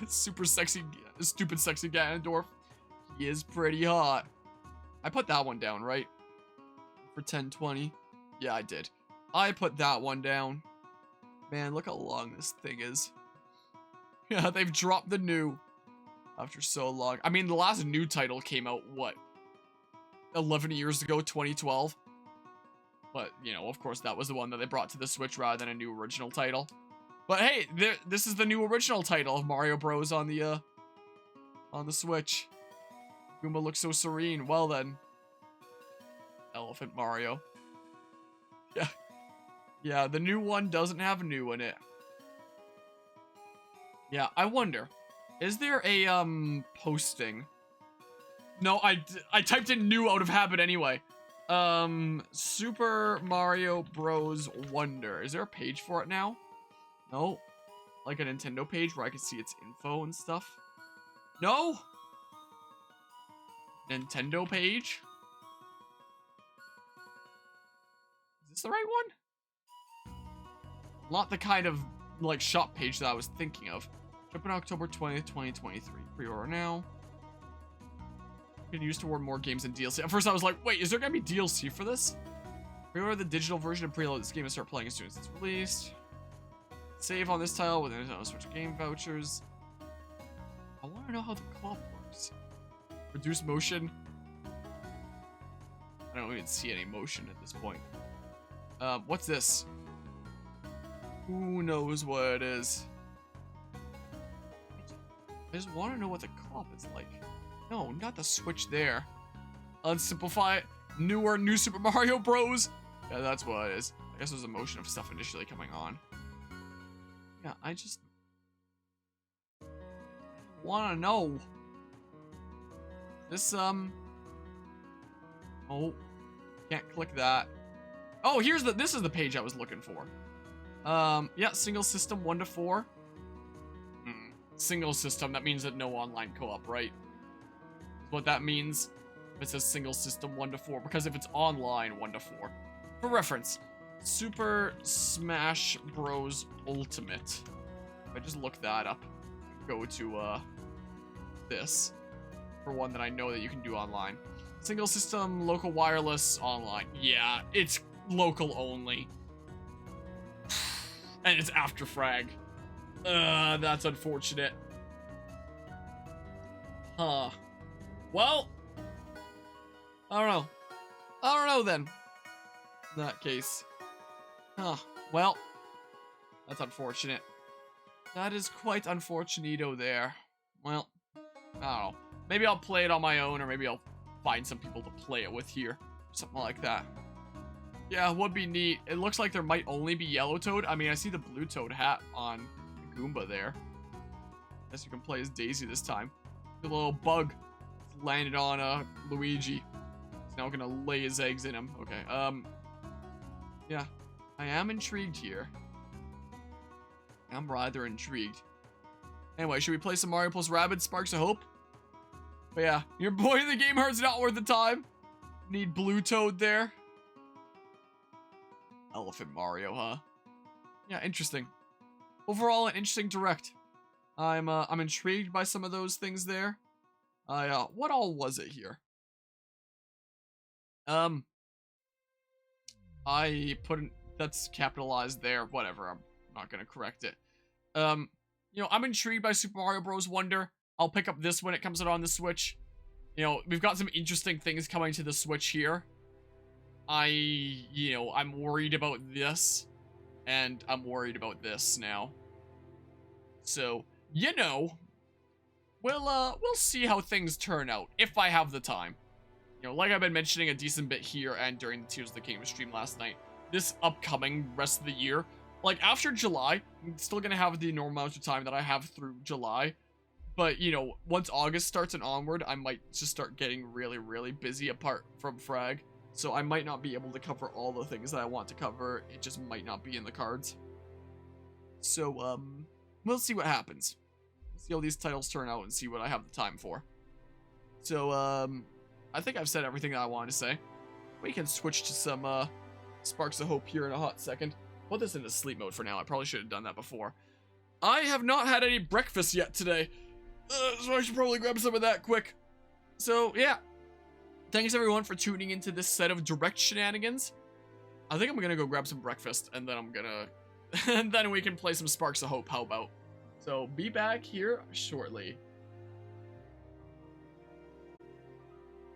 Super sexy, stupid sexy Ganondorf. He is pretty hot. I put that one down, right? For 1020. Yeah, I did. I put that one down. Man, look how long this thing is. Yeah, they've dropped the new after so long. I mean, the last new title came out, what? 11 years ago, 2012. But, you know, of course, that was the one that they brought to the Switch rather than a new original title. But hey, this is the new original title of Mario Bros. On the Switch. Goomba looks so serene. Well then. Elephant Mario. Yeah. Yeah, the new one doesn't have new in it. Yeah, I wonder. Is there a, posting? No, I typed in new out of habit anyway. Super Mario Bros. Wonder. Is there a page for it now? No? Like a Nintendo page where I can see its info and stuff? No? Nintendo page? Is this the right one? Not the kind of, like, shop page that I was thinking of. Shipping October 20th, 2023. Pre-order now. Can use toward more games and DLC. At first I was like, wait, is there gonna be DLC for this? Pre-order the digital version and preload this game and start playing as soon as it's released. Save on this title with Nintendo Switch game vouchers. I want to know how the co-op works. Reduce motion. I don't even see any motion at this point. What's this? Who knows what it is? I just want to know what the co-op is like. No, not the Switch there. Unsimplify it. New Super Mario Bros. Yeah, that's what it is. I guess it was a motion of stuff initially coming on. Yeah, I just want to know. This, oh, can't click that. Oh, this is the page I was looking for. Yeah, single system 1 to 4. Single system, that means that no online co-op, right? What that means if it says single system 1 to 4, because if it's online 1 to 4. For reference, Super Smash Bros. Ultimate. If I just look that up, go to, this. for one that I know that you can do online. Single system, local wireless, online. Yeah, it's local only. And it's after frag. That's unfortunate. Huh. Well, I don't know. I don't know then. In that case. Huh. Well, that's unfortunate. That is quite unfortunito there. Well, I don't know. Maybe I'll play it on my own, or maybe I'll find some people to play it with here. Something like that. Yeah, would be neat. It looks like there might only be yellow Toad. I mean, I see the blue Toad hat on the Goomba there. Guess you can play as Daisy this time. The little bug landed on Luigi. He's now gonna lay his eggs in him. Okay, yeah. I am intrigued here. I'm rather intrigued. Anyway, should we play some Mario plus Rabbids Sparks of Hope? But yeah, your boy in the game heart's not worth the time. Need blue Toad there. Elephant Mario, huh? Yeah, interesting. Overall, an interesting direct. I'm intrigued by some of those things there. What all was it here? I put an, that's capitalized there. Whatever, I'm not gonna correct it. You know, I'm intrigued by Super Mario Bros. Wonder. I'll pick up this when it comes out on the Switch. You know, we've got some interesting things coming to the Switch here. I'm worried about this, and I'm worried about this now. So, you know, we'll see how things turn out, if I have the time. You know, like I've been mentioning a decent bit here and during the Tears of the Kingdom stream last night, this upcoming rest of the year, like after July, I'm still gonna have the normal amount of time that I have through July. But, you know, once August starts and onward, I might just start getting really, really busy apart from frag. So I might not be able to cover all the things that I want to cover. It just might not be in the cards. So, we'll see what happens. We'll see how these titles turn out and see what I have the time for. So, I think I've said everything that I wanted to say. We can switch to some, Sparks of Hope here in a hot second. Put this into sleep mode for now. I probably should have done that before. I have not had any breakfast yet today. So I should probably grab some of that quick. So, yeah. Thanks everyone for tuning into this set of direct shenanigans. I think I'm gonna go grab some breakfast, and then I'm gonna... and then we can play some Sparks of Hope, how about? So, be back here shortly.